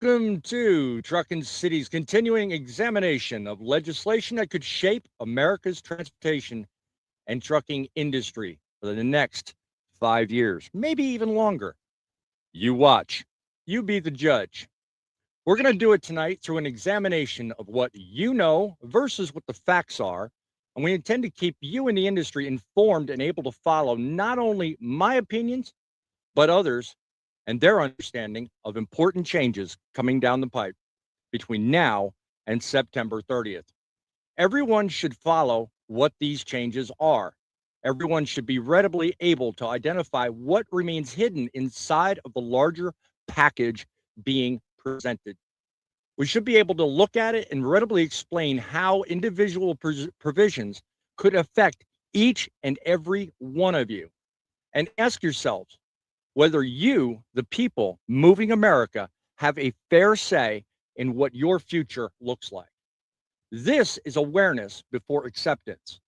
Welcome to Truckin' City's continuing examination of legislation that could shape America's transportation and trucking industry for the next 5 years, maybe even longer. You watch, you be the judge. We're going to do it tonight through an examination of what you know versus what the facts are. And we intend to keep you in the industry informed and able to follow not only my opinions, but others and their understanding of important changes coming down the pipe between now and September 30th. Everyone should follow what these changes are. Everyone should be readily able to identify what remains hidden inside of the larger package being presented. We should be able to look at it and readily explain how individual provisions could affect each and every one of you. And ask yourselves whether you, the people moving America, have a fair say in what your future looks like. This is awareness before acceptance.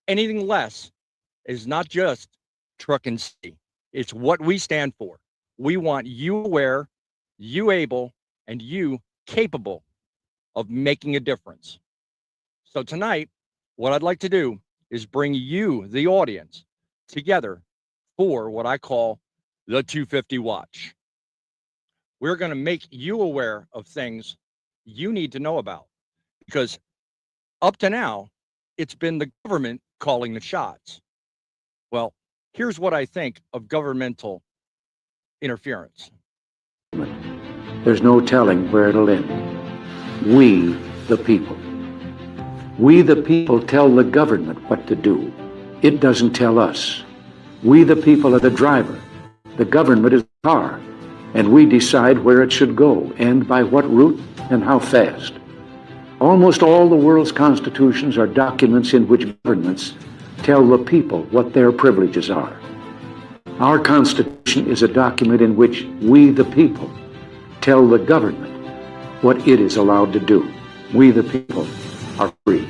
Anything less is not just Truckin' City. It's what we stand for. We want you aware, you able, and you capable of making a difference. So tonight, what I'd like to do is bring you, the audience, together for what I call the 250 Watch. We're going to make you aware of things you need to know about because up to now, it's been the government calling the shots. Well, here's what I think of governmental interference. There's no telling where it'll end. We, the people. We, the people, tell the government what to do. It doesn't tell us. We, the people, are the driver. The government is the car. And we decide where it should go and by what route and how fast. Almost all the world's constitutions are documents in which governments tell the people what their privileges are. Our Constitution is a document in which we, the people, tell the government what it is allowed to do. We, the people, are free.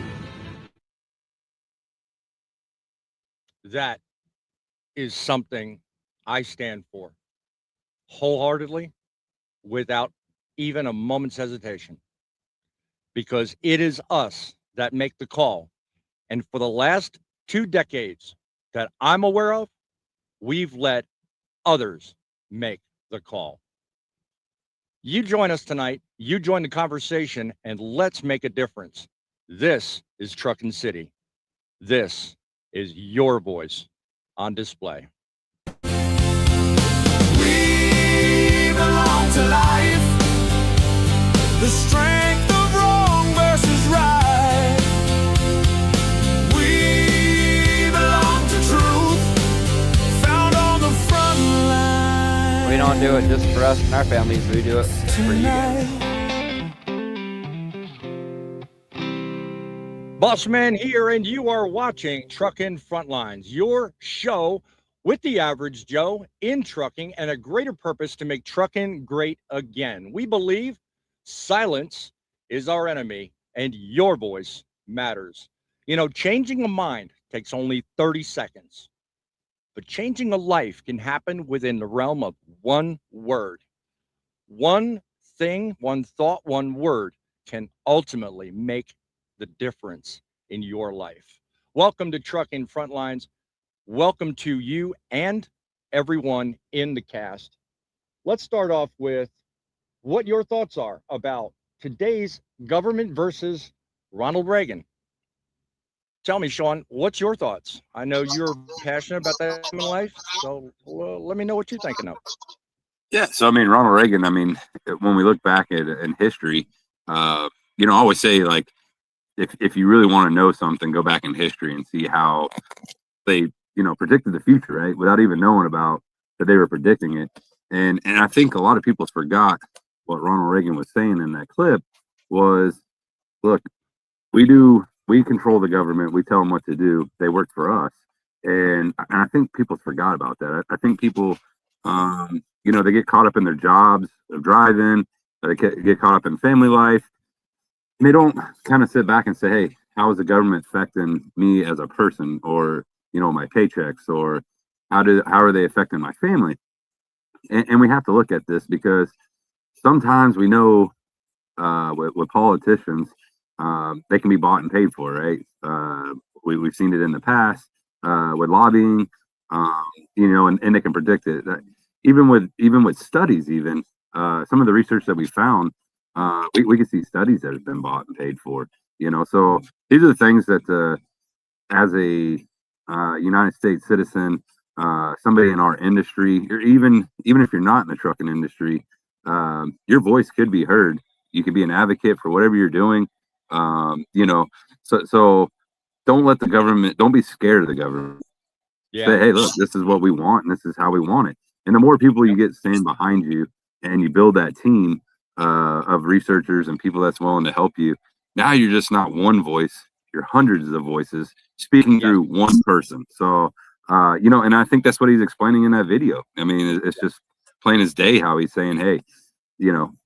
That is something I stand for wholeheartedly without even a moment's hesitation. Because it is us that make the call. And for the last 2 decades that I'm aware of, we've let others make the call. You join us tonight, you join the conversation, and let's make a difference. This is Truckin' City. This is your voice on display. We belong to life. The strength of wrong versus right. We belong to truth, found on the front line. We don't do it just for us and our families, we do it for you guys. Bossman here, and you are watching Truckin' Frontlines, your show with the average Joe in trucking and a greater purpose to make trucking great again. We believe silence is our enemy and your voice matters. You know, changing a mind takes only 30 seconds, but changing a life can happen within the realm of one word. One thing, one thought, one word can ultimately make the difference in your life. Welcome to Truckin' Frontlines. Welcome to you and everyone in the cast. Let's start off with what your thoughts are about today's government versus Ronald Reagan. Tell me, Sean, what's your thoughts? I know you're passionate about that in life, so let me know what you're thinking of. Yeah, so I mean, Ronald Reagan, I mean, when we look back at in history, I always say, like, if you really want to know something, go back in history and see how they, predicted the future, right? Without even knowing about that they were predicting it. And I think a lot of people forgot what Ronald Reagan was saying in that clip was, look, we control the government. We tell them what to do. They work for us. And I think people forgot about that. I think people, they get caught up in their jobs of driving. They get caught up in family life. And they don't kind of sit back and say, hey, how is the government affecting me as a person, or, my paychecks, or how are they affecting my family? And we have to look at this because sometimes we know with politicians, they can be bought and paid for, right? We've seen it in the past with lobbying, and they can predict it. Even with studies, some of the research that we found, we can see studies that have been bought and paid for. So these are the things that, as a United States citizen, somebody in our industry, or even if you're not in the trucking industry, your voice could be heard. You could be an advocate for whatever you're doing. So don't let the government, don't be scared of the government. Yeah. Say, hey, look, this is what we want and this is how we want it. And the more people you get stand behind you and you build that team of researchers and people that's willing to help you, now you're just not one voice, you're hundreds of voices speaking through one person. So, and I think that's what he's explaining in that video. I mean, it's just plain as day how he's saying, hey,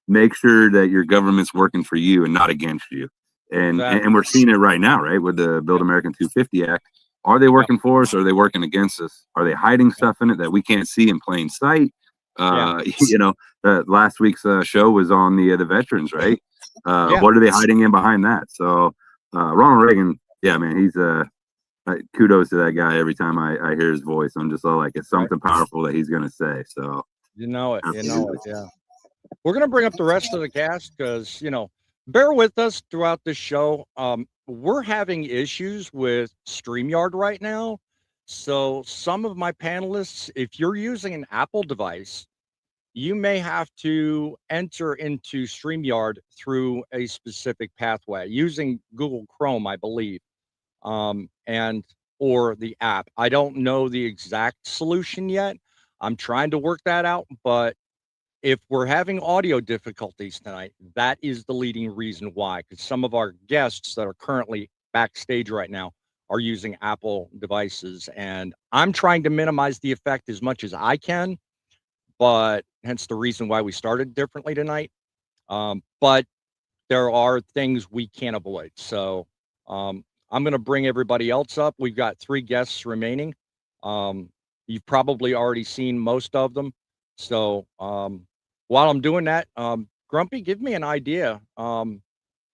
make sure that your government's working for you and not against you. And we're seeing it right now, right? With the Build American 250 Act. Are they working for us? Or are they working against us? Are they hiding stuff in it that we can't see in plain sight? Last week's show was on the veterans, right? What are they hiding in behind that? So Ronald Reagan, yeah, man, he's kudos to that guy. Every time I hear his voice, I'm just all like, it's something powerful that he's gonna say. So you know it. Yeah. We're gonna bring up the rest of the cast because bear with us throughout this show. We're having issues with StreamYard right now. So some of my panelists, if you're using an Apple device, you may have to enter into StreamYard through a specific pathway using Google Chrome, I believe, or the app. I don't know the exact solution yet. I'm trying to work that out, but if we're having audio difficulties tonight, that is the leading reason why, because some of our guests that are currently backstage right now are using Apple devices, and I'm trying to minimize the effect as much as I can, but hence the reason why we started differently tonight. But there are things we can't avoid. So I'm going to bring everybody else up. We've got 3 guests remaining. You've probably already seen most of them. So while I'm doing that, Grumpy, give me an idea.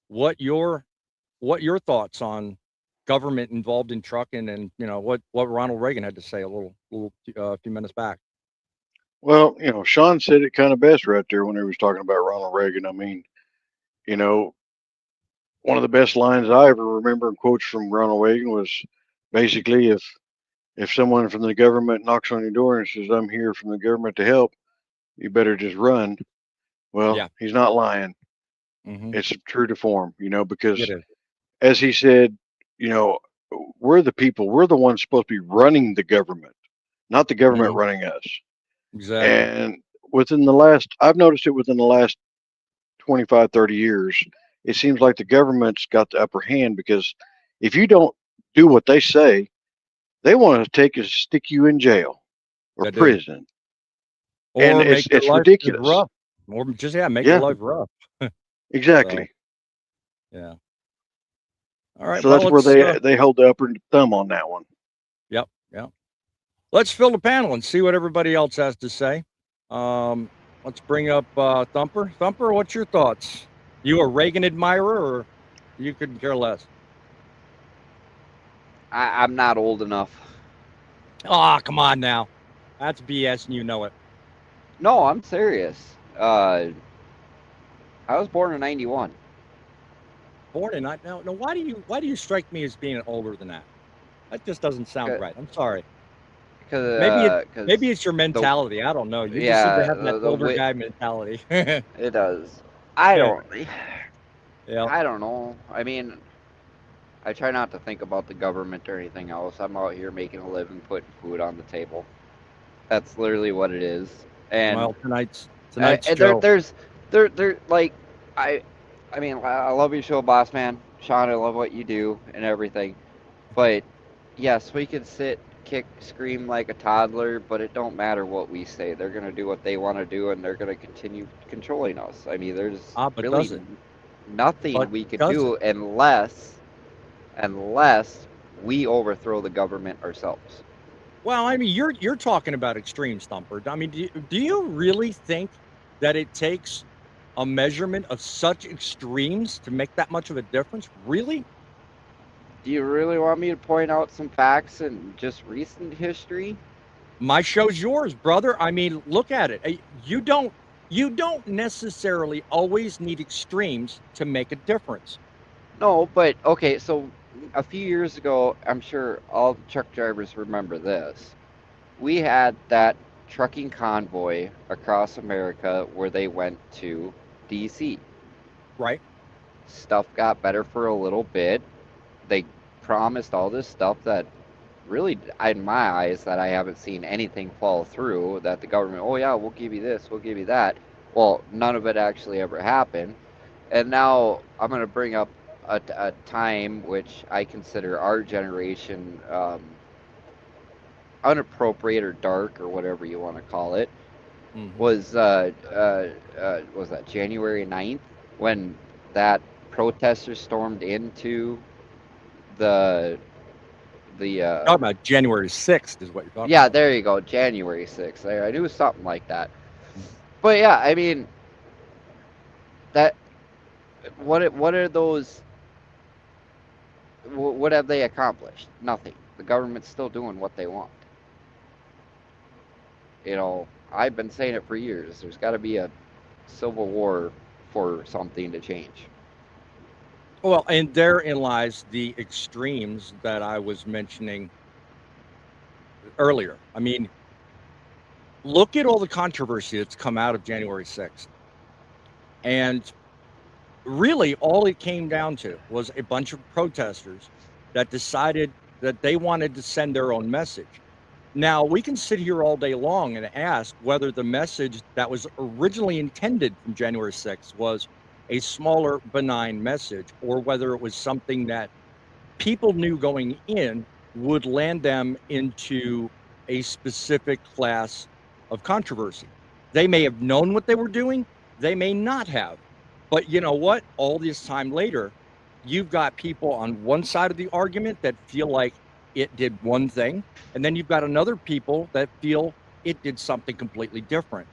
What your thoughts on government involved in trucking, and what Ronald Reagan had to say a few minutes back. Well, Sean said it kind of best right there when he was talking about Ronald Reagan. I mean, one of the best lines I ever remember in quotes from Ronald Reagan was basically, if someone from the government knocks on your door and says, "I'm here from the government to help," you better just run. Well, he's not lying. Mm-hmm. It's true to form, because as he said, we're the people, we're the ones supposed to be running the government, not the government running us. Exactly. And I've noticed it within the last 25, 30 years, it seems like the government's got the upper hand, because if you don't do what they say, they want to stick you in jail or prison. Or and it's ridiculous. Rough. Or just make your life rough. Exactly. Yeah. All right. So that's where they hold the upper thumb on that one. Yep. Let's fill the panel and see what everybody else has to say. Let's bring up Thumper. Thumper, what's your thoughts? You a Reagan admirer, or you couldn't care less? I'm not old enough. Oh, come on now. That's BS and you know it. No, I'm serious. I was born in 91. Born in now. Why do you strike me as being older than that? That just doesn't sound right. I'm sorry. Because maybe it's your mentality. I don't know. You just seem to have that older guy mentality. It does. I don't. Yeah. I don't know. I mean, I try not to think about the government or anything else. I'm out here making a living, putting food on the table. That's literally what it is. And well, tonight's show. I mean, I love your show, Boss Man. Sean, I love what you do and everything. But yes, we could sit, kick, scream like a toddler, but it don't matter what we say. They're gonna do what they want to do, and they're gonna continue controlling us. I mean, there's really nothing we could do unless we overthrow the government ourselves. Well, I mean, you're talking about extreme, Thumper. I mean, do you really think that it takes a measurement of such extremes to make that much of a difference? Really? Do you really want me to point out some facts in just recent history? My show's yours, brother. I mean, look at it. You don't necessarily always need extremes to make a difference. No, but okay, so a few years ago, I'm sure all truck drivers remember this. We had that trucking convoy across America where they went to DC. Right? Stuff got better for a little bit. They promised all this stuff that really, in my eyes, that I haven't seen anything fall through. That the government, oh yeah, we'll give you this, we'll give you that. Well, none of it actually ever happened. And now I'm going to bring up a time which I consider our generation unappropriate or dark or whatever you want to call it. Was that January 9th when that protesters stormed into the Talking about January 6th is what you're talking yeah, about. there you go, January 6th. I knew something like that. But yeah, I mean, that what are those? What have they accomplished? Nothing. The government's still doing what they want. You know, I've been saying it for years. There's got to be a civil war for something to change. Well, and therein lies the extremes that I was mentioning earlier. I mean, look at all the controversy that's come out of January 6th. And really, all it came down to was a bunch of protesters that decided that they wanted to send their own message. Now, we can sit here all day long and ask whether the message that was originally intended from January 6th was a smaller, benign message, or whether it was something that people knew going in would land them into a specific class of controversy. They may have known what they were doing, they may not have. But you know what? All this time later, you've got people on one side of the argument that feel like it did one thing, and then you've got another people that feel it did something completely different.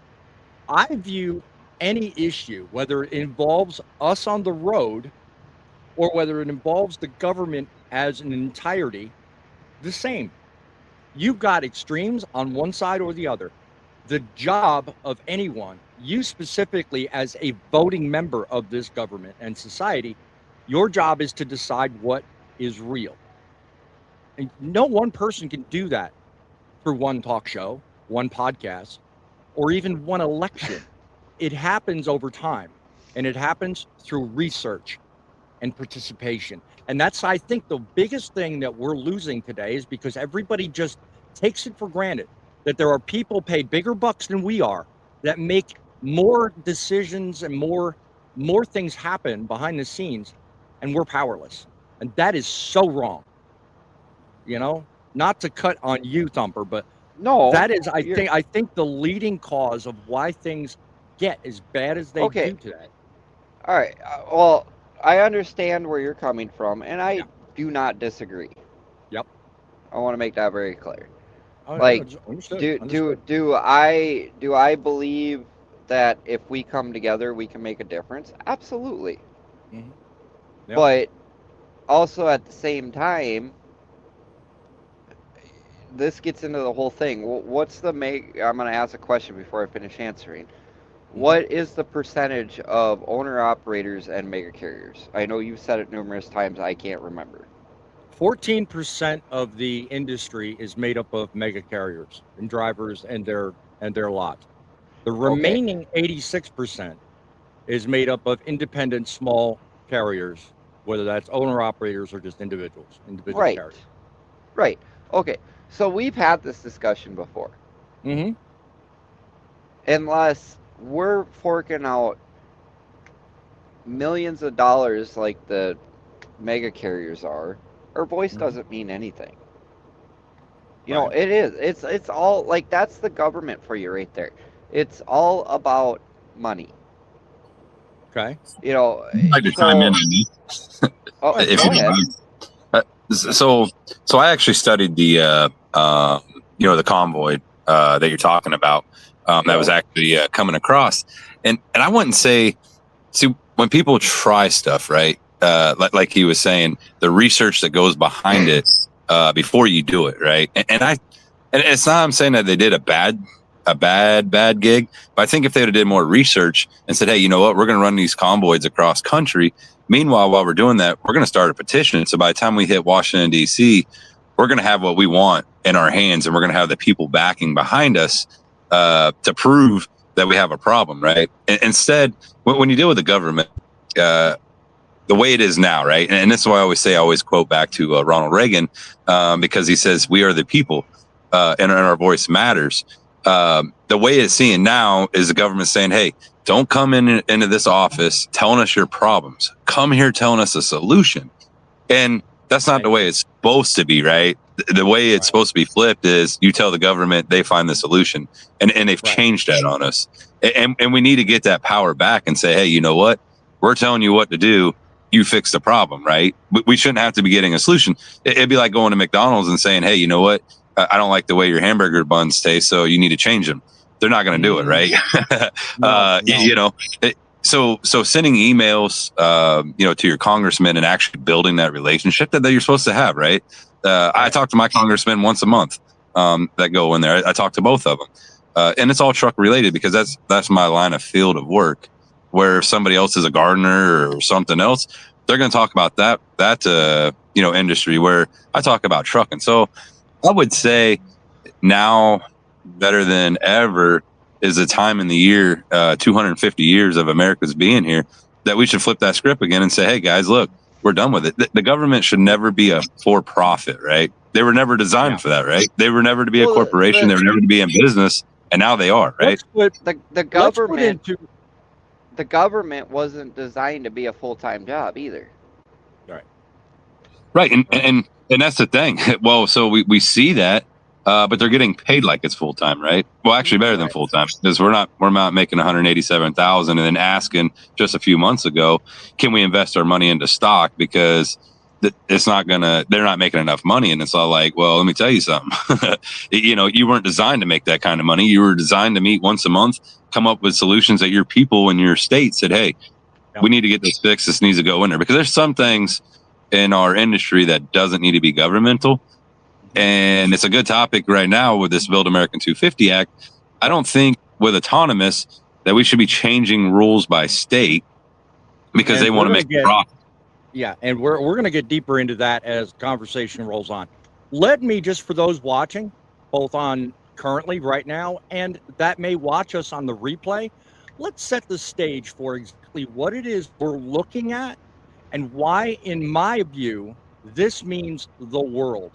I view any issue, whether it involves us on the road or whether it involves the government as an entirety, the same. You've got extremes on one side or the other. The job of anyone, you specifically as a voting member of this government and society, your job is to decide what is real. And no one person can do that through one talk show, one podcast, or even one election. It happens over time, and it happens through research and participation. And that's, I think, the biggest thing that we're losing today is because everybody just takes it for granted that there are people paid bigger bucks than we are that make more decisions and more things happen behind the scenes, and we're powerless. And that is so wrong. You know, not to cut on you, Thumper, but No, that is, I think the leading cause of why things get as bad as they Okay. do today. all right. Well, I understand where you're coming from, and I Yeah. do not disagree. Yep. I want to make that very clear. Oh, Like, yeah, understood, Do understood. do I believe that if we come together we can make a difference? Absolutely. Mhm. Yep. But also at the same time, this gets into the whole thing. What's the I'm going to ask a question before I finish answering. What is the percentage of owner operators and mega carriers? I know you've said it numerous times. I can't remember. 14% of the industry is made up of mega carriers and drivers and their lot. The remaining 86% is made up of independent small carriers, whether that's owner operators or just individual Right. carriers. Right. Okay. So we've had this discussion before. Mm-hmm. Unless we're forking out millions of dollars like the mega carriers are, our voice Mhm. doesn't mean anything. You know, Right. it is. It's all like that's the government for you right there. It's all about money. Okay. You know, I'd like to chime in on this. Oh, If go you ahead. don't mind. So I actually studied the the convoy that you're talking about that was actually coming across, and I wouldn't say see, when people try stuff, right? Like he was saying, the research that goes behind it before you do it, right? And it's not I'm saying that they did a bad gig, but I think if they would have did more research and said, hey, you know what, we're going to run these convoys across country. Meanwhile, while we're doing that, we're going to start a petition. So by the time we hit Washington, D.C., we're going to have what we want in our hands, and we're going to have the people backing behind us to prove that we have a problem, right? Instead, when you deal with the government, the way it is now, right? And this is why I always quote back to Ronald Reagan, because he says, we are the people, and our voice matters. The way it's seen now is the government saying, hey, don't come into this office telling us your problems. Come here telling us a solution. And that's not the way it's supposed to be, right? The way it's supposed to be flipped is you tell the government, they find the solution. And they've changed that on us. And we need to get that power back and say, hey, you know what? We're telling you what to do. You fix the problem, right? We shouldn't have to be getting a solution. It'd be like going to McDonald's and saying, hey, you know what? I don't like the way your hamburger buns taste, so you need to change them. They're not going to do it, right? No. You know, so sending emails, to your congressman and actually building that relationship that you're supposed to have, right? I talk to my congressman once a month that go in there. I talk to both of them, and it's all truck related because that's my line of field of work. Where if somebody else is a gardener or something else, they're going to talk about that industry. Where I talk about trucking. So I would say now better than ever is a time in the year, 250 years of America's being here, that we should flip that script again and say, hey guys, look, we're done with it. The government should never be a for-profit, right? They were never designed for that, right? They were never to be a corporation. They were never to be in business, and now they are, right? The government wasn't designed to be a full-time job either. Right. And that's the thing. Well, so we see that, but they're getting paid like it's full time, right? Well, actually better than full time, because we're not making 187,000 and then asking just a few months ago, can we invest our money into stock? Because they're not making enough money. And it's all like, well, let me tell you something. You weren't designed to make that kind of money. You were designed to meet once a month, come up with solutions that your people in your state said, hey, we need to get this fixed. This needs to go in there. Because there's some things in our industry that doesn't need to be governmental. And it's a good topic right now with this Build American 250 Act. I don't think with autonomous that we should be changing rules by state because they want to make profit. Yeah, and we're going to get deeper into that as conversation rolls on. Let me, just for those watching, both on currently right now and that may watch us on the replay, let's set the stage for exactly what it is we're looking at and why, in my view, this means the world.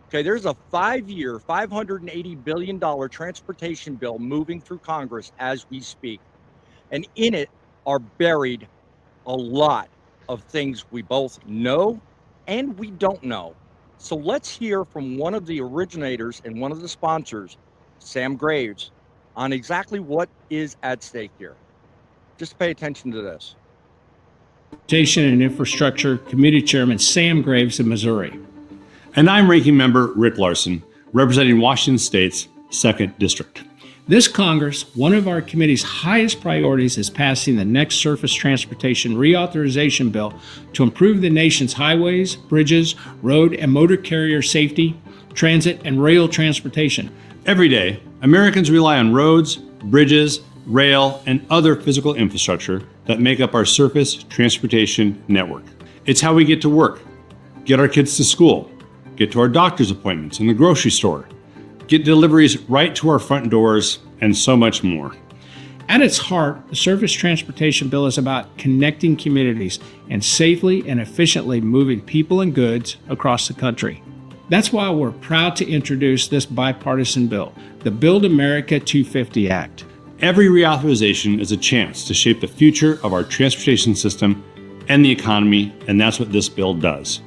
Okay, there's a 5-year, $580 billion transportation bill moving through Congress as we speak. And in it are buried a lot of things we both know and we don't know. So let's hear from one of the originators and one of the sponsors, Sam Graves, on exactly what is at stake here. Just pay attention to this. Transportation and Infrastructure Committee Chairman Sam Graves of Missouri. And I'm Ranking Member Rick Larson, representing Washington State's 2nd District. This Congress, one of our committee's highest priorities is passing the next Surface Transportation Reauthorization Bill to improve the nation's highways, bridges, road and motor carrier safety, transit, and rail transportation. Every day, Americans rely on roads, bridges, rail, and other physical infrastructure that make up our surface transportation network. It's how we get to work, get our kids to school, get to our doctor's appointments and the grocery store, get deliveries right to our front doors, and so much more. At its heart, the Surface Transportation Bill is about connecting communities and safely and efficiently moving people and goods across the country. That's why we're proud to introduce this bipartisan bill, the Build America 250 Act. Every reauthorization is a chance to shape the future of our transportation system and the economy, and that's what this bill does.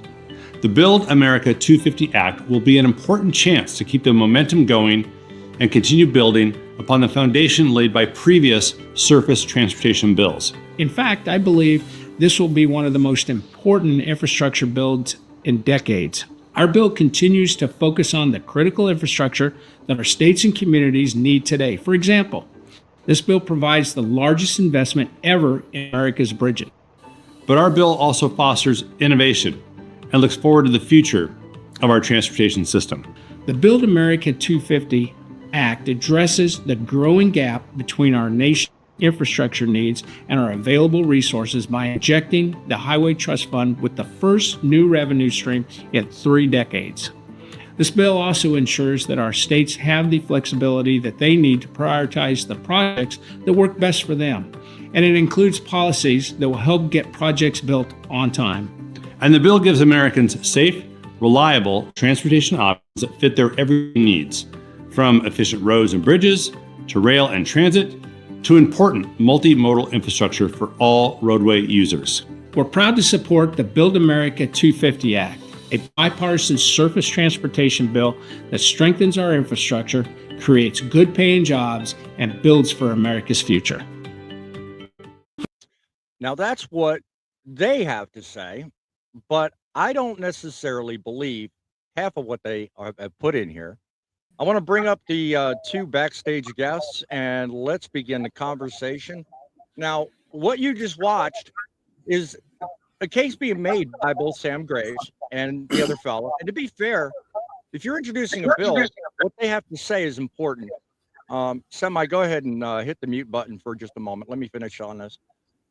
The Build America 250 Act will be an important chance to keep the momentum going and continue building upon the foundation laid by previous surface transportation bills. In fact, I believe this will be one of the most important infrastructure builds in decades. Our bill continues to focus on the critical infrastructure that our states and communities need today. For example, This bill provides the largest investment ever in America's bridges. But our bill also fosters innovation and looks forward to the future of our transportation system. The Build America 250 Act addresses the growing gap between our nation's infrastructure needs and our available resources by injecting the Highway Trust Fund with the first new revenue stream in 3 decades. This bill also ensures that our states have the flexibility that they need to prioritize the projects that work best for them, and it includes policies that will help get projects built on time. And the bill gives Americans safe, reliable transportation options that fit their everyday needs, from efficient roads and bridges to rail and transit to important multimodal infrastructure for all roadway users. We're proud to support the Build America 250 Act, a bipartisan surface transportation bill that strengthens our infrastructure, creates good-paying jobs, and builds for America's future. Now, that's what they have to say, but I don't necessarily believe half of what they have put in here. I want to bring up the 2 backstage guests, and let's begin the conversation. Now, what you just watched is a case being made by both Sam Graves and the other fellow. And to be fair, if you're introducing a bill, what they have to say is important. Semi, go ahead and hit the mute button for just a moment. Let me finish on this.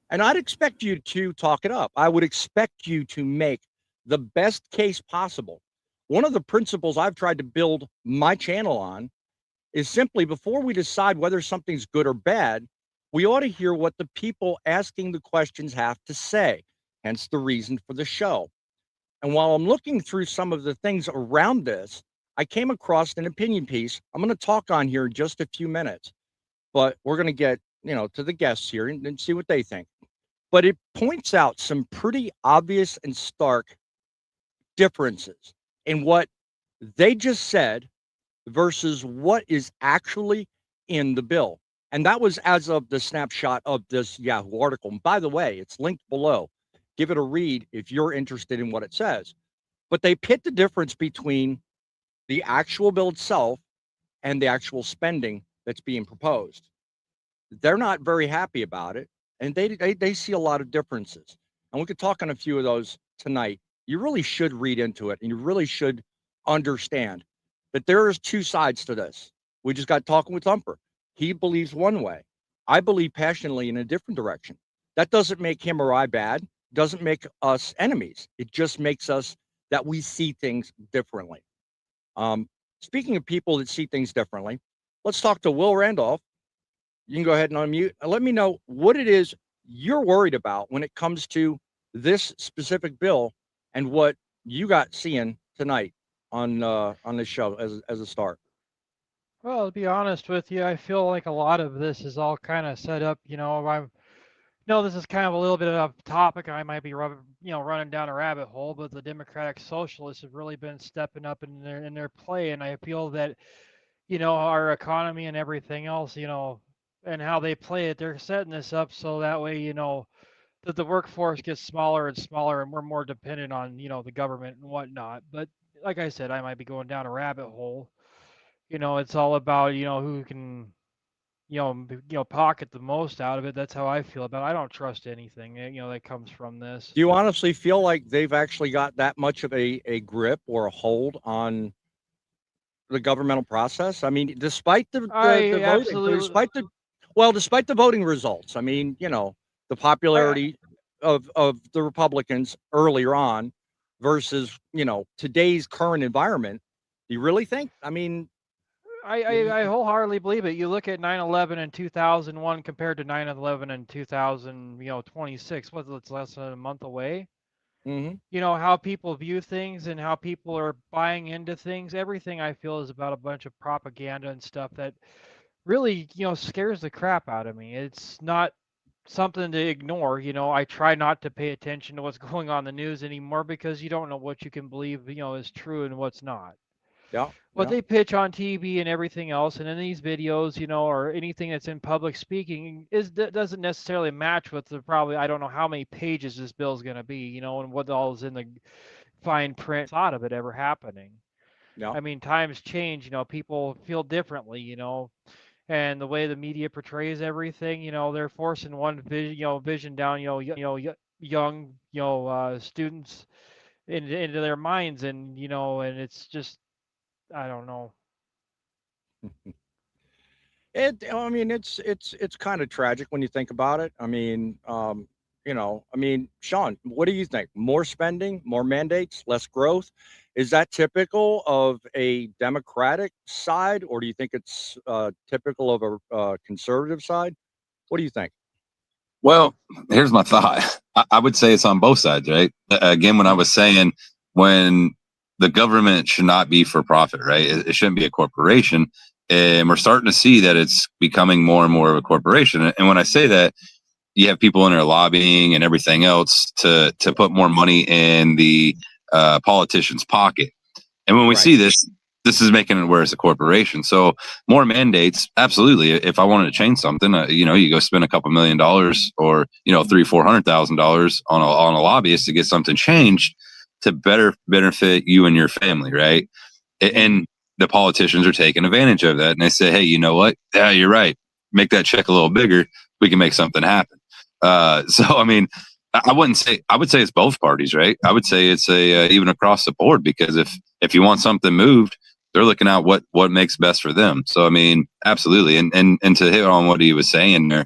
And I'd expect you to talk it up. I would expect you to make the best case possible. One of the principles I've tried to build my channel on is simply, before we decide whether something's good or bad, we ought to hear what the people asking the questions have to say, hence the reason for the show. And while I'm looking through some of the things around this, I came across an opinion piece I'm going to talk on here in just a few minutes, but we're going to get, to the guests here and see what they think. But it points out some pretty obvious and stark differences in what they just said versus what is actually in the bill. And that was as of the snapshot of this Yahoo article. And by the way, it's linked below. Give it a read if you're interested in what it says. But they pit the difference between the actual bill itself and the actual spending that's being proposed. They're not very happy about it, and they see a lot of differences. And we could talk on a few of those tonight. You really should read into it, and you really should understand that there is 2 sides to this. We just got talking with Thumper. He believes one way. I believe passionately in a different direction. That doesn't make him or I bad, doesn't make us enemies. It just makes us that we see things differently. Speaking of people that see things differently, let's talk to Will Randolph. You can go ahead and unmute and let me know what it is you're worried about when it comes to this specific bill and what you got seeing tonight on this show as a start. Well, to be honest with you, I feel like a lot of this is all kind of set up. This is kind of a little bit of a topic. I might be running down a rabbit hole, but the Democratic Socialists have really been stepping up in their play, and I feel that our economy and everything else, and how they play it, they're setting this up so that way that the workforce gets smaller and smaller, and we're more dependent on the government and whatnot. But like I said, I might be going down a rabbit hole. It's all about who can pocket the most out of it. That's how I feel about it. I don't trust anything that comes from this. Do you honestly feel like they've actually got that much of a grip or a hold on the governmental process? I mean, despite the voting, despite the voting results, I mean, the popularity of the Republicans earlier on versus, today's current environment. Do you really think? I mean, I wholeheartedly believe it. You look at 9/11 in 2001 compared to 9/11 in 2026. It's less than a month away. Mm-hmm. How people view things and how people are buying into things. Everything I feel is about a bunch of propaganda and stuff that really, scares the crap out of me. It's not something to ignore. I try not to pay attention to what's going on in the news anymore because you don't know what you can believe, is true and what's not. Yeah. What they pitch on TV and everything else, and in these videos, or anything that's in public speaking, doesn't necessarily match with the probably, I don't know how many pages this bill is going to be, and what all is in the fine print thought of it ever happening. Yeah. I mean, times change, people feel differently, and the way the media portrays everything, they're forcing one vision down, young, students into their minds, and and it's just, I don't know. I mean, it's kind of tragic when you think about it. I mean, Sean, what do you think? More spending, more mandates, less growth? Is that typical of a Democratic side, or do you think it's typical of a conservative side? What do you think? Well, here's my thought. I would say it's on both sides, right? Again, when I was saying when the government should not be for profit, right? It shouldn't be a corporation. And we're starting to see that it's becoming more and more of a corporation. And when I say that, you have people in there lobbying and everything else to put more money in the politician's pocket. And when we see this is making it where it's a corporation. So more mandates, absolutely. If I wanted to change something, you go spend a couple $1 million or $300,000-$400,000 on a lobbyist to get something changed to better benefit you and your family, right? And the politicians are taking advantage of that, and they say, "Hey, you know what? Yeah, you're right. Make that check a little bigger. We can make something happen." So, I mean, I would say it's both parties, right? I would say it's even across the board, because if you want something moved, they're looking at what makes best for them. So, I mean, absolutely. And to hit on what he was saying there,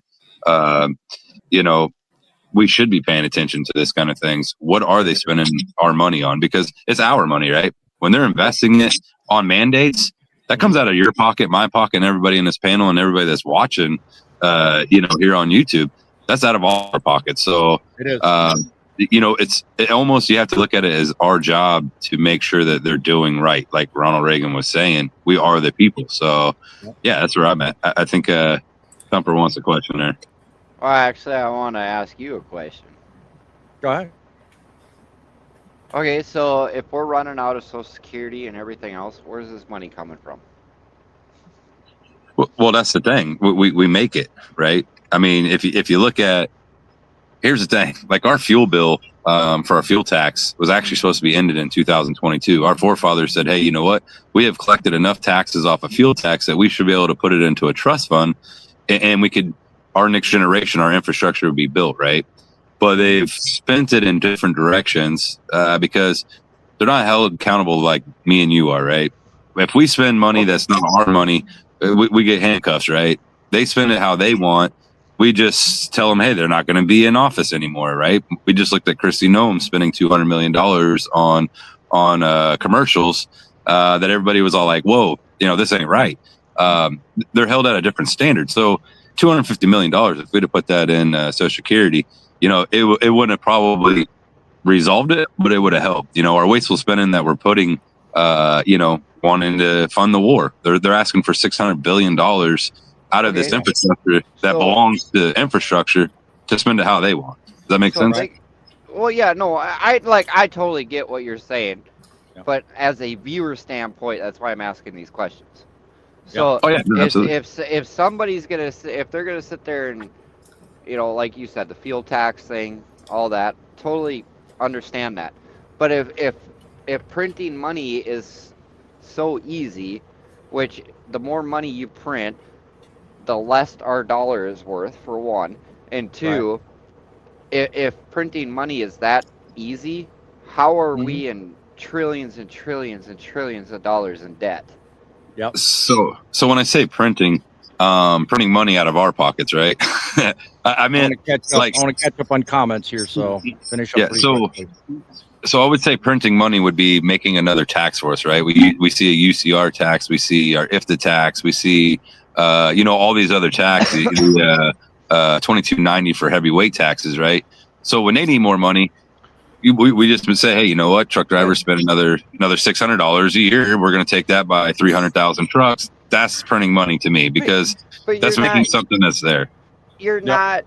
we should be paying attention to this kind of things. What are they spending our money on? Because it's our money, right? When they're investing it on mandates, that comes out of your pocket, my pocket, and everybody in this panel and everybody that's watching, here on YouTube. That's out of all our pockets. So It is. it almost, you have to look at it as our job to make sure that they're doing right. Like Ronald Reagan was saying, we are the people. So yeah, that's where I'm at. I think Thumper wants a question there. Well, actually, I want to ask you a question. Go ahead. Okay, so if we're running out of Social Security and everything else, where's this money coming from? Well, that's the thing. We make it, right? I mean, if you look at, here's the thing, like our fuel bill for our fuel tax was actually supposed to be ended in 2022. Our forefathers said, hey, you know what? We have collected enough taxes off of fuel tax that we should be able to put it into a trust fund, and we could, our next generation, our infrastructure would be built, right? But they've spent it in different directions because they're not held accountable like me and you are, right? If we spend money that's not our money, we get handcuffs, right? They spend it how they want. We just tell them, hey, they're not going to be in office anymore, right? We just looked at Kristi Noem spending $200 million on commercials that everybody was all like, whoa, this ain't right. They're held at a different standard. So $250 million, if we'd have put that in Social Security, it wouldn't have probably resolved it, but it would have helped. Our wasteful spending that we're putting, wanting to fund the war. They're asking for $600 billion out of this infrastructure that belongs to infrastructure to spend it how they want. Does that make sense? Well, yeah, no, I totally get what you're saying, but as a viewer standpoint, that's why I'm asking these questions. So if somebody's if they're gonna sit there and, like you said, the fuel tax thing, all that, totally understand that. But if printing money is so easy, which the more money you print, the less our dollar is worth, for one, and two, if printing money is that easy, how are we in trillions and trillions and trillions of dollars in debt? Yep. So when I say printing money out of our pockets, right? I mean, I want to catch up on comments here, so finish up. Yeah. So I would say printing money would be making another tax for us, right? We see a UCR tax, we see our IFTA tax, we see all these other taxes, 2290 for heavyweight taxes, right? So when they need more money, we just would say, hey, you know what? Truck drivers spend another $600 a year. We're going to take that by 300,000 trucks. That's printing money to me, because but that's making something that's there. You're not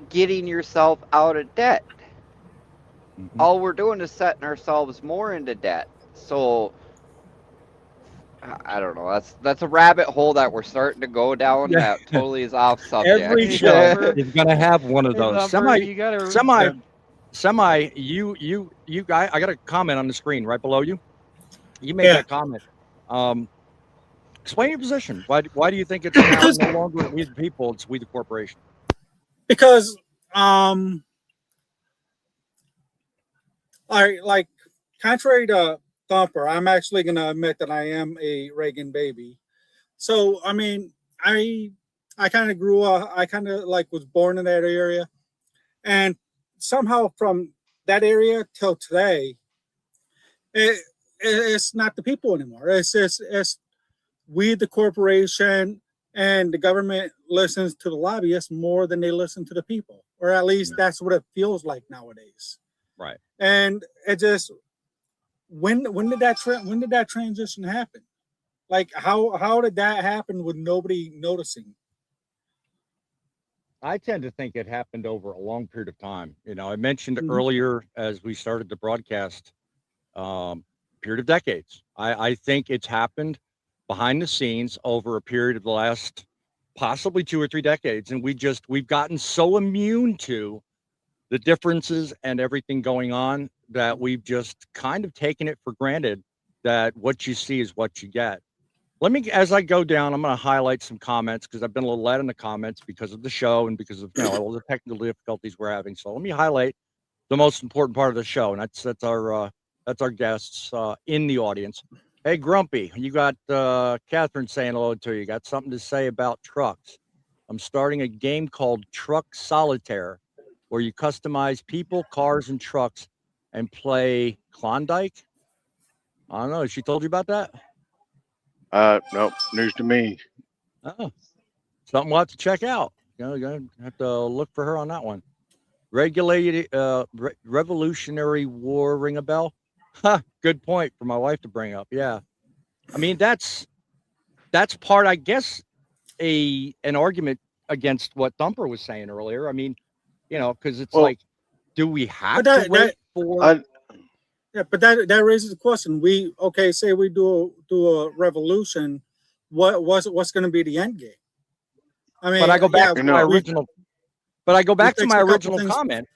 getting yourself out of debt. All we're doing is setting ourselves more into debt. So I don't know. That's a rabbit hole that we're starting to go down. That totally is off subject. Every show is gonna have one of those. You guy, I got a comment on the screen right below you. You made that comment. Explain your position. Why do you think it's now no longer we the people, it's we the corporation? Because like contrary to Thumper, I'm actually gonna admit that I am a Reagan baby. So I mean, I kind of grew up. I kind of like was born in that area, and somehow from that area till today, it's not the people anymore. It's we the corporation, and the government listens to the lobbyists more than they listen to the people, or at least that's what it feels like nowadays. Right. And it just when did that transition happen? Like how did that happen with nobody noticing? I tend to think it happened over a long period of time. You know, I mentioned earlier as we started the broadcast, period of decades. I think it's happened behind the scenes over a period of the last possibly 2 or 3 decades. And we've gotten so immune to the differences and everything going on that we've just kind of taken it for granted that what you see is what you get. Let me, as I go down, I'm going to highlight some comments because I've been a little late in the comments because of the show and because of all the technical difficulties we're having. So let me highlight the most important part of the show, and that's our guests in the audience. Hey, Grumpy, you got Catherine saying hello to you. Got something to say about trucks? I'm starting a game called Truck Solitaire, where you customize people, cars, and trucks, and play Klondike. I don't know. She told you about that? Nope, news to me. Oh, something we'll have to check out. You're gonna have to look for her on that one. Regulated Revolutionary War, ring a bell? Huh, good point for my wife to bring up. Yeah, I mean that's part, I guess, an argument against what Thumper was saying earlier. I mean, you know, because it's like, do we have to wait for? Yeah, but that raises the question. Say we do a revolution. What's going to be the end game? I mean, but I go back to my original. But I go back to my original comment.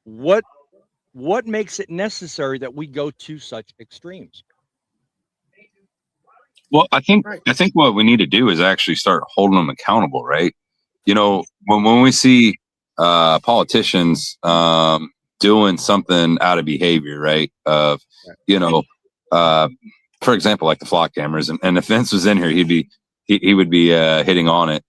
What makes it necessary that we go to such extremes? Well, I think what we need to do is actually start holding them accountable, right? You know, when we see politicians doing something out of behavior, right? You know, for example, like the flock cameras, and if Vince was in here, he would be hitting on it.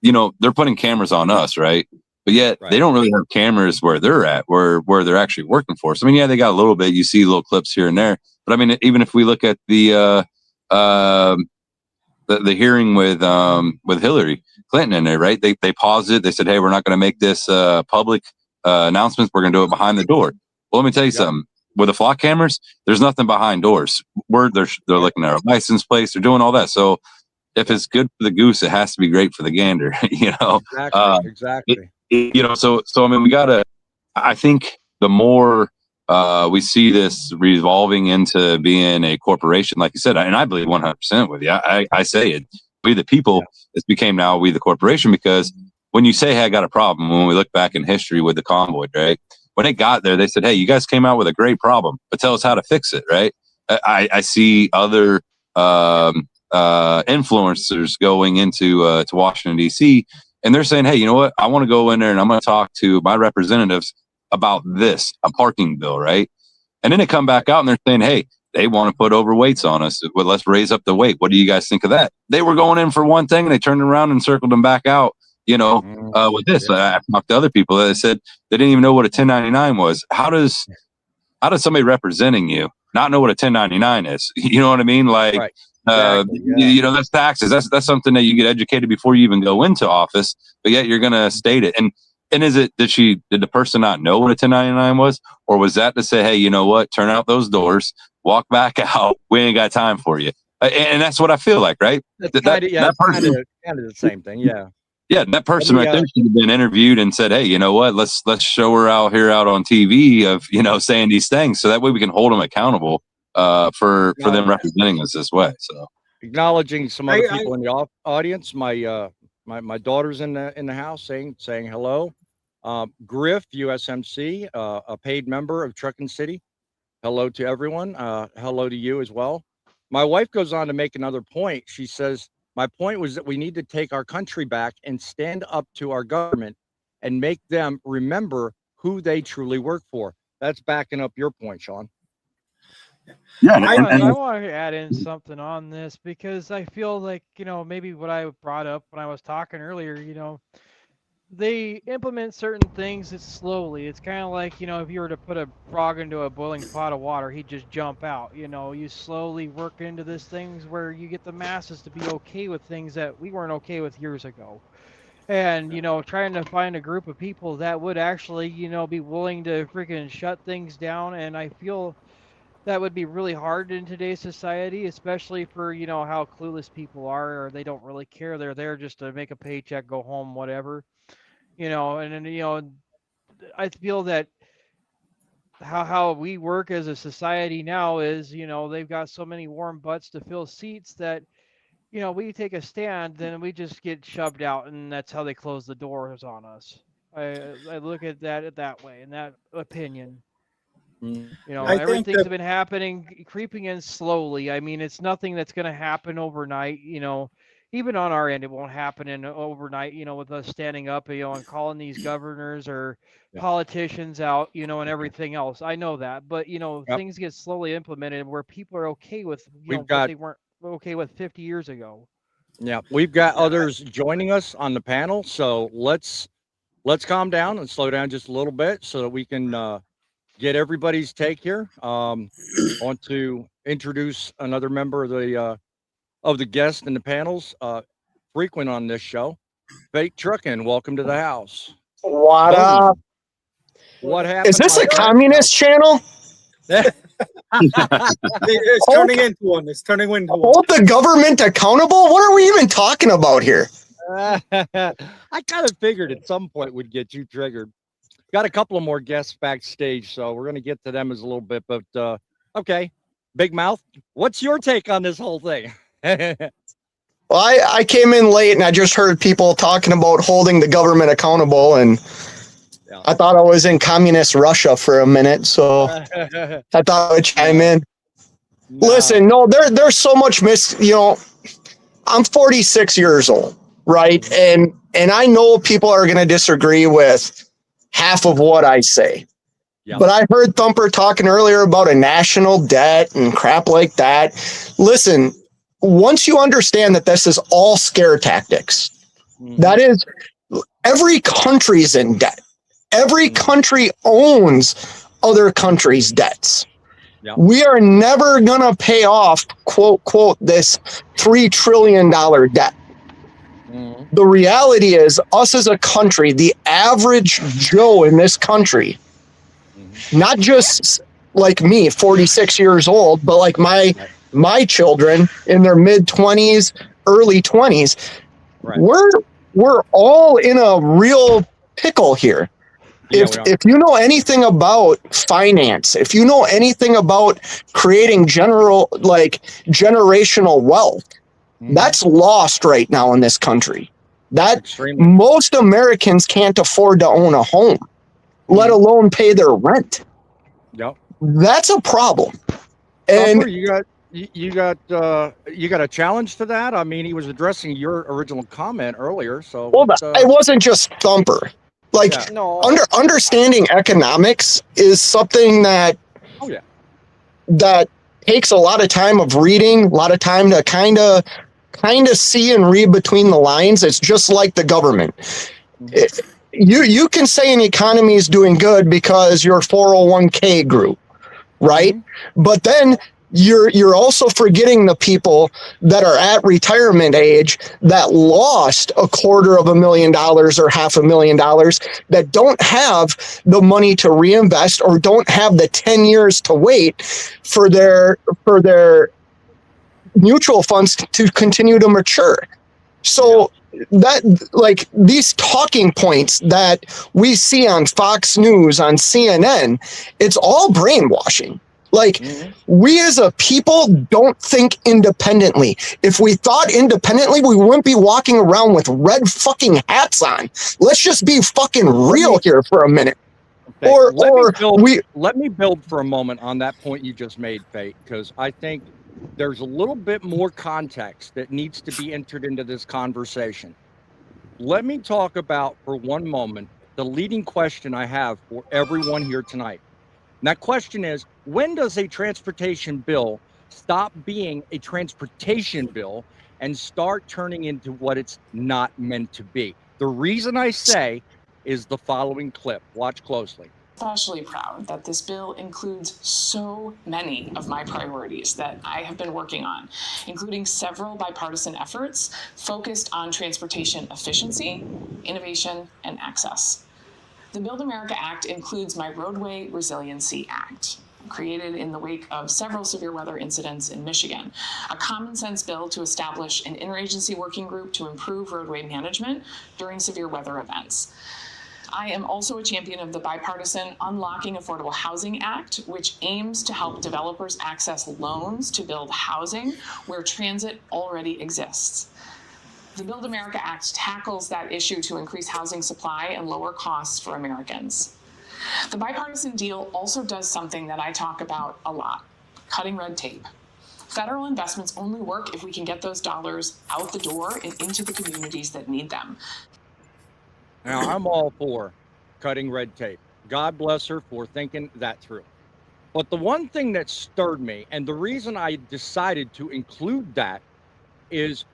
You know, they're putting cameras on us, right? But yet they don't really have cameras where they're at, where they're actually working for us. I mean, yeah, they got a little bit. You see little clips here and there, but I mean, even if we look at the hearing with Hillary Clinton in there, right? They paused it. They said, "Hey, we're not going to make this public announcements. We're going to do it behind the door." Well, let me tell you something. With the flock cameras, there's nothing behind doors. They're looking at our license plates. They're doing all that. So if it's good for the goose, it has to be great for the gander. You know, exactly. You know, so I mean, we gotta. I think the more we see this revolving into being a corporation, like you said, and I believe 100% with you. I say it. We the people. It's became now we the corporation, because when you say, "Hey, I got a problem," when we look back in history with the convoy, right? When they got there, they said, "Hey, you guys came out with a great problem, but tell us how to fix it," right? I see other influencers going into to Washington, D.C., and they're saying, "Hey, you know what? I want to go in there and I'm going to talk to my representatives about this, a parking bill," right? And then they come back out and they're saying, "Hey, they want to put overweights on us. Well, let's raise up the weight. What do you guys think of that?" They were going in for one thing and they turned around and circled them back out, you know, with this. I talked to other people that said they didn't even know what a 1099 was. How does somebody representing you not know what a 1099 is? You know what I mean? Like, you know, that's taxes. That's something that you get educated before you even go into office, but yet you're going to state it. And is it, did the person not know what a 1099 was? Or was that to say, "Hey, you know what? Turn out those doors, walk back out. We ain't got time for you." And that's what I feel like, right? That person, kind of the same thing. Yeah. Yeah, that person right there should have been interviewed and said, "Hey, you know what? Let's show her out on TV of, you know, saying these things, so that way we can hold them accountable for them representing us this way." So acknowledging some other people in the audience. My daughter's in the house saying hello. Griff USMC, a paid member of Truckin' City. Hello to everyone. Hello to you as well. my wife goes on to make another point. She says, my point was that we need to take our country back and stand up to our government and make them remember who they truly work for. That's backing up your point, Sean. Yeah, I want to add in something on this because I feel like, maybe what I brought up when I was talking earlier, they implement certain things slowly. It's kind of like, if you were to put a frog into a boiling pot of water, he'd just jump out. You slowly work into this things where you get the masses to be okay with things that we weren't okay with years ago. And, trying to find a group of people that would actually, be willing to freaking shut things down. And I feel that would be really hard in today's society, especially for, how clueless people are, or they don't really care. They're there just to make a paycheck, go home, whatever. And then, I feel that how we work as a society now is, they've got so many warm butts to fill seats that, we take a stand, then we just get shoved out, and that's how they close the doors on us. I look at that way, in that opinion. I think Everything's that- been happening, creeping in slowly. I mean, it's nothing that's going to happen overnight. Even on our end, it won't happen in overnight. With us standing up, and calling these governors or politicians out, and everything else. I know that, but things get slowly implemented where people are okay with what they weren't okay with 50 years ago. Yeah, we've got others joining us on the panel, so let's calm down and slow down just a little bit so that we can get everybody's take here. I want to introduce another member of the guests in the panels, frequent on this show, Fate Trucking. Welcome to the house. What up? What happened? Is this a communist channel? It's turning into one. It's turning into one. Hold the government accountable? What are we even talking about here? I kind of figured at some point would get you triggered. Got a couple of more guests backstage, so we're going to get to them as a little bit. But okay, Big Mouth, what's your take on this whole thing? Well, I came in late and I just heard people talking about holding the government accountable, and I thought I was in communist Russia for a minute, so I thought I would chime in. Listen, no, there's so much I'm 46 years old, right? And I know people are going to disagree with half of what I say. Yeah. But I heard Thumper talking earlier about a national debt and crap like that. Listen, once you understand that this is all scare tactics, that is, every country's in debt. Every country owns other countries' debts. Yeah. We are never going to pay off, quote, this $3 trillion debt. The reality is, us as a country, the average Joe in this country, not just like me, 46 years old, but like my children in their mid-20s, early 20s, we're all in a real pickle here. If you know anything about finance, if you know anything about creating generational wealth, that's lost right now in this country. Most Americans can't afford to own a home, let alone pay their rent. Yep. That's a problem. And Thumper, you got a challenge to that? I mean, he was addressing your original comment earlier, so it wasn't just Thumper. Understanding economics is something that that takes a lot of time of reading, a lot of time to kind of see and read between the lines. It's just like the government. You can say an economy is doing good because your 401k grew, right? But then you're also forgetting the people that are at retirement age that lost $250,000 or $500,000 that don't have the money to reinvest or don't have the 10 years to wait for their mutual funds to continue to mature. So that, like, these talking points that we see on Fox News, on CNN, it's all brainwashing. Like, we as a people don't think independently. If we thought independently, we wouldn't be walking around with red fucking hats on. Let's just be fucking real here for a minute. Let me build for a moment on that point you just made, Fate, because I think there's a little bit more context that needs to be entered into this conversation. Let me talk about, for one moment, the leading question I have for everyone here tonight. And that question is, when does a transportation bill stop being a transportation bill and start turning into what it's not meant to be? The reason I say is the following clip. Watch closely. Especially proud that this bill includes so many of my priorities that I have been working on, including several bipartisan efforts focused on transportation efficiency, innovation, and access. The Build America Act includes my Roadway Resiliency Act, created in the wake of several severe weather incidents in Michigan, a common sense bill to establish an interagency working group to improve roadway management during severe weather events. I am also a champion of the bipartisan Unlocking Affordable Housing Act, which aims to help developers access loans to build housing where transit already exists. The Build America Act tackles that issue to increase housing supply and lower costs for Americans. The bipartisan deal also does something that I talk about a lot: cutting red tape. Federal investments only work if we can get those dollars out the door and into the communities that need them. Now, I'm all for cutting red tape. God bless her for thinking that through. But the one thing that stirred me, and the reason I decided to include that, is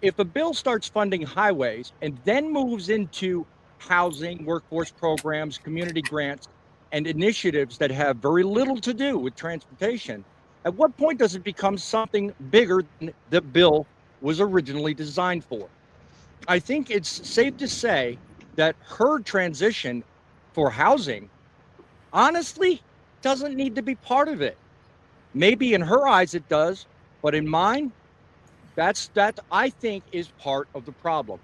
if a bill starts funding highways and then moves into housing, workforce programs, community grants, and initiatives that have very little to do with transportation, at what point does it become something bigger than the bill was originally designed for? I think it's safe to say that her transition for housing, honestly, doesn't need to be part of it. Maybe in her eyes it does, but in mine, that I think is part of the problem.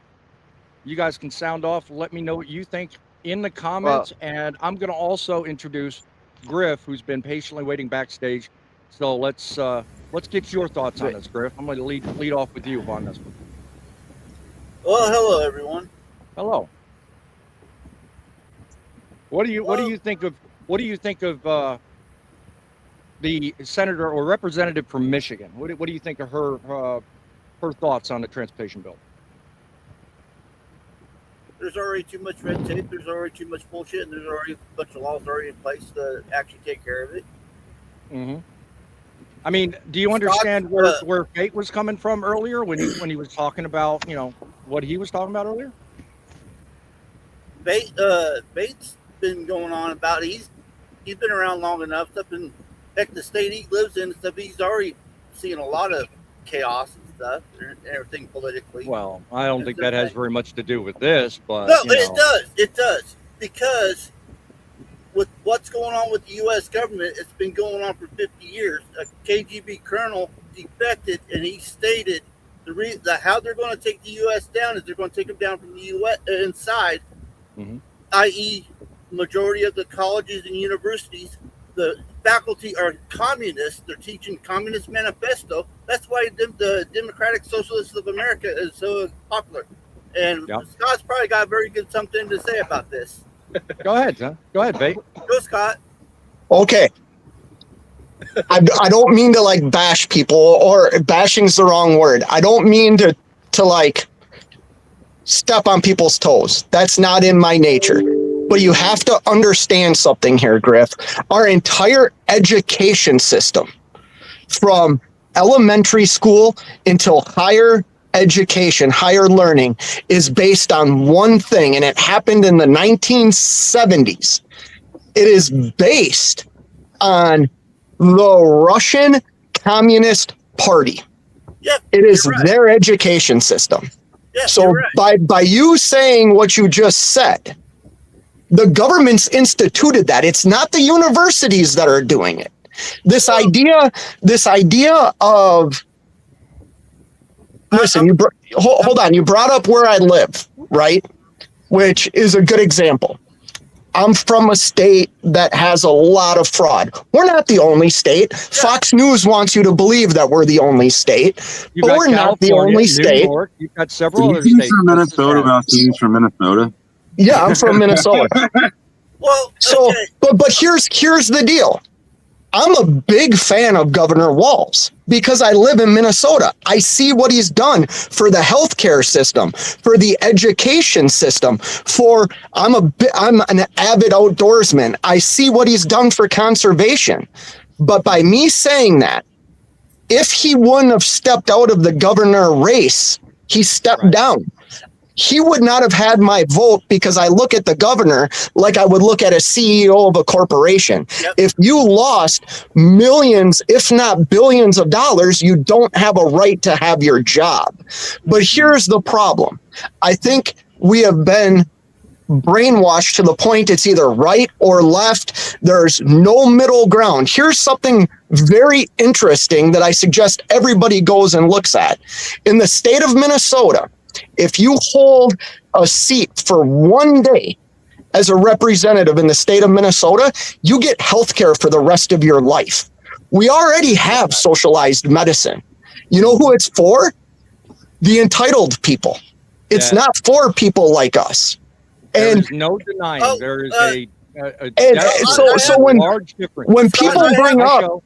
You guys can sound off, let me know what you think in the comments, and I'm gonna also introduce Griff, who's been patiently waiting backstage. So let's get your thoughts on this, Griff. I'm gonna lead off with you on this one. Well, hello everyone. Hello. What do you think of the senator or representative from Michigan? What do you think of her thoughts on the transportation bill? There's already too much red tape. There's already too much bullshit, and there's already a bunch of laws already in place to actually take care of it. Mm-hmm. I mean, do you understand where Fate was coming from earlier when he was talking about, you know, what he was talking about earlier? Bates been going on about it. He's been around long enough. Stuff in heck, the state he lives in, stuff. He's already seen a lot of chaos and stuff, and everything politically. Well, I don't think that has very much to do with this, but no, but it does. It does, because with what's going on with the U.S. government, it's been going on for 50 years. A KGB colonel defected, and he stated how they're going to take the U.S. down is they're going to take them down from the U.S. inside, i.e., majority of the colleges and universities, the faculty are communists. They're teaching Communist Manifesto. That's why the Democratic Socialists of America is so popular. And Scott's probably got very good something to say about this. Go ahead, son. Go ahead, Bate. Go, Scott. Okay. I don't mean to like bash people, or bashing's the wrong word. I don't mean to like step on people's toes. That's not in my nature. But you have to understand something here, Griff. Our entire education system, from elementary school until higher education, higher learning, is based on one thing, and it happened in the 1970s. It is based on the Russian Communist Party. Yep, it is their education system. Yep, so by you saying what you just said, the government's instituted that. It's not the universities that are doing it. This idea of, listen, hold on. You brought up where I live, right? Which is a good example. I'm from a state that has a lot of fraud. We're not the only state. Fox News wants you to believe that we're the only state, but we're not the only state. You've got several other states. From Minnesota about teams from Minnesota. Yeah, I'm from Minnesota. Well, so, but here's the deal. I'm a big fan of Governor Walz because I live in Minnesota. I see what he's done for the healthcare system, for the education system, I'm an avid outdoorsman. I see what he's done for conservation. But by me saying that, if he wouldn't have stepped out of the governor race, he stepped down. He would not have had my vote because I look at the governor like I would look at a CEO of a corporation. Yep. If you lost millions, if not billions of dollars, you don't have a right to have your job. But here's the problem. I think we have been brainwashed to the point it's either right or left. There's no middle ground. Here's something very interesting that I suggest everybody goes and looks at. In the state of Minnesota, if you hold a seat for one day as a representative in the state of Minnesota, you get health care for the rest of your life. We already have socialized medicine. You know who it's for? The entitled people. It's not for people like us. And there's no denying there is a large difference. When people bring up,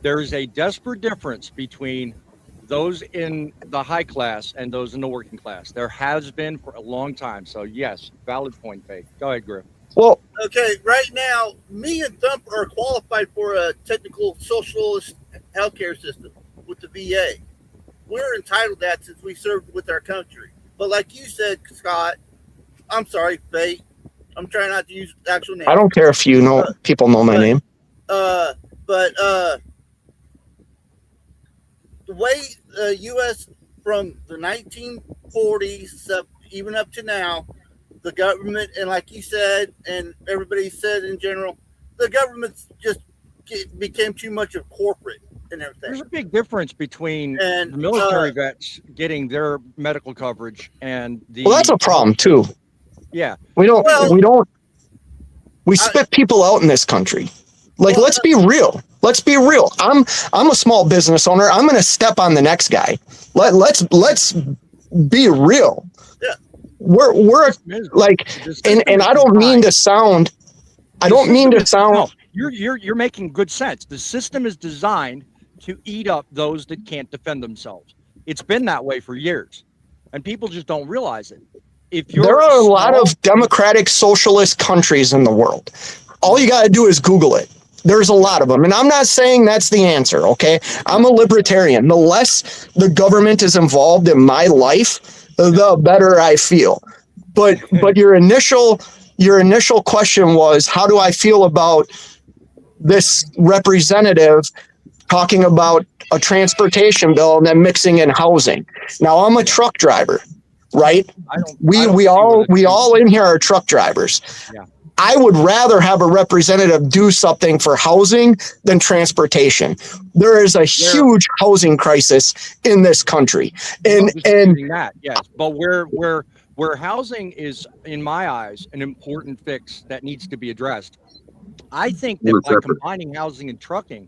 there is a desperate difference between those in the high class and those in the working class. There has been for a long time. So yes, valid point, Faith. Go ahead, Griff. Well, okay, right now, me and Thump are qualified for a technical socialist healthcare system with the VA. We're entitled to that since we served with our country. But like you said, Scott, I'm sorry, Faith. I'm trying not to use actual names. I don't care if you know people know my name. The way the U.S. from the 1940s even up to now, the government, and like you said, and everybody said in general, the government just became too much of corporate and everything. There's a big difference between the military vets getting their medical coverage and the. Well, that's a problem too. Yeah, we spit people out in this country. Like, let's be real. Let's be real. I'm a small business owner. I'm going to step on the next guy. Let's be real. Yeah. We're like, and I don't mean to sound. No, you're making good sense. The system is designed to eat up those that can't defend themselves. It's been that way for years, and people just don't realize it. There are a lot of democratic socialist countries in the world. All you got to do is Google it. There's a lot of them. And I'm not saying that's the answer, okay? I'm a libertarian. The less the government is involved in my life, the better I feel. But your initial question was, how do I feel about this representative talking about a transportation bill and then mixing in housing? Now, I'm a truck driver, right? We all in here are truck drivers. Yeah. I would rather have a representative do something for housing than transportation. There is a huge housing crisis in this country. And that, yes, but where housing is, in my eyes, an important fix that needs to be addressed. I think that by combining housing and trucking,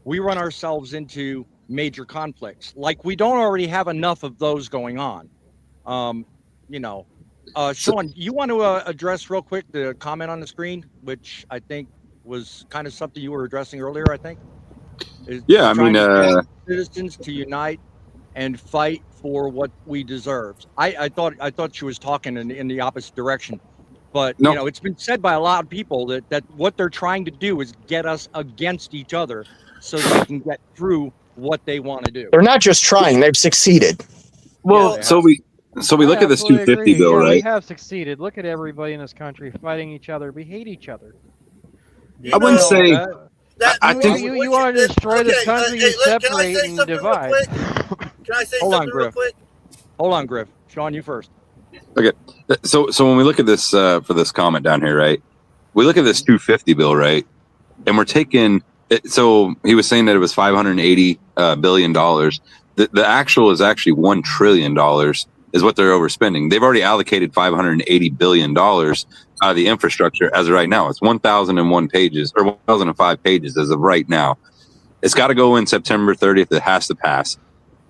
we run ourselves into major conflicts. Like, we don't already have enough of those going on. Sean, you want to address real quick the comment on the screen, which I think was kind of something you were addressing earlier, I think? Yeah, I mean, citizens to unite and fight for what we deserve. I thought she was talking in the opposite direction. But, no. It's been said by a lot of people that what they're trying to do is get us against each other so they can get through what they want to do. They're not just trying, they've succeeded. Well, so we look at this 250 bill, right? We have succeeded. Look at everybody in this country fighting each other. We hate each other. I wouldn't say. I think you want to destroy this country, you separate and divide. Can I say something real quick? Hold on, Griff. Sean, you first. Okay. So when we look at this for this comment down here, right? We look at this 250 bill, right? And we're taking it. So he was saying that it was $580 billion. The actual is actually $1 trillion is what they're overspending. They've already allocated $580 billion out of the infrastructure as of right now. It's 1,001 pages or 1,005 pages as of right now. It's got to go in September 30th. It has to pass.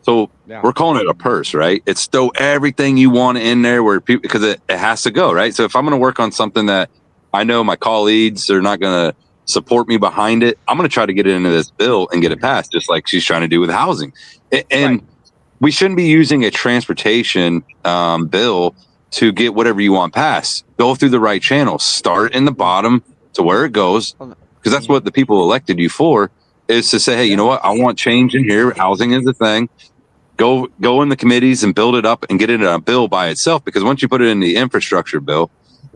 So we're calling it a purse, right? It's throw everything you want in there where people, because it has to go, right? So if I'm going to work on something that I know my colleagues are not going to support me behind it. I'm going to try to get it into this bill and get it passed, just like she's trying to do with housing. And we shouldn't be using a transportation bill to get whatever you want passed. Go through the right channels. Start in the bottom to where it goes, because that's what the people elected you for, is to say, hey, you know what? I want change in here. Housing is the thing. Go in the committees and build it up and get it in a bill by itself, because once you put it in the infrastructure bill,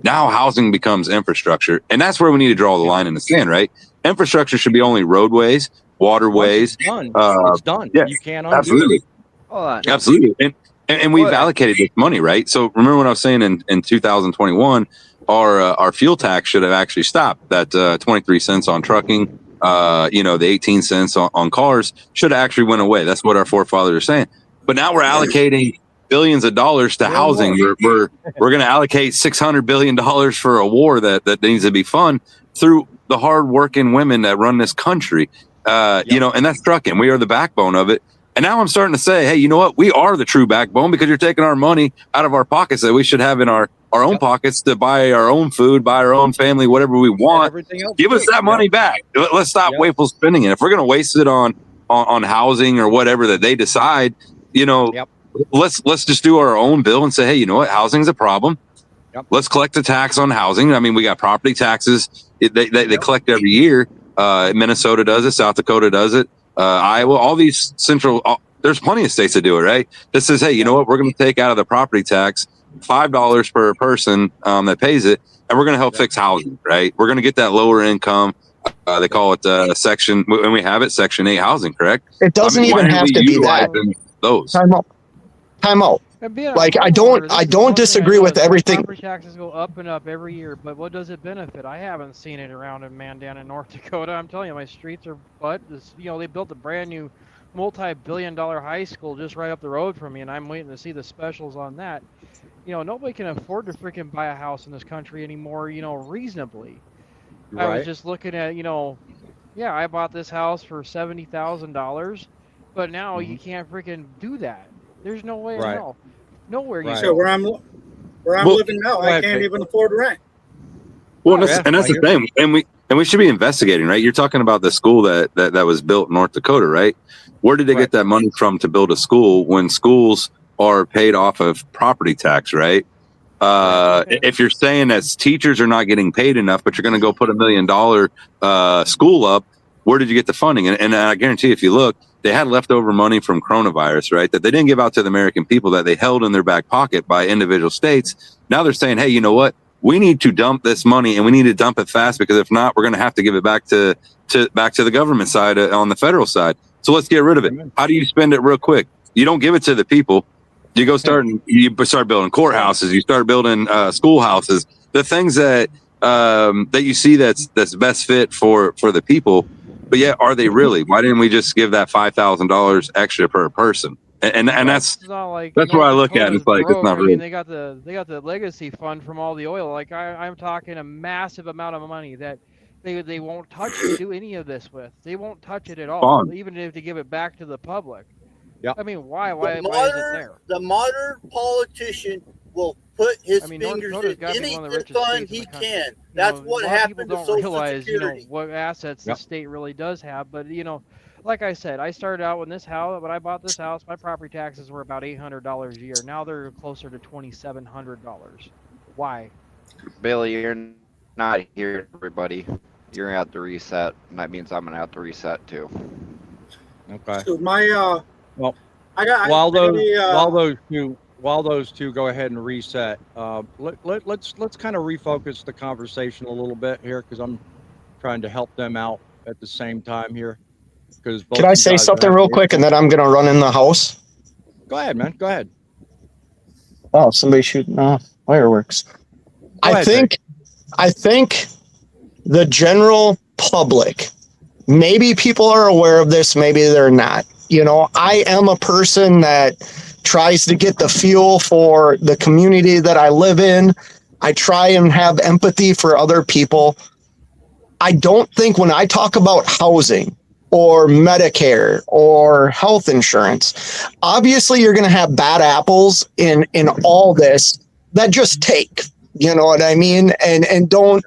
now housing becomes infrastructure. And that's where we need to draw the line in the sand, right? Infrastructure should be only roadways, waterways. It's done. It's done. Yes, You can't undo absolutely. it. Hold on. Absolutely. And we've allocated this money, right? So remember what I was saying in 2021, our fuel tax should have actually stopped. That 23 cents on trucking, the 18 cents on cars should have actually went away. That's what our forefathers are saying. But now we're allocating billions of dollars to housing. We're going to allocate $600 billion for a war that needs to be funded through the hardworking women that run this country. And that's trucking. We are the backbone of it. And now I'm starting to say, hey, you know what? We are the true backbone, because you're taking our money out of our pockets that we should have in our own pockets to buy our own food, buy our own family, whatever we want. Give us that money back. Let's stop wasteful spending it. If we're going to waste it on housing or whatever that they decide, let's just do our own bill and say, hey, you know what? Housing is a problem. Let's collect a tax on housing. I mean, we got property taxes. They collect every year. Minnesota does it. South Dakota does it. Iowa, all these there's plenty of states that do it, right? This says, hey, you know what? We're going to take out of the property tax $5 per person that pays it, and we're going to help fix housing, right? We're going to get that lower income. They call it Section 8 housing, correct? It doesn't even have to be that. Those. Time out. Like, I don't disagree with everything. Property taxes go up and up every year, but what does it benefit? I haven't seen it around in Mandan, North Dakota. I'm telling you, my streets are they built a brand new multi-billion-dollar high school just right up the road from me, and I'm waiting to see the specials on that. Nobody can afford to freaking buy a house in this country anymore, reasonably. I was just looking at, I bought this house for $70,000, but now you can't freaking do that. There's no way in hell. Nowhere you So where I'm living now, I can't even afford rent. Well, and that's the thing. And we should be investigating, right? You're talking about the school that was built in North Dakota, right? Where did they get that money from to build a school when schools are paid off of property tax, right? If you're saying that teachers are not getting paid enough, but you're going to go put $1 million school up, where did you get the funding? And I guarantee if you look, they had leftover money from coronavirus, right? That they didn't give out to the American people, that they held in their back pocket by individual states. Now they're saying, hey, you know what? We need to dump this money, and we need to dump it fast, because if not, we're going to have to give it back to the government side on the federal side. So let's get rid of it. How do you spend it real quick? You don't give it to the people. You go you start building courthouses. You start building schoolhouses. The things that you see that's best fit for the people. But yet, are they really? Why didn't we just give that $5,000 extra per person? And that's where I look at it. It's like, it's not real. They got the legacy fund from all the oil. Like I'm talking a massive amount of money that they won't touch to do any of this with. They won't touch it at all, even if they give it back to the public. Yeah. I mean, why is it there? The modern politician will put his fingers North in any fund he can. That's what happened to Social realize, Security. what assets the state really does have. But like I said, I started out when I bought this house, my property taxes were about $800 a year. Now they're closer to $2,700. Why? Billy, you're not here, everybody. You're gonna have to reset, and that means I'm gonna have to reset too. Okay. So my while those two go ahead and reset, let's kind of refocus the conversation a little bit here, because I'm trying to help them out at the same time here. Because can I say something real quick, and then I'm gonna run in the house? Go ahead, man. Go ahead. Oh, somebody's shooting off fireworks. I think the general public, maybe people are aware of this, maybe they're not. I am a person that tries to get the feel for the community that I live in. I try and have empathy for other people. I don't think when I talk about housing or Medicare or health insurance, obviously you're going to have bad apples in all this that just take, you know what I mean? And don't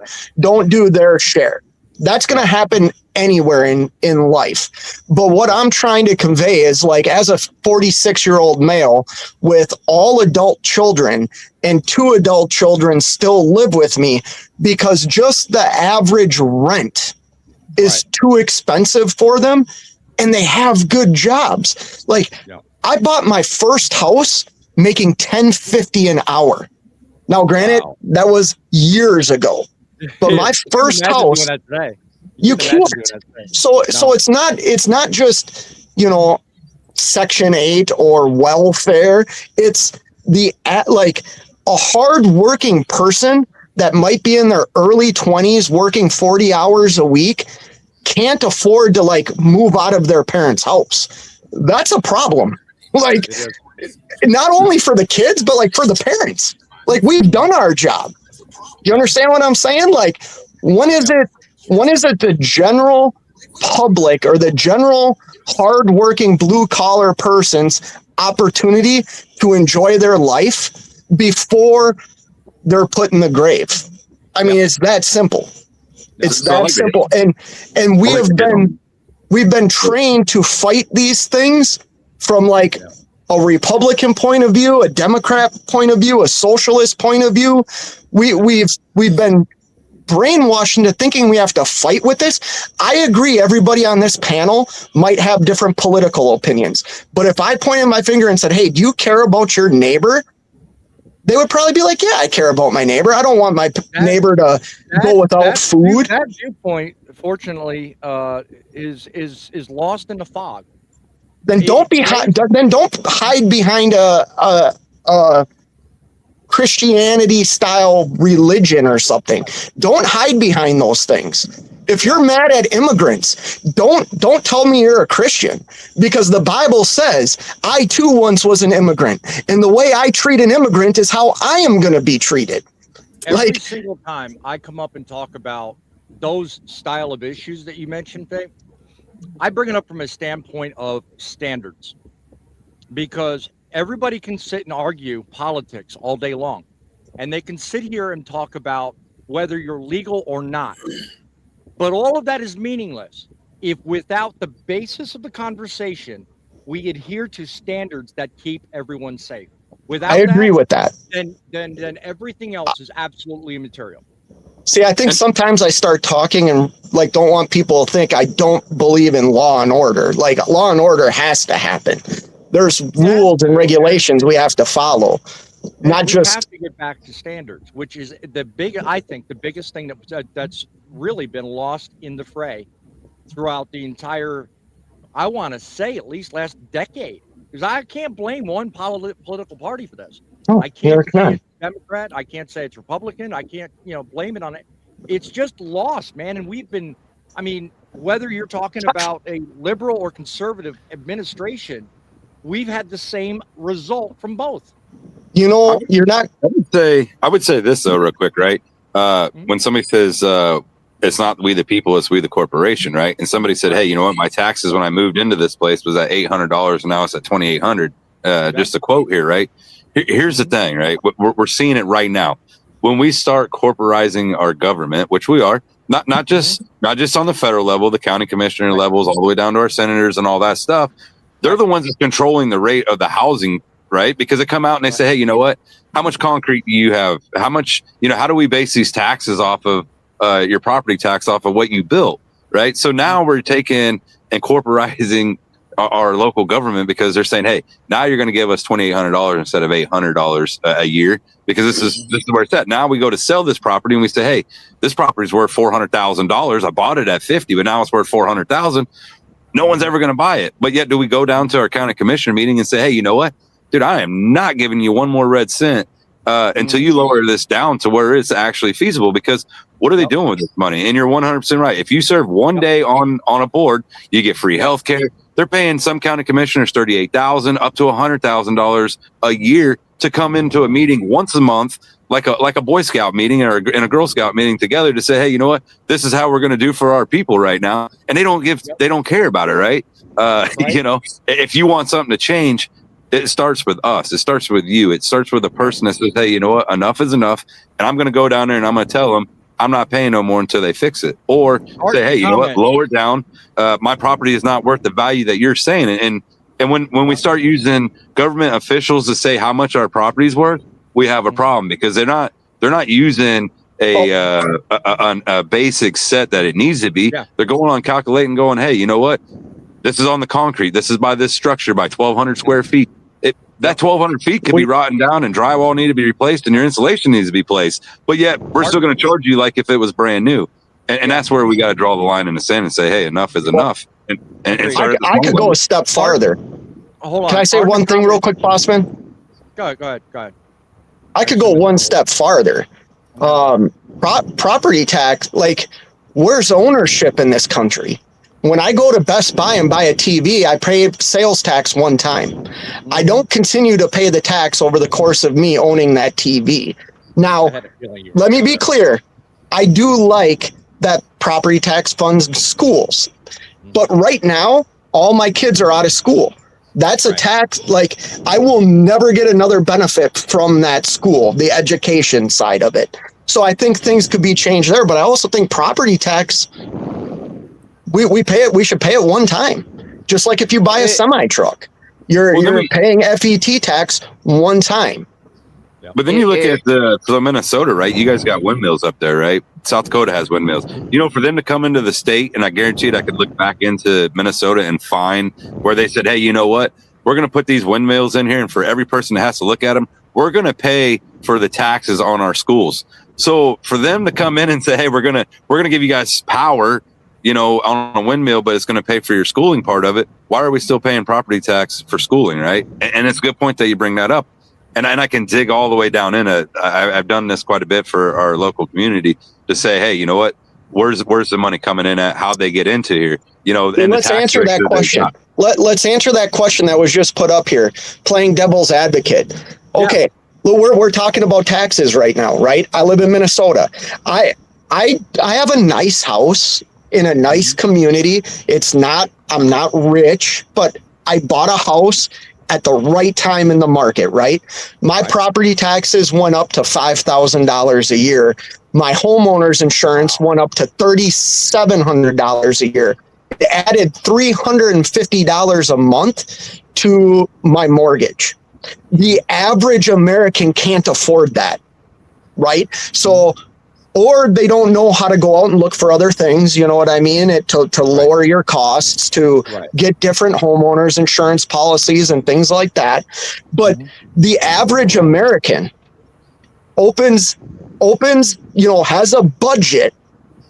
do their share. That's going to happen anywhere in life. But what I'm trying to convey is, like, as a 46-year-old male with all adult children, and 2 adult children still live with me because just the average rent is too expensive for them, and they have good jobs. Like, I bought my first house making $10.50 an hour. Now, granted, that was years ago, but my first house, you can't. So it's not just, you know, Section 8 or welfare. It's like a hardworking person that might be in their early 20s working 40 hours a week can't afford to, like, move out of their parents' house. That's a problem. Like, not only for the kids, but like for the parents. Like, we've done our job. You understand what I'm saying? Like, when is it the general public or the general hardworking blue collar person's opportunity to enjoy their life before they're put in the grave? I mean, it's that simple. It's that simple. And we've been trained to fight these things from, like, a Republican point of view, a Democrat point of view, a socialist point of view. We've been brainwashed into thinking we have to fight with this. I agree, everybody on this panel might have different political opinions, but if I pointed my finger and said, hey, do you care about your neighbor? They would probably be like, yeah, I care about my neighbor. I don't want my neighbor to go without food. That viewpoint, fortunately, is lost in the fog. Then don't hide behind a Christianity style religion or something. Don't hide behind those things. If you're mad at immigrants, don't tell me you're a Christian, because the Bible says I too once was an immigrant, and the way I treat an immigrant is how I am going to be treated. Every single time I come up and talk about those style of issues that you mentioned, Faye, I bring it up from a standpoint of standards, because everybody can sit and argue politics all day long, and they can sit here and talk about whether you're legal or not. But all of that is meaningless if, without the basis of the conversation, we adhere to standards that keep everyone safe. Without I agree with that. Then everything else is absolutely immaterial. See, I think sometimes I start talking and, like, don't want people to think I don't believe in law and order. Like, law and order has to happen. There's rules and regulations we have to follow. Not just have to get back to standards, which is I think the biggest thing that's really been lost in the fray throughout the entire, I want to say, at least last decade. Because I can't blame one political party for this. I can't say it's Democrat. I can't say it's Republican. I can't, blame it on it. It's just lost, man. And we've been, I mean, whether you're talking about a liberal or conservative administration, we've had the same result from both. You're not. I would say this though, real quick, right? When somebody says it's not we the people, it's we the corporation, right? And somebody said, hey, you know what? My taxes when I moved into this place was at $800, and now it's at $2,800. Just a quote here, right? Here's the thing, right? We're seeing it right now. When we start corporizing our government, which we are, not just on the federal level, the county commissioner levels, all the way down to our senators and all that stuff. They're the ones that's controlling the rate of the housing, right? Because they come out and they say, hey, you know what? How much concrete do you have? How much, how do we base these taxes off of your property tax off of what you built, right? So now we're taking and corporizing our local government, because they're saying, hey, now you're going to give us $2,800 instead of $800 a year, because this is where it's at. Now we go to sell this property and we say, hey, this property is worth $400,000. I bought it at 50, but now it's worth $400,000. No one's ever going to buy it. But yet, do we go down to our county commissioner meeting and say, hey, you know what, dude, I am not giving you one more red cent until you lower this down to where it's actually feasible? Because what are they doing with this money? And you're 100% right. If you serve one day on a board, you get free health care. They're paying some county commissioners $38,000 up to $100,000 a year to come into a meeting once a month, like a Boy Scout meeting and a Girl Scout meeting together, to say, hey, you know what, this is how we're going to do for our people right now. And they don't care about it, right? If you want something to change, it starts with us. It starts with you. It starts with a person that says, hey, you know what, enough is enough. And I'm going to go down there and I'm going to tell them, I'm not paying no more until they fix it. Or Art, say, hey, you know what, comment. lower it down. My property is not worth the value that you're saying. And when we start using government officials to say how much our property is worth, we have a problem, because they're not using a basic set that it needs to be. Yeah. They're going on calculating, going, hey, you know what? This is on the concrete. This is by this structure by 1,200 square feet. That 1,200 feet could be rotting down, and drywall need to be replaced, and your insulation needs to be placed. But yet we're still going to charge you like if it was brand new. And that's where we got to draw the line in the sand and say, hey, enough is enough. And start I could go a step farther. Hold on. Can I say one thing real quick, Bossman? Go ahead. I could go one step farther. Property tax, like, where's ownership in this country? When I go to Best Buy and buy a TV, I pay sales tax one time. I don't continue to pay the tax over the course of me owning that TV. Now, let me be clear. I do like that property tax funds schools. But right now, all my kids are out of school. That's a tax. Like, I will never get another benefit from that school, the education side of it. So I think things could be changed there. But I also think property tax, we pay it. We should pay it one time. Just like if you buy a semi truck, you're paying FET tax one time. But then you look at the Minnesota, right? You guys got windmills up there, right? South Dakota has windmills. You know, for them to come into the state, and I guarantee I could look back into Minnesota and find where they said, hey, you know what? We're going to put these windmills in here, and for every person that has to look at them, we're going to pay for the taxes on our schools. So for them to come in and say, hey, we're going to give you guys power, you know, on a windmill, but it's going to pay for your schooling part of it. Why are we still paying property tax for schooling, right? And it's a good point that you bring that up. And I can dig all the way down in it. I've done this quite a bit for our local community to say, hey, you know what? Where's the money coming in at? How'd they get into here? You know, and let's answer that question. Let's answer that question that was just put up here, playing devil's advocate. Okay, we're talking about taxes right now, right? I live in Minnesota. I have a nice house in a nice community. I'm not rich, but I bought a house at the right time in the market, right? My property taxes went up to $5,000 a year. My homeowner's insurance went up to $3,700 a year. It added $350 a month to my mortgage. The average American can't afford that, right? So, or they don't know how to go out and look for other things, you know what I mean? To lower your costs, to get different homeowners insurance policies and things like that. But the average American opens, you know, has a budget.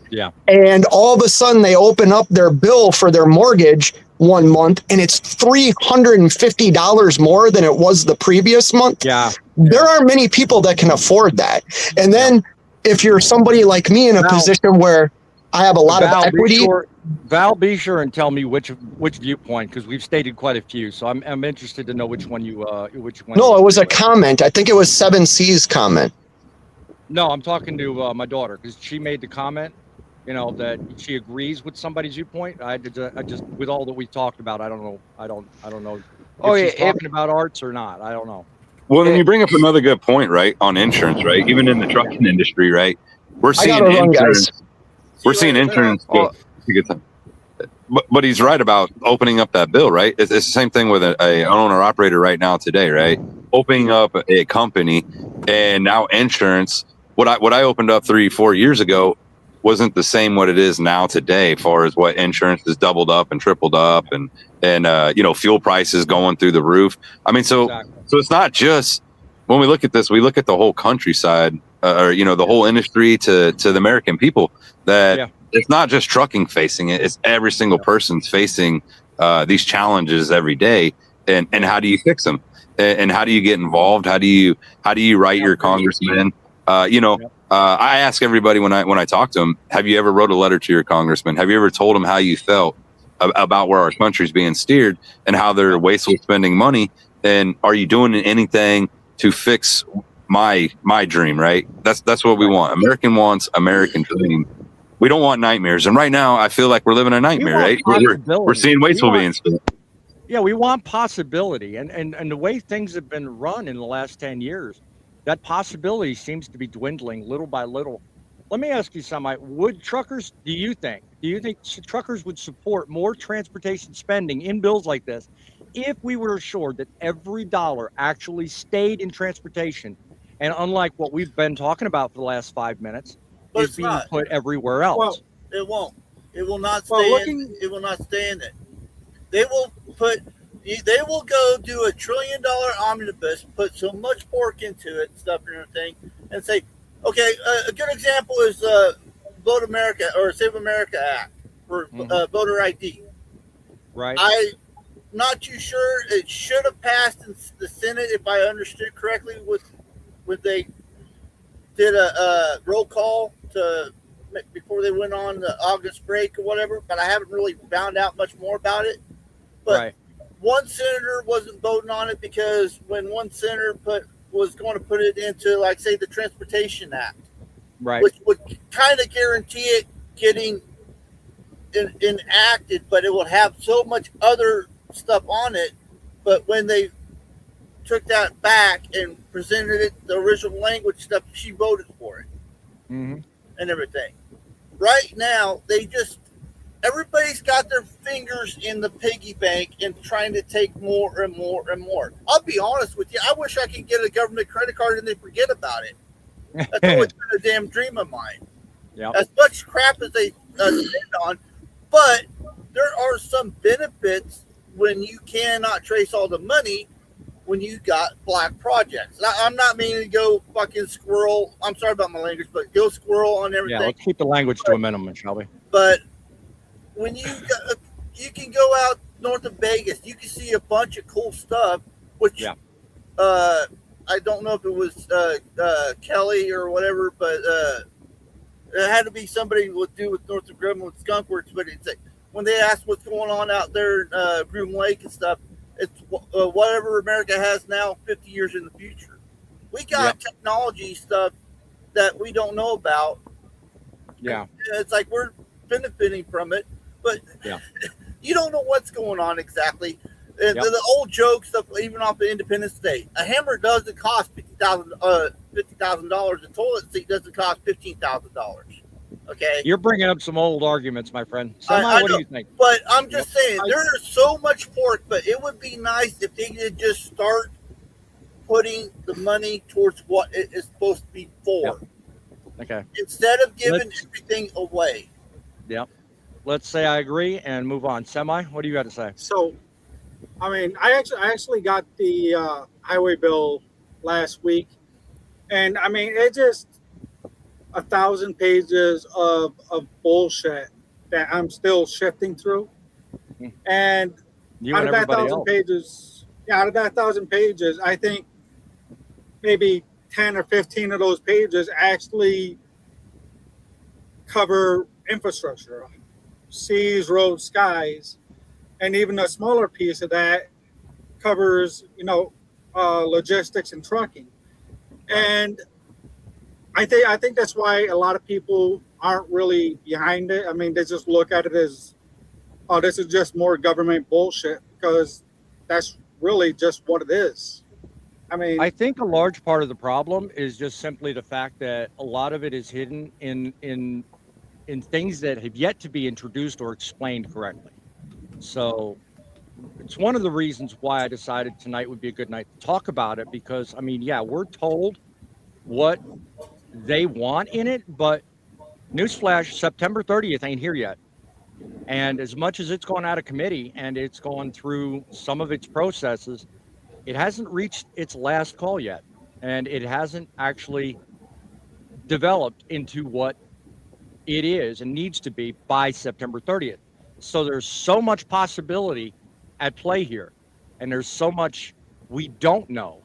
Yeah. And all of a sudden they open up their bill for their mortgage one month and it's $350 more than it was the previous month. Yeah. There are many people that can afford that. And then if you're somebody like me in a position where I have a lot of equity. Val, be sure and tell me which viewpoint, because we've stated quite a few. So I'm interested to know which one you. No, it was a comment. I think it was 7C's comment. No, I'm talking to my daughter, because she made the comment, you know, that she agrees with somebody's viewpoint. I just with all that we talked about, I don't know. I don't know if she's talking about arts or not. I don't know. Well, then you bring up another good point, right? On insurance, right? Even in the trucking industry, right? We're seeing insurance. We're seeing insurance. But he's right about opening up that bill, right? It's the same thing with an owner operator right now today, right? Opening up a company and now insurance. What I opened up 3-4 years ago wasn't the same what it is now today, as far as what insurance has doubled up and tripled up, and you know, fuel prices going through the roof. I mean, so it's not just when we look at this, we look at the whole countryside, or you know, the whole industry to the American people. That it's not just trucking facing it; it's every single person's facing these challenges every day. And how do you fix them? And how do you get involved? How do you write your congressman? You know. I ask everybody when I talk to them, have you ever wrote a letter to your congressman? Have you ever told them how you felt about where our country's being steered and how they're wasteful spending money? And are you doing anything to fix my dream, right? That's what we want. American wants American dream. We don't want nightmares. And right now I feel like we're living a nightmare, right? We're seeing wasteful being spent. Yeah, we want possibility. And the way things have been run in the last 10 years, that possibility seems to be dwindling little by little. let me ask you something. Would truckers, do you think truckers would support more transportation spending in bills like this if we were assured that every dollar actually stayed in transportation, and unlike what we've been talking about for the last 5 minutes, But is it's being not. put everywhere else? Well, It won't. It will not Well, stay looking- in. It will not stay in it. They will put. They will go do $1 trillion omnibus, put so much pork into it, stuff and everything, and say, okay, a good example is Vote America or Save America Act for voter ID. Right. I'm not too sure. It should have passed in the Senate, if I understood correctly, when they did a roll call before they went on the August break or whatever. But I haven't really found out much more about it. But Right. one senator wasn't voting on it because when one senator was going to put it into, like, say, the Transportation Act, Right. which would kind of guarantee it getting enacted, but it will have so much other stuff on it. But when they took that back and presented it, the original language stuff, she voted for it Mm-hmm. and everything. Right now, everybody's got their fingers in the piggy bank and trying to take more and more and more. I'll be honest with you. I wish I could get a government credit card and they forget about it. That's always been a damn dream of mine. Yep. As much crap as they spend on, but there are some benefits when you cannot trace all the money when you got black projects. I'm not meaning to go fucking squirrel. I'm sorry about my language, but go squirrel on everything. Yeah, let's keep the language to a minimum, shall we? But when you can go out north of Vegas, you can see a bunch of cool stuff. Which I don't know if it was Kelly or whatever, but it had to be somebody with Northrop Grumman with Skunk Works. But it's like, when they asked what's going on out there in Groom Lake and stuff, it's whatever America has now 50 years in the future. We got technology stuff that we don't know about. Yeah. It's like we're benefiting from it, but you don't know what's going on exactly. The old joke stuff, even off of Independence Day, a hammer doesn't cost $50,000. A toilet seat doesn't cost $15,000. Okay, You're bringing up some old arguments, my friend. I What do know, you think? But I'm just saying, there's so much pork, but it would be nice if they could just start putting the money towards what it is supposed to be for. Okay. Instead of giving everything away. Yep. Let's say I agree and move on. Semi, what do you got to say? So, I mean, I actually got the highway bill last week, and I mean, it just 1,000 pages of bullshit that I'm still shifting through. And You out and of that everybody 1,000 else. pages, out of that 1,000 pages, I think maybe 10 or 15 of those pages actually cover infrastructure, seas, roads, skies, and even a smaller piece of that covers, logistics and trucking. And I think that's why a lot of people aren't really behind it. I mean, they just look at it as, oh, this is just more government bullshit, because that's really just what it is. I mean, I think a large part of the problem is just simply the fact that a lot of it is hidden in things that have yet to be introduced or explained correctly. So it's one of the reasons why I decided tonight would be a good night to talk about it, because I mean, yeah, we're told what they want in it, but newsflash, September 30th ain't here yet. And as much as it's gone out of committee and it's gone through some of its processes, it hasn't reached its last call yet. And it hasn't actually developed into what it is and needs to be by September 30th. So there's so much possibility at play here. And there's so much we don't know.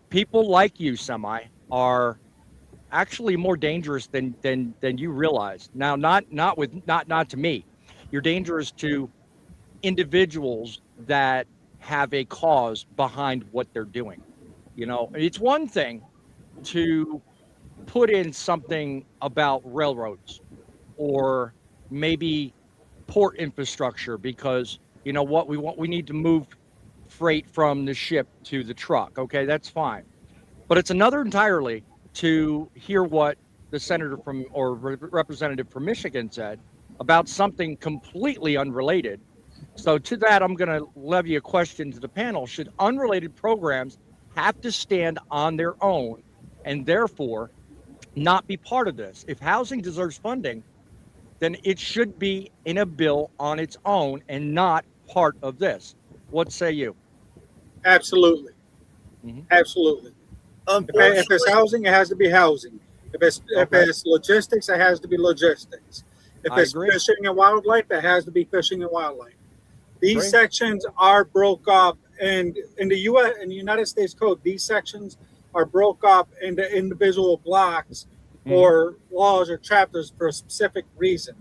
People like you, Semi, are actually more dangerous than you realize. Now, not to me. You're dangerous to individuals that have a cause behind what they're doing. It's one thing to put in something about railroads or maybe port infrastructure, because we need to move freight from the ship to the truck. Okay, that's fine. But it's another entirely to hear what the senator from or representative from Michigan said about something completely unrelated. So to that, I'm going to levy a question to the panel. Should unrelated programs have to stand on their own and therefore not be part of this? If housing deserves funding, then it should be in a bill on its own and not part of this. What say you? Absolutely. Absolutely. If it's housing, it has to be housing. If it's logistics, it has to be logistics. If it's fishing and wildlife, it has to be fishing and wildlife. These sections are broke up, and in the U.S. in the United States Code, these sections are broke up into individual blocks or laws or chapters for a specific reason.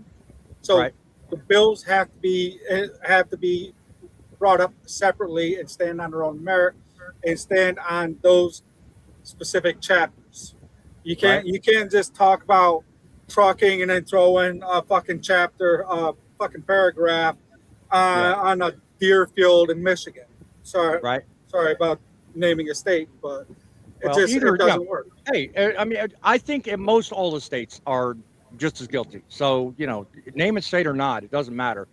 So the bills have to be brought up separately and stand on their own merit and stand on those specific chapters. You can't just talk about trucking and then throw in a fucking chapter, fucking paragraph on a deer field in Michigan. Sorry about naming a state, but it doesn't work. Hey, I mean, I think in most all the states are just as guilty. So, name a state or not, it doesn't matter.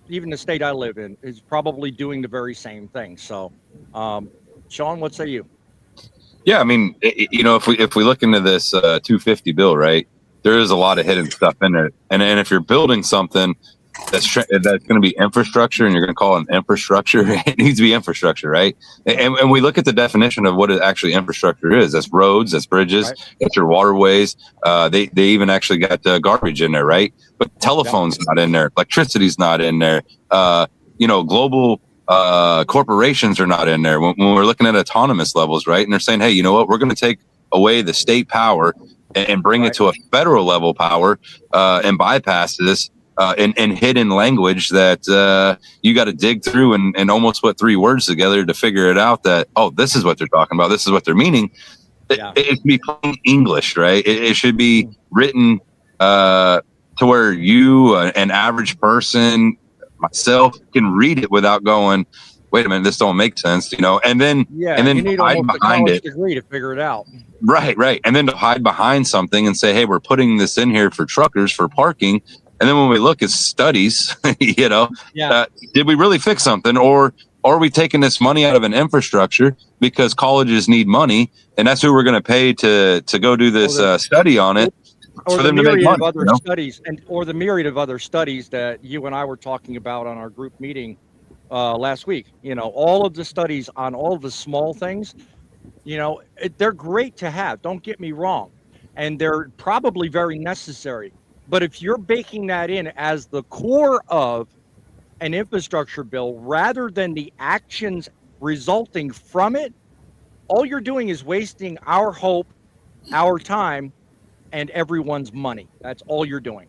Even the state I live in is probably doing the very same thing. So, Sean, what say you? Yeah, I mean, if we look into this 250 bill, right, there is a lot of hidden stuff in it. And if you're building something that's going to be infrastructure and you're going to call it an infrastructure, it needs to be infrastructure, right? And we look at the definition of what actually infrastructure is. That's roads, that's bridges, that's your waterways. They even actually got garbage in there, right? But telephone's not in there. Electricity's not in there. Global corporations are not in there when we're looking at autonomous levels, right? And they're saying, hey, you know what? We're going to take away the state power and bring it to a federal level power and bypass this. In hidden language that you got to dig through and almost put 3 words together to figure it out that, oh, this is what they're talking about. This is what they're meaning. It should be plain English, right? It should be written to where you, an average person, myself, can read it without going, wait a minute, this don't make sense, and then you need hide almost behind a it. degree to figure it out. Right. And then to hide behind something and say, hey, we're putting this in here for truckers for parking. And then when we look at studies, did we really fix something, or are we taking this money out of an infrastructure because colleges need money, and that's who we're going to pay to go do this study on it Or for the them to make myriad money? of other studies, or the myriad of other studies that you and I were talking about on our group meeting last week. All of the studies on all of the small things. They're great to have. Don't get me wrong, and they're probably very necessary. But if you're baking that in as the core of an infrastructure bill rather than the actions resulting from it, all you're doing is wasting our hope, our time, and everyone's money. That's all you're doing.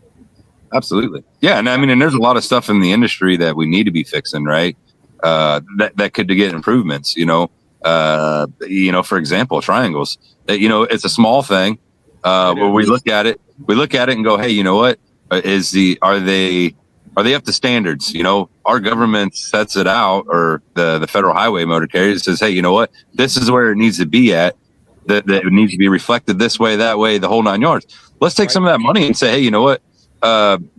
Absolutely. Yeah. And I mean, and there's a lot of stuff in the industry that we need to be fixing, right? That could get improvements, for example, triangles, it's a small thing. Where we look at it and go, hey, you know what? Are they up to standards? Our government sets it out, or the Federal Highway Motor Carrier says, hey, you know what? This is where it needs to be at. That it needs to be reflected this way, that way, the whole 9 yards. Let's take some of that money and say, hey, you know what?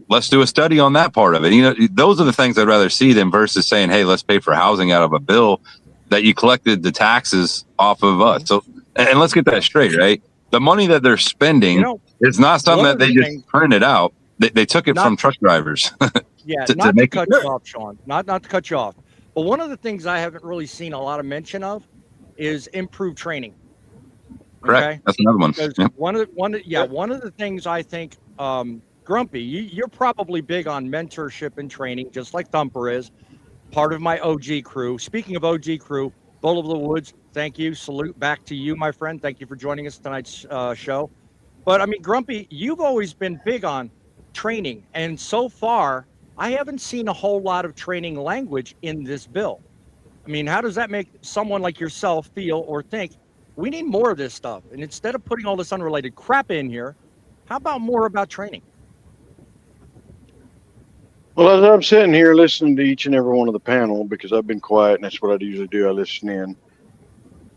Let's do a study on that part of it. Those are the things I'd rather see than versus saying, hey, let's pay for housing out of a bill that you collected the taxes off of us. So, and let's get that straight, right? The money that they're spending is not something that they just printed out. They took it from truck drivers. Yeah, not to cut you off, Sean. Not to cut you off. But one of the things I haven't really seen a lot of mention of is improved training. Correct. Okay? That's another one. Because one of the things I think, Grumpy, you're probably big on mentorship and training, just like Thumper is. Part of my OG crew. Speaking of OG crew, Bull of the Woods, thank you. Salute back to you, my friend. Thank you for joining us tonight's show. But I mean, Grumpy, you've always been big on training. And so far, I haven't seen a whole lot of training language in this bill. I mean, how does that make someone like yourself feel or think we need more of this stuff? And instead of putting all this unrelated crap in here, how about more about training? Well, as I'm sitting here listening to each and every one of the panel, because I've been quiet and that's what I usually do, I listen in.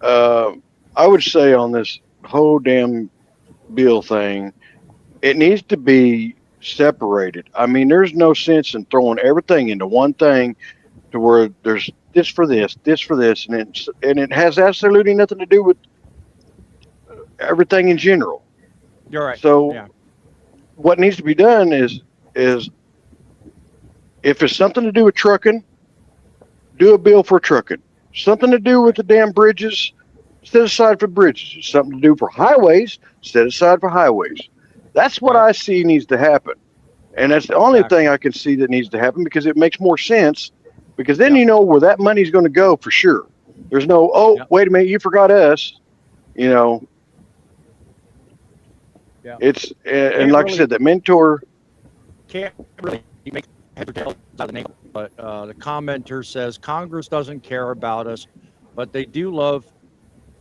I would say on this whole damn bill thing, it needs to be separated. I mean, there's no sense in throwing everything into one thing to where there's this for this, and it has absolutely nothing to do with everything in general. You're right. So Yeah. what needs to be done is if it's something to do with trucking, do a bill for trucking. Something to do with the damn bridges, set aside for bridges. Something to do for highways, set aside for highways. That's what I see needs to happen. And that's the only thing I can see that needs to happen, because it makes more sense, because then you know where that money's going to go for sure. There's no, wait a minute, you forgot us, you know. Yeah. It's, and like I said, the mentor. Can't really make head or tail out of the name, but the commenter says Congress doesn't care about us, but they do love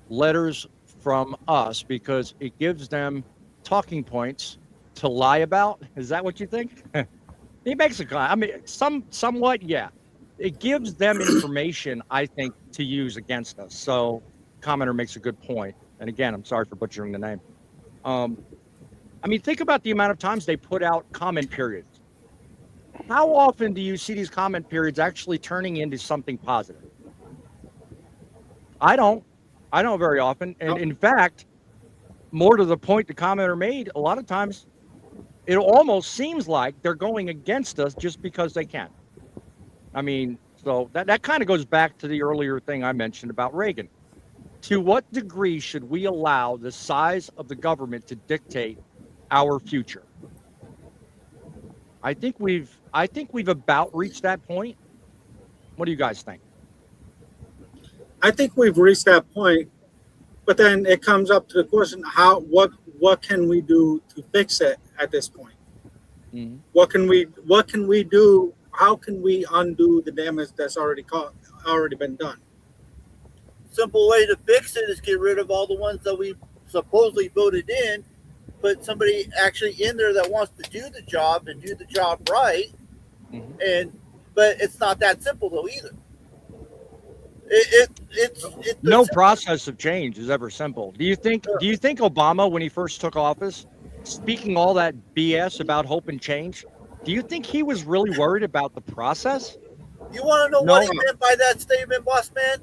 letters from us because it gives them talking points to lie about. Is that what you think? He makes a comment. I mean, somewhat, yeah. It gives them information, I think, to use against us. So, commenter makes a good point. And again, I'm sorry for butchering the name. I mean, think about the amount of times they put out comment periods. How often do you see these comment periods actually turning into something positive? I don't very often. And in fact, more to the point the commenter made, a lot of times it almost seems like they're going against us just because they can. I mean, so that kind of goes back to the earlier thing I mentioned about Reagan. To what degree should we allow the size of the government to dictate our future? I think we've about reached that point. What do you guys think? I think we've reached that point, but then it comes up to the question: what can we do to fix it at this point? Mm-hmm. What can we do? How can we undo the damage that's already been done? Simple way to fix it is get rid of all the ones that we supposedly voted in, put somebody actually in there that wants to do the job and do the job right. Mm-hmm. But it's not that simple though either. No process of change is ever simple. Do you think Obama, when he first took office, speaking all that BS about hope and change, do you think he was really worried about the process? You want to know what he meant by that statement, boss man?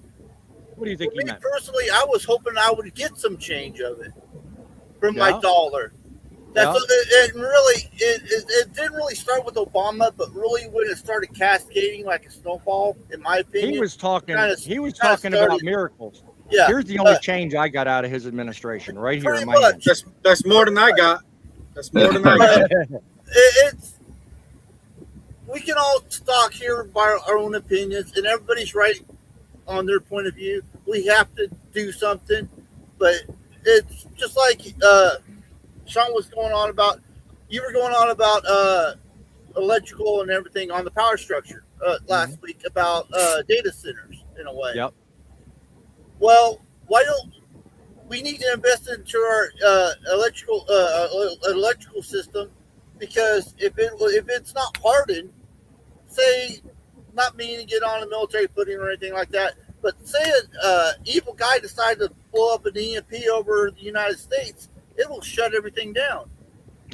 What do you think he meant? Personally, I was hoping I would get some change of it from my dollar. That's it didn't really start with Obama, but really when it started cascading like a snowball, in my opinion. He was talking about miracles. Yeah. Here's the only change I got out of his administration right here in my hand. That's more than I got. That's more than I got. We can all talk here by our own opinions, and everybody's right on their point of view. We have to do something, but it's just like Sean was going on about. You were going on about electrical and everything on the power structure last week about data centers in a way. Yep. Well, why don't we need to invest into our electrical system? Because if it's not hardened, say, not meaning to get on a military footing or anything like that, but say an evil guy decided to blow up an EMP over the United States, it will shut everything down.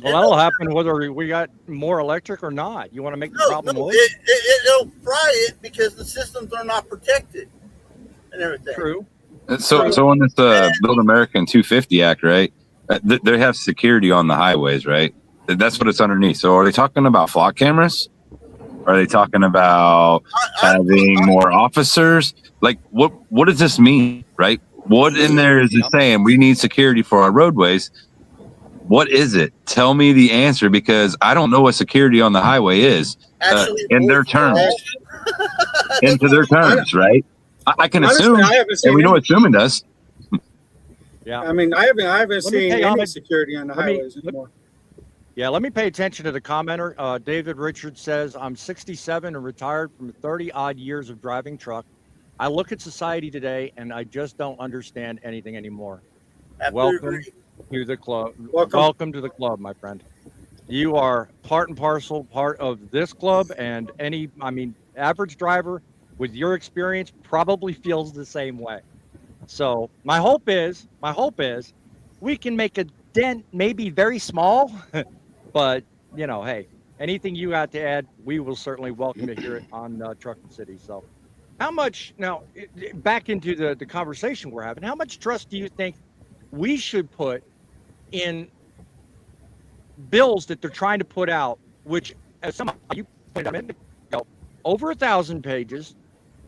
Well, that'll happen whether we got more electric or not. You want to make the problem worse? It'll fry it because the systems are not protected and everything. True. So in this Build American 250 Act, right? They have security on the highways, right? That's what it's underneath. So are they talking about flock cameras? Are they talking about having more officers? Like, what does this mean, right? What in there is it saying? We need security for our roadways. What is it? Tell me the answer, because I don't know what security on the highway is in their terms. Into their terms, right? I can assume, and we know what assuming does. Yeah. I mean, I haven't seen any security on the highways anymore. Yeah, let me pay attention to the commenter. David Richards says, I'm 67 and retired from 30-odd years of driving truck. I look at society today, and I just don't understand anything anymore. Welcome to the club. Welcome to the club, my friend. You are part and parcel part of this club, and average driver with your experience probably feels the same way. So my hope is we can make a dent, maybe very small, but you know, hey, anything you got to add, we will certainly welcome to hear it on Trucking City. So, how much now? Back into the conversation we're having. How much trust do you think we should put in bills that they're trying to put out, which, as some of you pointed out a minute ago, over 1,000 pages?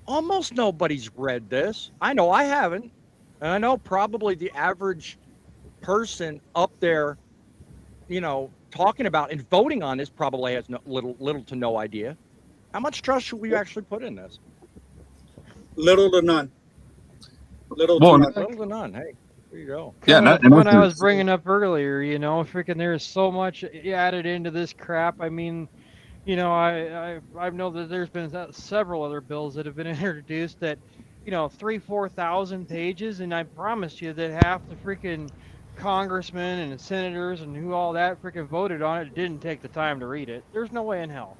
Almost nobody's read this. I know I haven't. And I know probably the average person up there, you know, talking about and voting on this probably has little to no idea. How much trust should we actually put in this? Little to none. Little Well, to none. Little to none. Hey, there you go. Yeah, Kind of and what that's I was bringing up earlier, you know, freaking there's so much added into this crap. I mean, you know, I know that there's been several other bills that have been introduced that, you know, 3,000-4,000 pages, and I promise you that half the freaking congressmen and senators and who all that freaking voted on it didn't take the time to read it. There's no way in hell.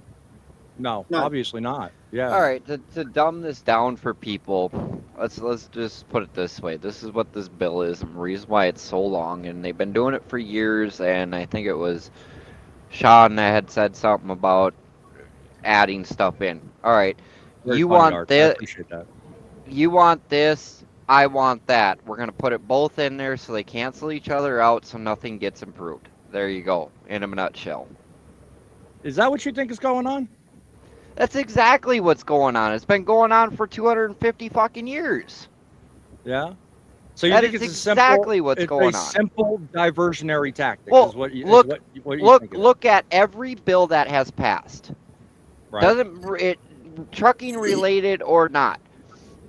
No, No. obviously not. Yeah. All right, to dumb this down for people, let's just put it this way. This is what this bill is, and the reason why it's so long, and they've been doing it for years. And I think it was Sean that had said something about adding stuff in. All right, Very you funny, want Art. I this? appreciate that. You want this? I want that. We're gonna put it both in there so they cancel each other out, so nothing gets improved. There you go, in a nutshell. Is that what you think is going on? That's exactly what's going on. It's been going on for 250 fucking years. Yeah. So you That think is it's a simple, exactly what's it's going a on. simple diversionary tactic? Well, is what you, look, is what you think of it, look at every bill that has passed. right? Doesn't it trucking related or not?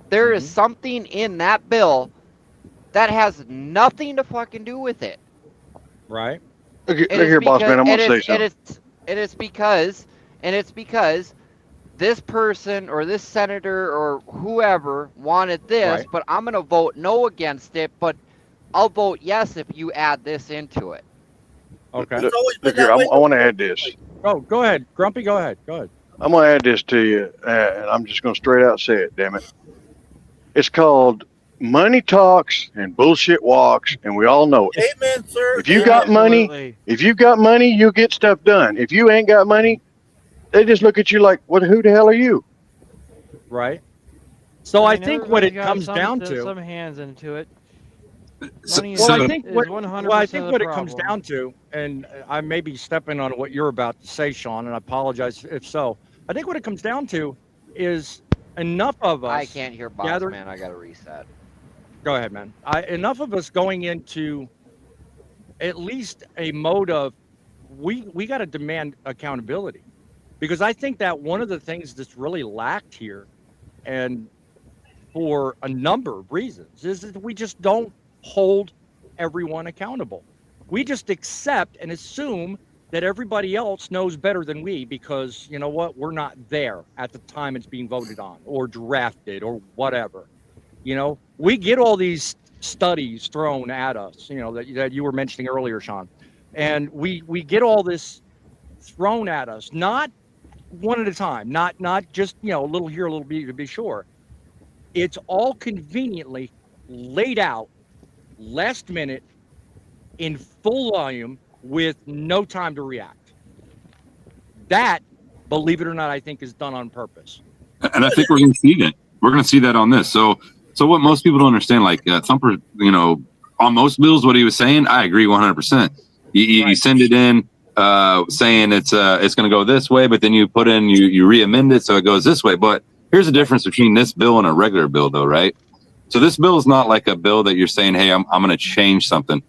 There is Mm-hmm. something in that bill that has nothing to fucking do with it. Right. Look And here, it's boss man. I'm because- gonna say something. and it's because this person or this senator or whoever wanted this, Right. but I'm gonna vote no against it, but I'll vote yes if you add this into it. Okay. Look, look here, I want to add this. Oh, go ahead, Grumpy. Go ahead. Go ahead. I'm going to add this to you, and I'm just going to straight out say it. Damn it! It's called money talks and bullshit walks, and we all know it. Amen, sir. If you got money, Absolutely. if you got money, you get stuff done. If you ain't got money, they just look at you like, "What? Who the hell are you?" Right. So I mean, think what it everybody's got comes some- down there's to. some hands into it. So- Money Well, is- I think is what 100% well, I think of what the it comes problem. down to, and I may be stepping on what you're about to say, Sean, and I apologize if so. I think what it comes down to is enough of us. I can't hear boss gather- man. I gotta reset. Go ahead, man. Enough of us going into at least a mode of we got to demand accountability, because I think that one of the things that's really lacked here, and for a number of reasons, is that we just don't hold everyone accountable. We just accept and assume that everybody else knows better than we, because you know what, we're not there at the time it's being voted on or drafted or whatever. You know, we get all these studies thrown at us, you know, that you were mentioning earlier, Sean, and we get all this thrown at us, not one at a time, not just, you know, a little here, a little bit, to be sure. It's all conveniently laid out last minute in full volume with no time to react. That, believe it or not, I think is done on purpose. And I think we're going to see that. We're going to see that on this. So what most people don't understand, like Thumper, you know, on most bills, what he was saying, I agree 100%. You send it in saying it's going to go this way, but then you put in, you re-amend it so it goes this way. But here's the difference between this bill and a regular bill, though, right? So this bill is not like a bill that you're saying, hey, I'm going to change something.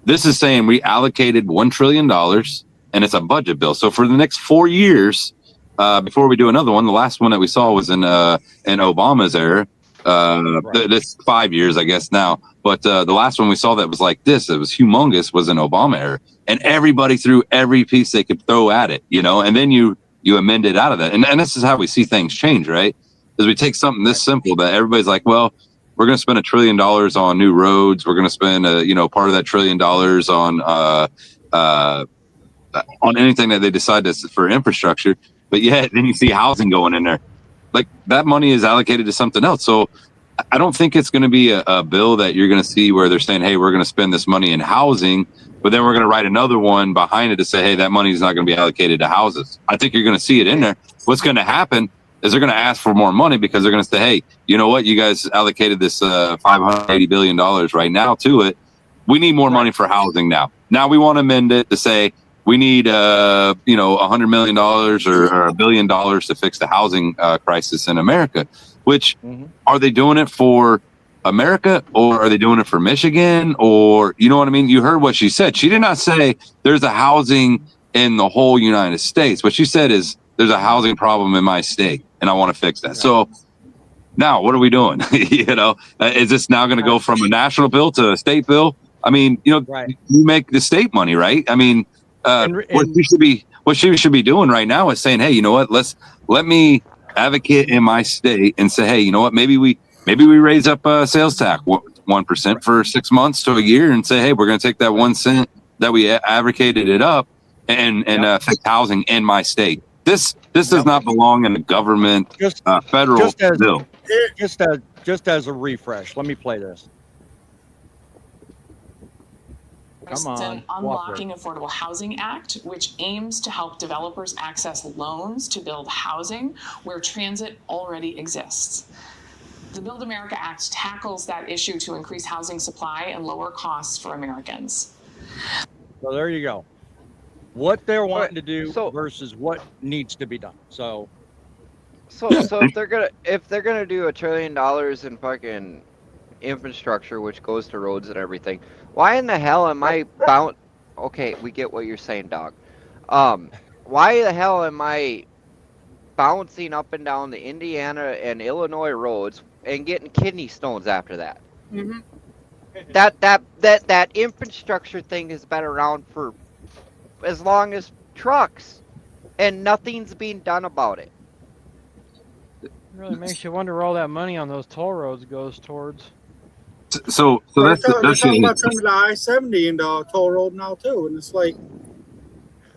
This is saying we allocated $1 trillion, and it's a budget bill. So for the next 4 years, before we do another one, the last one that we saw was in Obama's era. This 5 years, I guess now. But the last one we saw that was like this, it was humongous, was in Obama era. And everybody threw every piece they could throw at it, you know, and then you amend it out of that. And this is how we see things change, right? Is we take something this simple that everybody's like, well, we're going to spend $1 trillion on new roads. We're going to spend, part of that $1 trillion on anything that they decide for infrastructure. But yet then you see housing going in there. Like that money is allocated to something else. So I don't think it's going to be a bill that you're going to see where they're saying, hey, we're going to spend this money in housing, but then we're going to write another one behind it to say, hey, that money is not going to be allocated to houses. I think you're going to see it in there. What's going to happen is they're going to ask for more money because they're going to say, hey, you know what? You guys allocated this $580 billion right now to it. We need more money for housing now. Now we want to amend it to say we need, $100 million or $1 billion to fix the housing crisis in America. Which are they doing it for America or are they doing it for Michigan? Or, you know what I mean? You heard what she said. She did not say there's a housing in the whole United States. What she said is there's a housing problem in my state and I want to fix that. Right. So now what are we doing? Is this now going to go from a national bill to a state bill? I mean, right. You make the state money, right? I mean, what she should be doing right now is saying, hey, you know what? Let me advocate in my state and say, hey, you know what? Maybe we raise up sales tax 1% for 6 months to a year and say, hey, we're going to take that 1 cent that we advocated it up and fix housing in my state. This does not belong in a government federal bill. Just as a refresh, let me play this. Come on, an Unlocking Affordable Housing Act, which aims to help developers access loans to build housing where transit already exists. The Build America Act tackles that issue to increase housing supply and lower costs for Americans. So there you go. What they're wanting to do versus what needs to be done. So if they're gonna do $1 trillion in fucking infrastructure, which goes to roads and everything, why in the hell am I bound? Okay, we get what you're saying, dog. Why the hell am I bouncing up and down the Indiana and Illinois roads and getting kidney stones after that? Mm-hmm. That infrastructure thing has been around for as long as trucks, and nothing's being done about it. It really makes you wonder where all that money on those toll roads goes towards. So they're talking about turning the I-70 into a toll road now too, and it's like,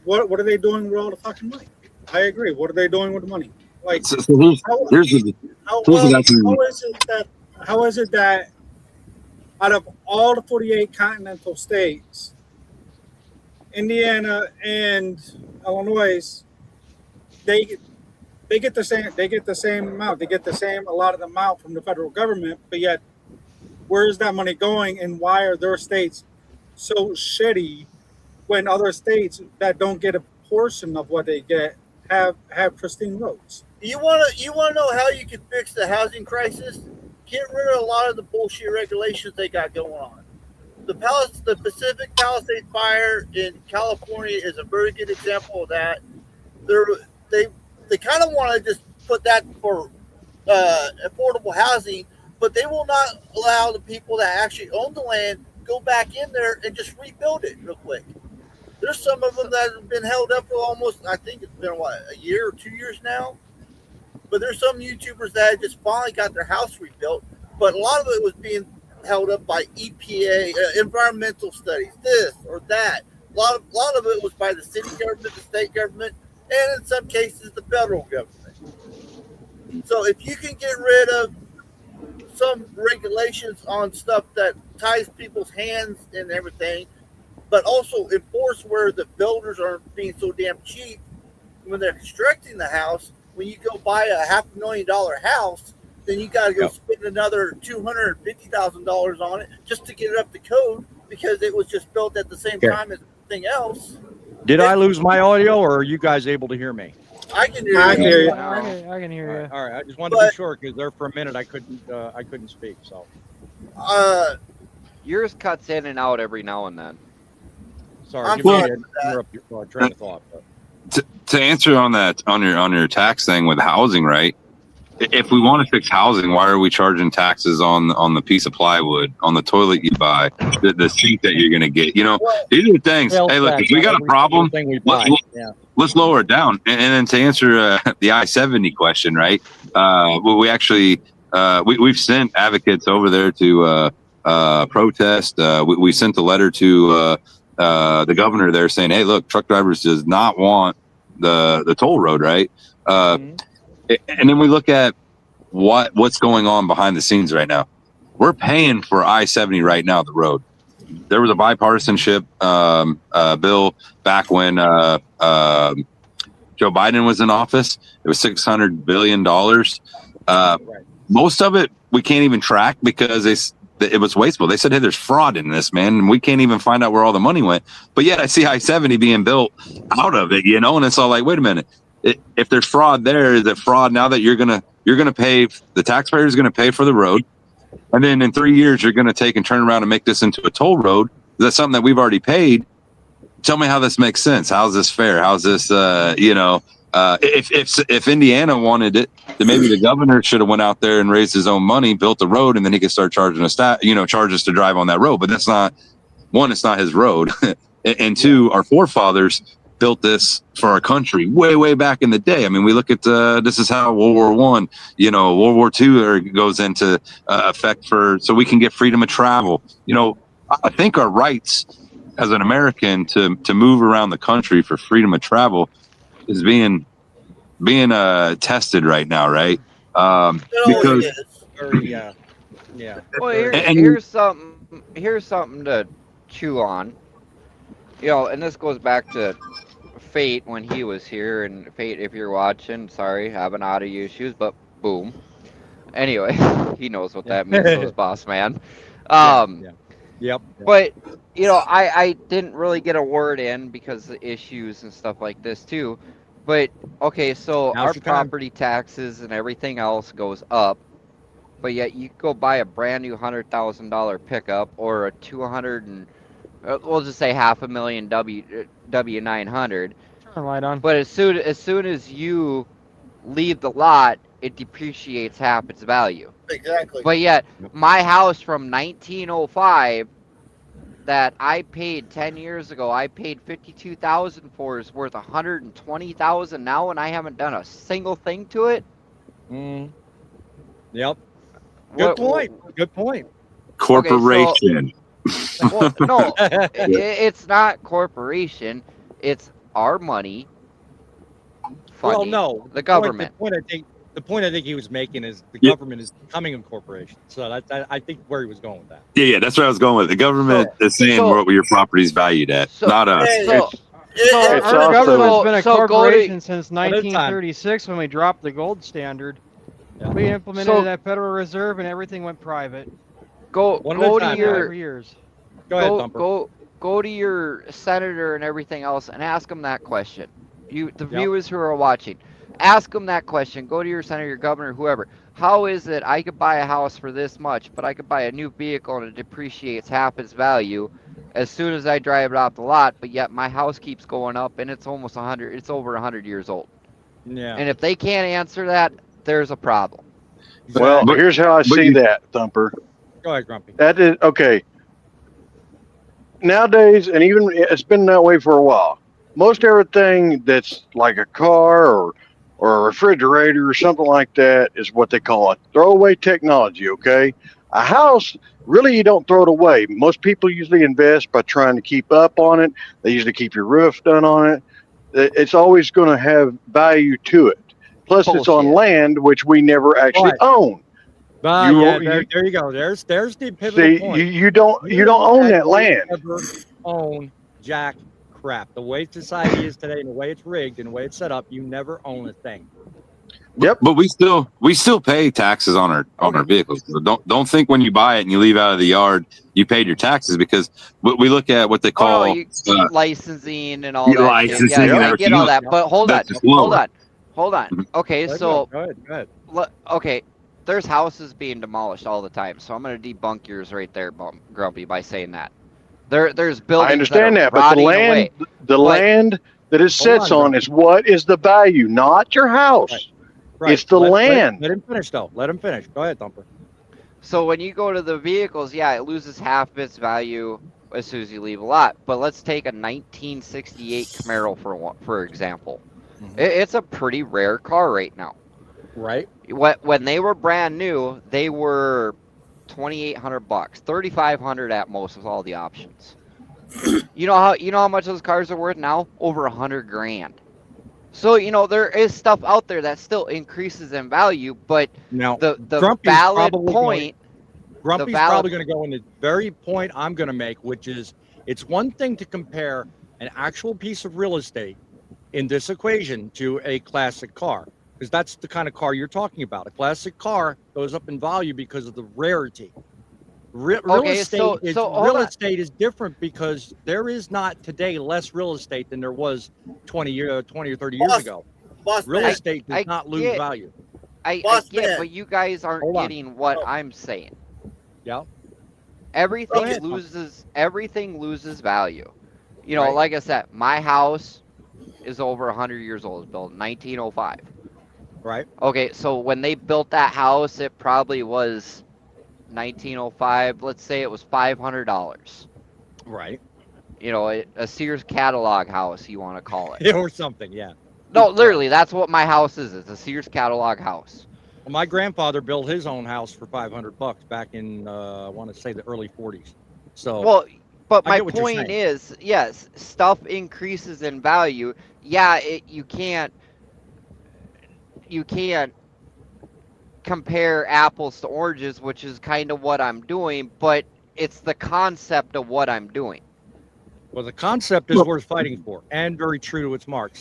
what are they doing with all the fucking money? I agree. What are they doing with the money? Like, how is it that out of all the 48 continental states, Indiana and Illinois, they get the same amount. They get the same allotted amount from the federal government, but yet, where is that money going, and why are their states so shitty when other states that don't get a portion of what they get have pristine roads? You wanna know how you can fix the housing crisis? Get rid of a lot of the bullshit regulations they got going on. The Pacific Palisades fire in California is a very good example of that. They kind of want to just put that for affordable housing, but they will not allow the people that actually own the land go back in there and just rebuild it real quick. There's some of them that have been held up for almost, I think it's been a year or 2 years now. But there's some YouTubers that just finally got their house rebuilt, but a lot of it was being held up by EPA, environmental studies, this or that. A lot of it was by the city government, the state government, and in some cases the federal government. So if you can get rid of some regulations on stuff that ties people's hands and everything, but also enforce where the builders are being so damn cheap when they're constructing the house. When you go buy a $500,000 house, then you got to go spend another $250,000 on it just to get it up to code because it was just built at the same time as everything else. Did I lose my audio, or are you guys able to hear me? I can hear you. I can hear you. All right. I just wanted to be sure because there for a minute I couldn't speak. So yours cuts in and out every now and then. Sorry, interrupt your train of thought. But. To answer on that on your tax thing with housing, right? If we want to fix housing, why are we charging taxes on the piece of plywood, on the toilet you buy, the sink that you're going to get? These are the things. Hey, look, if we got a problem, let's lower it down. And then to answer the I-70 question, right? We actually we've sent advocates over there to protest. We sent a letter to the governor there saying, hey, look, truck drivers does not want the toll road, right? And then we look at what's going on behind the scenes right now. We're paying for I-70 right now, the road. There was a bipartisanship bill back when Joe Biden was in office. It was $600 billion. Most of it we can't even track because it was wasteful. They said, hey, there's fraud in this, man, and we can't even find out where all the money went. But yet I see I-70 being built out of it, and it's all like, wait a minute. If there's fraud there, is it fraud now that you're gonna pay, the taxpayer is gonna pay for the road, and then in 3 years you're gonna take and turn around and make this into a toll road? Is that something that we've already paid? Tell me how this makes sense. How's this fair? How's this if Indiana wanted it, then maybe the governor should have went out there and raised his own money, built the road, and then he could start charging charges to drive on that road. But that's not, one, it's not his road, and two, our forefathers built this for our country way back in the day. I mean, we look at this is how World War I, World War II goes into effect so we can get freedom of travel. I think our rights as an American to move around the country for freedom of travel is being tested right now, right? Because yeah. Well, here's something to chew on. And this goes back to Fate when he was here, and Fate, if you're watching, sorry, having audio issues, but boom. Anyway, he knows what that means, so is Boss Man. Yep. But I didn't really get a word in because of issues and stuff like this too. But okay, so Now's our your time. property taxes and everything else goes up, but yet you go buy a brand new $100,000 pickup or a we'll just say $500,000 W900. Turn light on. But as soon as you leave the lot, it depreciates half its value. Exactly. But yet, my house from 1905 that I paid 10 years ago, I paid $52,000 for, is worth $120,000 now, and I haven't done a single thing to it. Yep. Good point. corporation. Well, no, it's not corporation. It's our money. Well, funding no. the government. The point I think he was making is the government is becoming a corporation. So I think where he was going with that. Yeah, that's where I was going with. The government is saying what your property's valued at, not us. Our government's been a corporation since One at a time. 1936 when we dropped the gold standard. We implemented that Federal Reserve and everything went private. Go to your years. Go ahead, Thumper. Go to your senator and everything else and ask them that question. The viewers who are watching, ask them that question. Go to your senator, your governor, whoever. How is it I could buy a house for this much, but I could buy a new vehicle and it depreciates half its value as soon as I drive it off the lot, but yet my house keeps going up and it's almost 100. It's over 100 years old. Yeah. And if they can't answer that, there's a problem. Well, here's how I see that, Thumper. Go ahead, Grumpy. That is okay. Nowadays, and even it's been that way for a while. Most everything that's like a car or a refrigerator or something like that is what they call a throwaway technology. Okay, a house, really, you don't throw it away. Most people usually invest by trying to keep up on it. They usually keep your roof done on it. It's always going to have value to it. Plus, it's on land which we never actually own. There you go. There's the pivotal point. You don't own that land. Never own jack crap. The way society is today, and the way it's rigged, and the way it's set up, you never own a thing. Yep. But we still pay taxes on our vehicles. So don't think when you buy it and you leave out of the yard you paid your taxes, because we look at what they call licensing and all that. Licensing and I get all that, but hold on. Okay, Go ahead. Okay, there's houses being demolished all the time, so I'm going to debunk yours right there, Grumpy, by saying that. There's buildings. I understand that, but the land that it sits on is what is the value, not your house. Right. It's the land. Let him finish, though. Let him finish. Go ahead, Thumper. So when you go to the vehicles, it loses half of its value as soon as you leave a lot. But let's take a 1968 Camaro for example. Mm-hmm. It's a pretty rare car right now. Right. When they were brand new, they were $2,800, $3,500 at most with all the options. You know how much those cars are worth now? Over $100,000. So, you know, there is stuff out there that still increases in value, but Now, the Grumpy's valid probably point, Grumpy's valid- probably going to go in the very point I'm going to make, which is it's one thing to compare an actual piece of real estate in this equation to a classic car, because that's the kind of car you're talking about. A classic car goes up in value because of the rarity. Real Okay, estate so- is so hold real on. estate is different because there is not today less real estate than there was 20 or 30 years Boss- ago. Boss Real man, estate does I not lose get- value. I Boss get, man. but you guys aren't Hold on. getting what Oh. I'm saying. Yeah. Everything ahead. everything loses value. You know, Right. like I said, my house is over 100 years old. It's built in 1905. Right. Okay, so when they built that house, it probably was 1905. Let's say it was $500. Right. You know, a Sears catalog house, you want to call it. Or something. Yeah. No, literally, that's what my house is. It's a Sears catalog house. Well, my grandfather built his own house for $500 back in I want to say the early 40s. So Well, but I my get what you're point saying. is, yes, stuff increases in value. Yeah, you can't compare apples to oranges, which is kind of what I'm doing, but it's the concept of what I'm doing. well, the concept is worth fighting for and very true to its mark.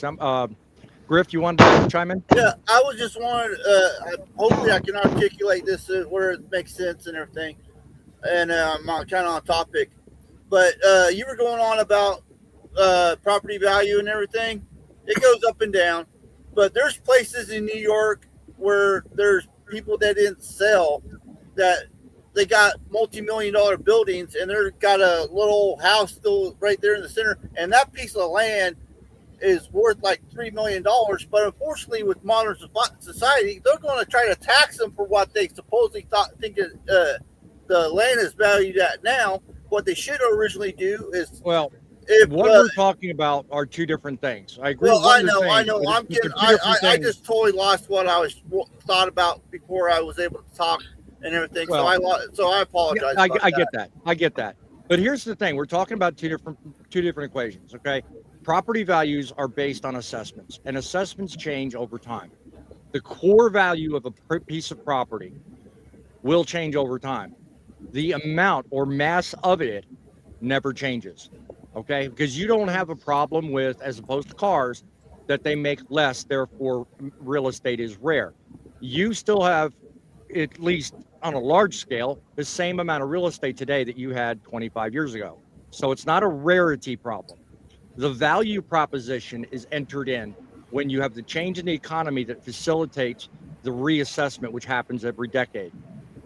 Griff, you wanted to chime in? Yeah, I was just wanted. Hopefully, I can articulate this where it makes sense and everything, and I'm kind of on topic. But you were going on about property value and everything. It goes up and down, but there's places in New York where there's people that didn't sell that they got multi-million-dollar buildings, and they've got a little house still right there in the center, and that piece of land is worth like $3 million, but unfortunately, with modern society, they're going to try to tax them for what they supposedly think the land is valued at now. What they should originally do is, Well, if what we're talking about are two different things. I agree. well, with what I you're know, saying, but I'm it's getting, two different I things. just totally lost what I was thought about before I was able to talk and everything. Well, so I apologize. Yeah, about I get that. I get that. But here's the thing: we're talking about two different equations. Okay, property values are based on assessments, and assessments change over time. The core value of a piece of property will change over time. The amount or mass of it never changes. Okay, because you don't have a problem with, as opposed to cars, that they make less, therefore real estate is rare. You still have, at least on a large scale, the same amount of real estate today that you had 25 years ago. So it's not a rarity problem. The value proposition is entered in when you have the change in the economy that facilitates the reassessment, which happens every decade.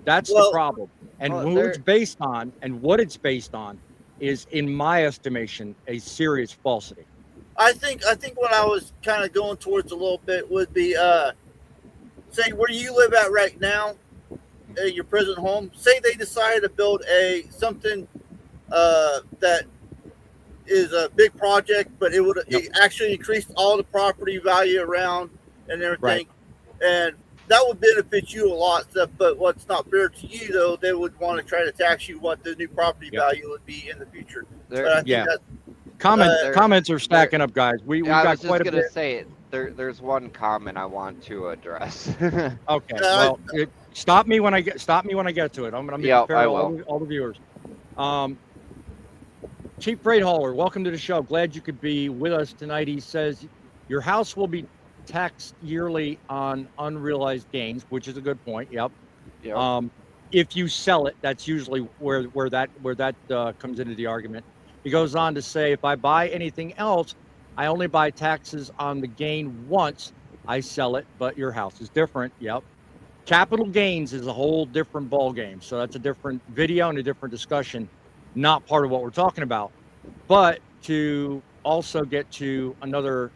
That's the problem. And well, who it's based on and what it's based on is, in my estimation, a serious falsity. I think what I was kind of going towards a little bit would be, say where you live at right now, your present home. Say they decided to build something that is a big project, but it would actually increase all the property value around and everything, and that would benefit you a lot. But what's not fair to you, though, they would want to try to tax you what the new property value would be in the future. But I think that's, Comments are stacking up, guys. We've I got was just quite a gonna bit. say there's one comment I want to address. Okay, well, stop me when I get to it. I'm gonna be fair I to will. all the viewers. Chief Freight Hauler, welcome to the show. Glad you could be with us tonight. He says your house will be taxed yearly on unrealized gains, which is a good point. Yep. If you sell it, that's usually where that comes into the argument. He goes on to say, if I buy anything else, I only buy taxes on the gain once I sell it, but your house is different. Yep. Capital gains is a whole different ball game. So that's a different video and a different discussion, not part of what we're talking about. But to also get to another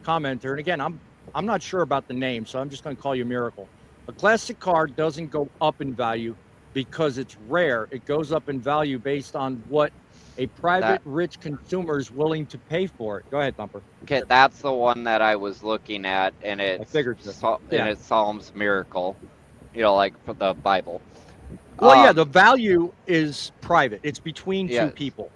commenter, and again, I'm not sure about the name, so I'm just going to call you Miracle. A classic car doesn't go up in value because it's rare. It goes up in value based on what a private rich consumer is willing to pay for it. Go ahead, Thumper. Okay, that's the one that I was looking at, and it's it's Psalm's Miracle, you know, like for the Bible. Well, yeah, the value is private. It's between two people.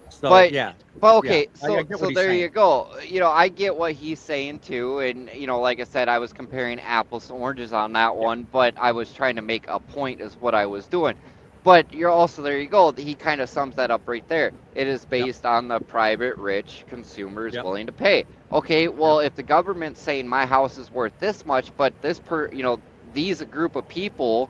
So But yeah, but yeah, okay, I so get what so he's there saying. you go. You know, I get what he's saying too, and you know, like I said, I was comparing apples to oranges on that Yeah, one, but I was trying to make a point is what I was doing. But you're also there you go. He kind of sums that up right there. It is yep, based on the private rich consumers yep, willing to pay. Okay, yep, well, if the government's saying my house is worth this much, but you know, these group of people,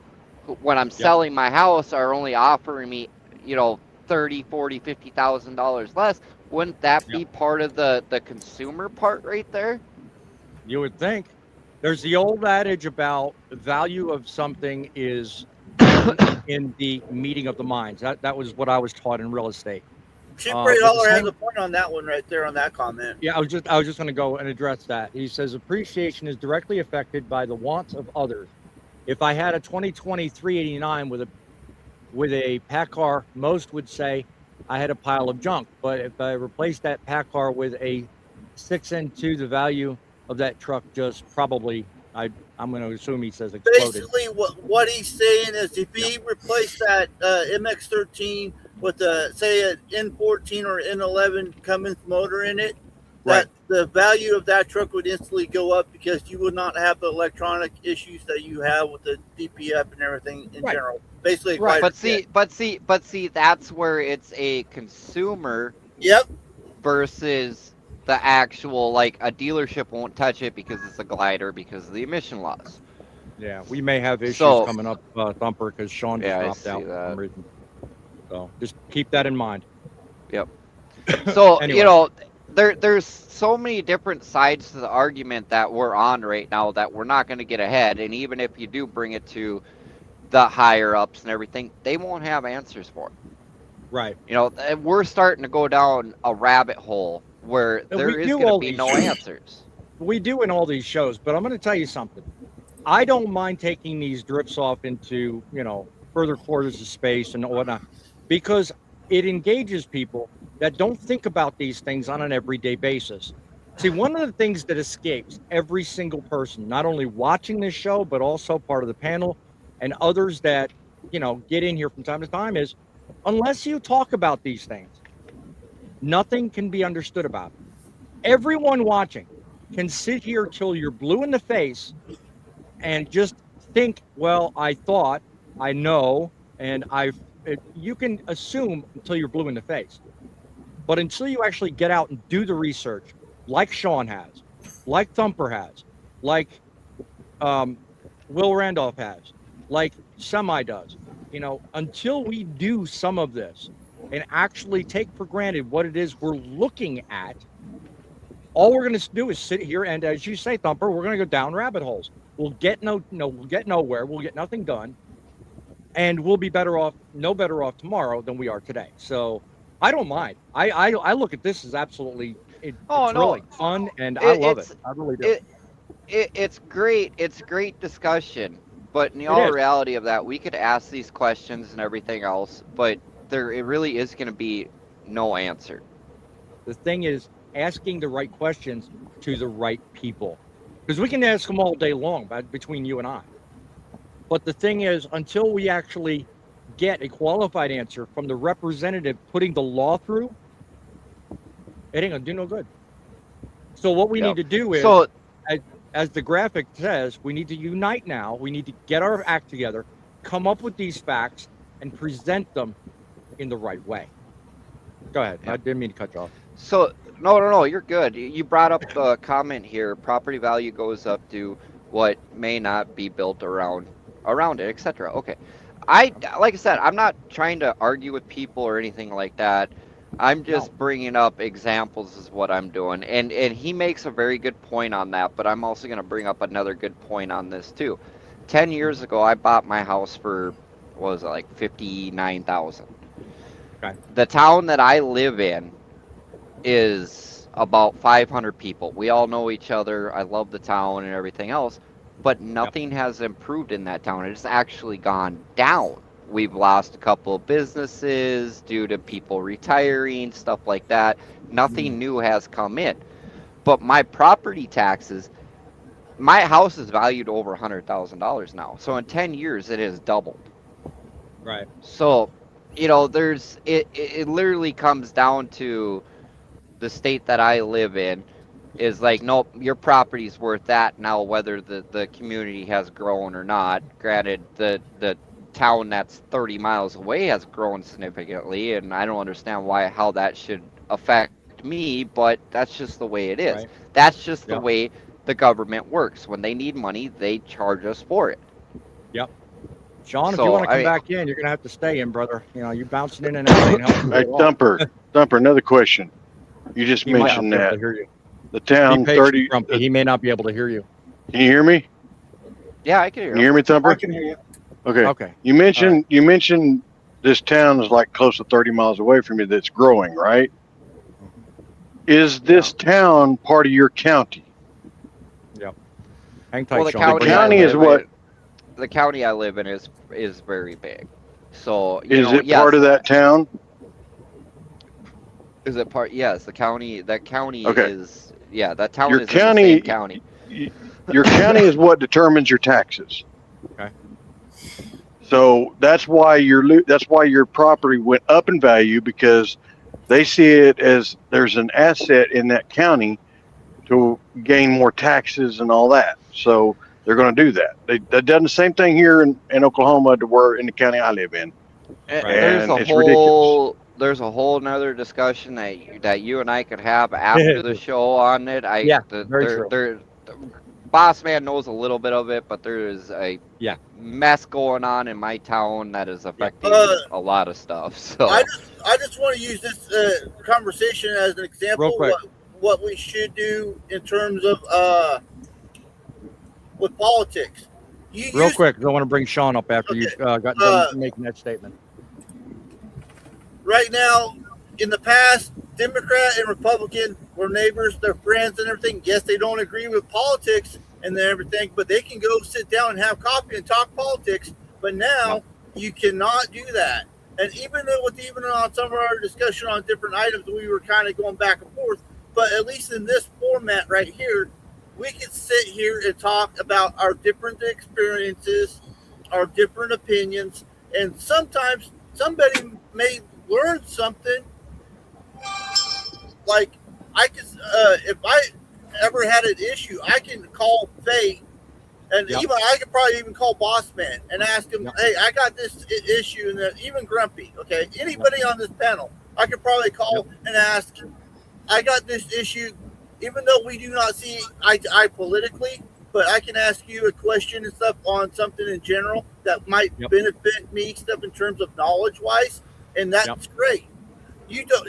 when I'm yep, selling my house, are only offering me, you know, 30, 40, $50,000 less. Wouldn't that yep. be part of the consumer part right there? You would think. There's the old adage about the value of something is done in the meeting of the minds. That was what I was taught in real estate. Chip But Ray the Holler has same, a point on that one right there on that comment. yeah, I was just going to go and address that. He says appreciation is directly affected by the wants of others. If I had a 2020 389 with a PACCAR, most would say I had a pile of junk. But if I replaced that PACCAR with a 6N2, the value of that truck just probably, I'm going to assume he says exploded. Basically, what he's saying is if Yeah, he replaced that MX-13 with say an N14 or N11 Cummins motor in it, right, that the value of that truck would instantly go up because you would not have the electronic issues that you have with the DPF and everything in right, general. Basically, a right. quieter jet. But see, that's where it's a consumer Yep. versus the actual, like a dealership won't touch it because it's a glider because of the emission laws. Yeah, we may have issues So coming up, Thumper, because Sean just yeah, I dropped see out for some that. reason. So just keep that in mind. Yep. So you Anyway, know, there's so many different sides to the argument that we're on right now that we're not going to get ahead. And even if you do bring it to the higher ups and everything, they won't have answers for it. right. You know, we're starting to go down a rabbit hole where And there we is do going to all be these no shows. answers. We do in all these shows, but I'm going to tell you something. I don't mind taking these drifts off into, you know, further quarters of space and whatnot, because it engages people that don't think about these things on an everyday basis. See, one of the things that escapes every single person, not only watching this show, but also part of the panel and others that, you know, get in here from time to time is unless you talk about these things, nothing can be understood about it. Everyone watching can sit here till you're blue in the face and just think, well, I thought, I know, and you can assume until you're blue in the face. But until you actually get out and do the research, like Sean has, like Thumper has, like Will Randolph has, like Semi does, you know, until we do some of this and actually take for granted what it is we're looking at, all we're going to do is sit here and, as you say, Thumper, we're going to go down rabbit holes. We'll get we'll get nowhere. We'll get nothing done, and we'll be better off tomorrow than we are today. So I don't mind. I look at this as absolutely Oh no, thrilling, fun, and I love it. I really do. It's great. It's great discussion. But in the It all is. reality of that, we could ask these questions and everything else, but it really is going to be no answer. The thing is asking the right questions to the right people, because we can ask them all day long between you and I. But the thing is, until we actually get a qualified answer from the representative putting the law through, it ain't gonna do no good. So what we Yep. need to do is, So as the graphic says, we need to unite now. We need to get our act together, come up with these facts, and present them in the right way. Go ahead. I didn't mean to cut you off. So no, you're good. You brought up the comment here. Property value goes up to what may not be built around it, etc. Okay, like I said, I'm not trying to argue with people or anything like that. I'm just bringing up examples is what I'm doing, and he makes a very good point on that. But I'm also going to bring up another good point on this too. 10 years ago, I bought my house for what was it, like $59,000. Okay. The town that I live in is about 500 people. We all know each other. I love the town and everything else, but nothing has improved in that town. It's actually gone down. We've lost a couple of businesses due to people retiring, stuff like that. Nothing new has come in. But my property taxes, my house is valued over $100,000 now. So in 10 years, it has doubled. Right. So you know, it literally comes down to the state that I live in is like, nope, your property's worth that now, whether the community has grown or not. Granted, the town that's 30 miles away has grown significantly, and I don't understand how that should affect me, but that's just the way it is. Right. That's just the Yep. way the government works. When they need money, they charge us for it. Yep. Sean, if So, you want to I come mean- back in, you're gonna have to stay in, brother. You know, you're bouncing in and out. Ain't helping Hey, you at all. Thumper, another question. You just He might not mentioned be able that to hear you. the Be town patient, 30. Grumpy. He may not be able to hear you. Can you hear me? Yeah, I can hear Can you hear me, Thumper? I can hear you. Okay. Okay. You mentioned this town is like close to 30 miles away from you that's growing, right? Is this town part of your county? Yep. Hang tight, Well, the Sean. county, county I is live what- in- the county I live in is very big. So Is it part of that town? Is it part? Yes, the county. That county Okay. is. Yeah, that town Your is county- in the same county. Your county is what determines your taxes. Okay. So that's why your property went up in value, because they see it as there's an asset in that county to gain more taxes and all that. So they're going to do that. They've done the same thing here in Oklahoma to where in the county I live in. And Right. there's And a it's ridiculous. there's a whole nother discussion that you and I could have after the show on it. Yeah, very true. Boss Man knows a little bit of it, but there is a Yeah. mess going on in my town that is affecting a lot of stuff. So I just want to use this conversation as an example Real quick. what we should do in terms of with politics. Real quick, I want to bring Sean up after Okay. you've got done making that statement. Right now, in the past, Democrat and Republican were neighbors, they're friends and everything. Yes, they don't agree with politics and everything, but they can go sit down and have coffee and talk politics. But now you cannot do that. And even on some of our discussion on different items, we were kind of going back and forth. But at least in this format right here, we can sit here and talk about our different experiences, our different opinions, and sometimes somebody may learn something. Like I can, if I ever had an issue, I can call Faye, and Yep. even I could probably even call Boss Man and ask him, Yep. "Hey, I got this issue," and even Grumpy. Okay, anybody on this panel, I could probably call and ask, "I got this issue," even though we do not see eye to eye politically. But I can ask you a question and stuff on something in general that might Yep. benefit me, stuff in terms of knowledge wise, and that's great. You don't.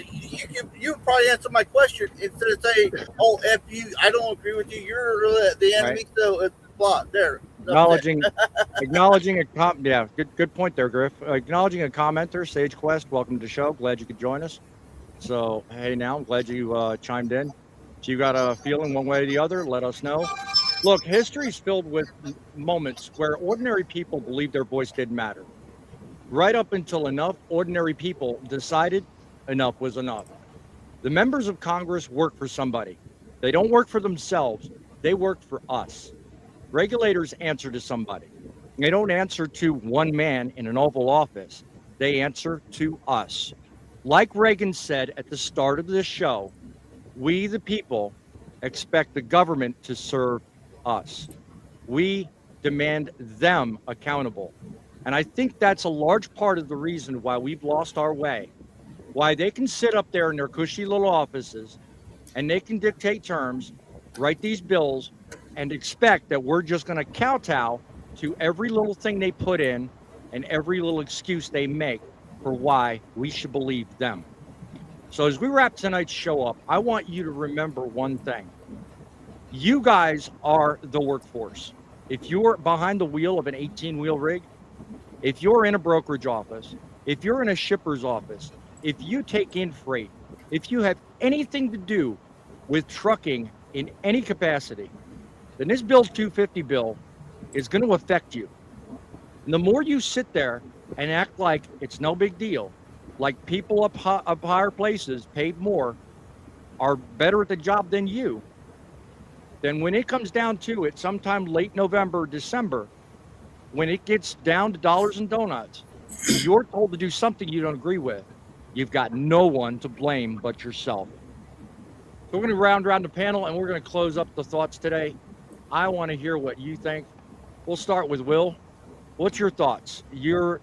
You probably answer my question instead of saying, "Oh, f you, I don't agree with you. You're really the enemy." So it's blah. There. That's it. Acknowledging a good point there, Griff. Acknowledging a commenter, Sage Quest, welcome to the show. Glad you could join us. So hey, now I'm glad you chimed in. If you got a feeling one way or the other, let us know. Look, history's filled with moments where ordinary people believed their voice didn't matter. Right up until enough ordinary people decided enough was enough. The members of Congress work for somebody. They don't work for themselves. They work for us. Regulators answer to somebody. They don't answer to one man in an Oval Office. They answer to us. Like Reagan said at the start of this show, we, the people, expect the government to serve us. We demand them accountable. And I think that's a large part of the reason why we've lost our way. Why they can sit up there in their cushy little offices and they can dictate terms, write these bills, and expect that we're just going to kowtow to every little thing they put in and every little excuse they make for why we should believe them. So as we wrap tonight's show up, I want you to remember one thing. You guys are the workforce. If you're behind the wheel of an 18-wheel rig, if you're in a brokerage office, if you're in a shipper's office, if you take in freight, if you have anything to do with trucking in any capacity, then this Bill 250 bill is going to affect you. And the more you sit there and act like it's no big deal, like people up higher places, paid more, are better at the job than you, then when it comes down to it, sometime late November, December, when it gets down to dollars and donuts, you're told to do something you don't agree with, you've got no one to blame but yourself. So we're going to round around the panel, and we're going to close up the thoughts today. I want to hear what you think. We'll start with Will. What's your thoughts? You've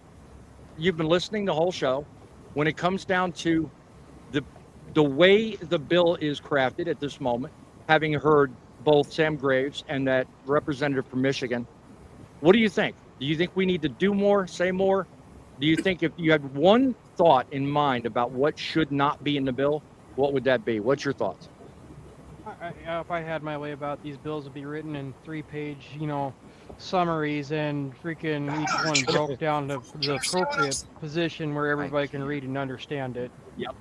been listening the whole show. When it comes down to the way the bill is crafted at this moment, having heard both Sam Graves and that representative from Michigan, what do you think? Do you think we need to do more, say more? Do you think if you had one thought in mind about what should not be in the bill, what would that be? What's your thoughts? If I had my way about these bills, would be written in 3-page, summaries, and freaking each one broke down to the appropriate position where everybody can read and understand it. Yep.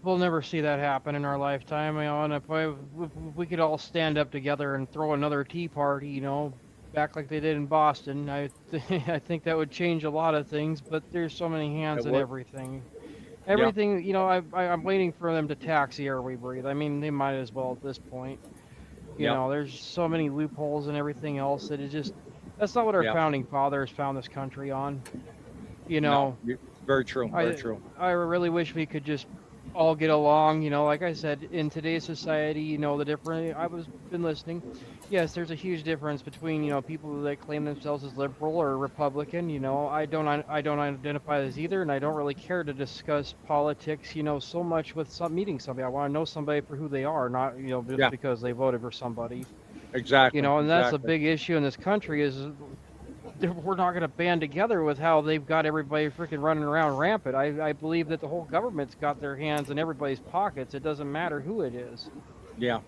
We'll never see that happen in our lifetime. And if we could all stand up together and throw another tea party, back like they did in Boston, I think that would change a lot of things. But there's so many hands in everything. Everything, I'm waiting for them to tax the air we breathe. I mean, they might as well at this point. There's so many loopholes and everything else that that's not what our founding fathers found this country on. No, very true. Very true. I really wish we could just all get along. Like I said, in today's society, the different. Been listening. Yes, there's a huge difference between people that claim themselves as liberal or Republican. I don't identify as either, and I don't really care to discuss politics. So much with meeting somebody. I want to know somebody for who they are, not just because they voted for somebody. Exactly. And that's a big issue in this country is. We're not going to band together with how they've got everybody freaking running around rampant. I believe that the whole government's got their hands in everybody's pockets. It doesn't matter who it is. Yeah.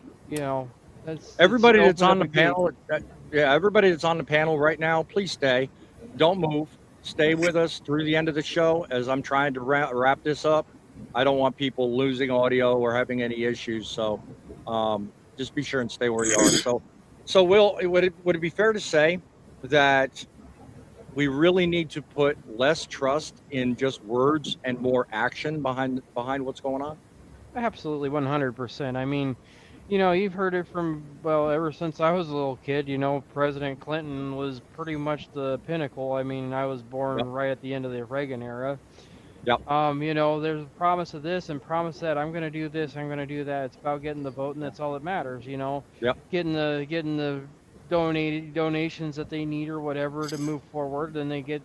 Everybody that's on the panel. Everybody that's on the panel right now, please stay. Don't move. Stay with us through the end of the show as I'm trying to wrap this up. I don't want people losing audio or having any issues. So just be sure and stay where you are. So Will, would it be fair to say that we really need to put less trust in just words and more action behind what's going on? Absolutely, 100%. I mean, you've heard it from, ever since I was a little kid, President Clinton was pretty much the pinnacle. I mean, I was born right at the end of the Reagan era. Yep. There's a promise of this and promise that I'm going to do this, I'm going to do that. It's about getting the vote, and that's all that matters, Yep. Getting the donations that they need or whatever to move forward. Then they get,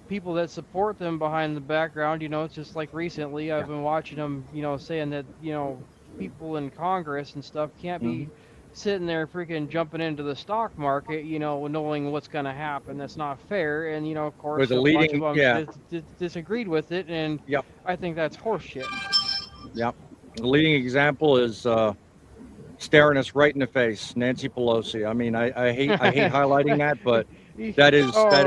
people that support them behind the background. It's just like recently I've been watching them, saying that, people in Congress and stuff can't be sitting there freaking jumping into the stock market, knowing what's going to happen. That's not fair. And, of course, with the leading, bunch of them disagreed with it. And yep. I think that's horseshit. Yep. The leading example is staring us right in the face, Nancy Pelosi. I mean, I hate highlighting that, but that is I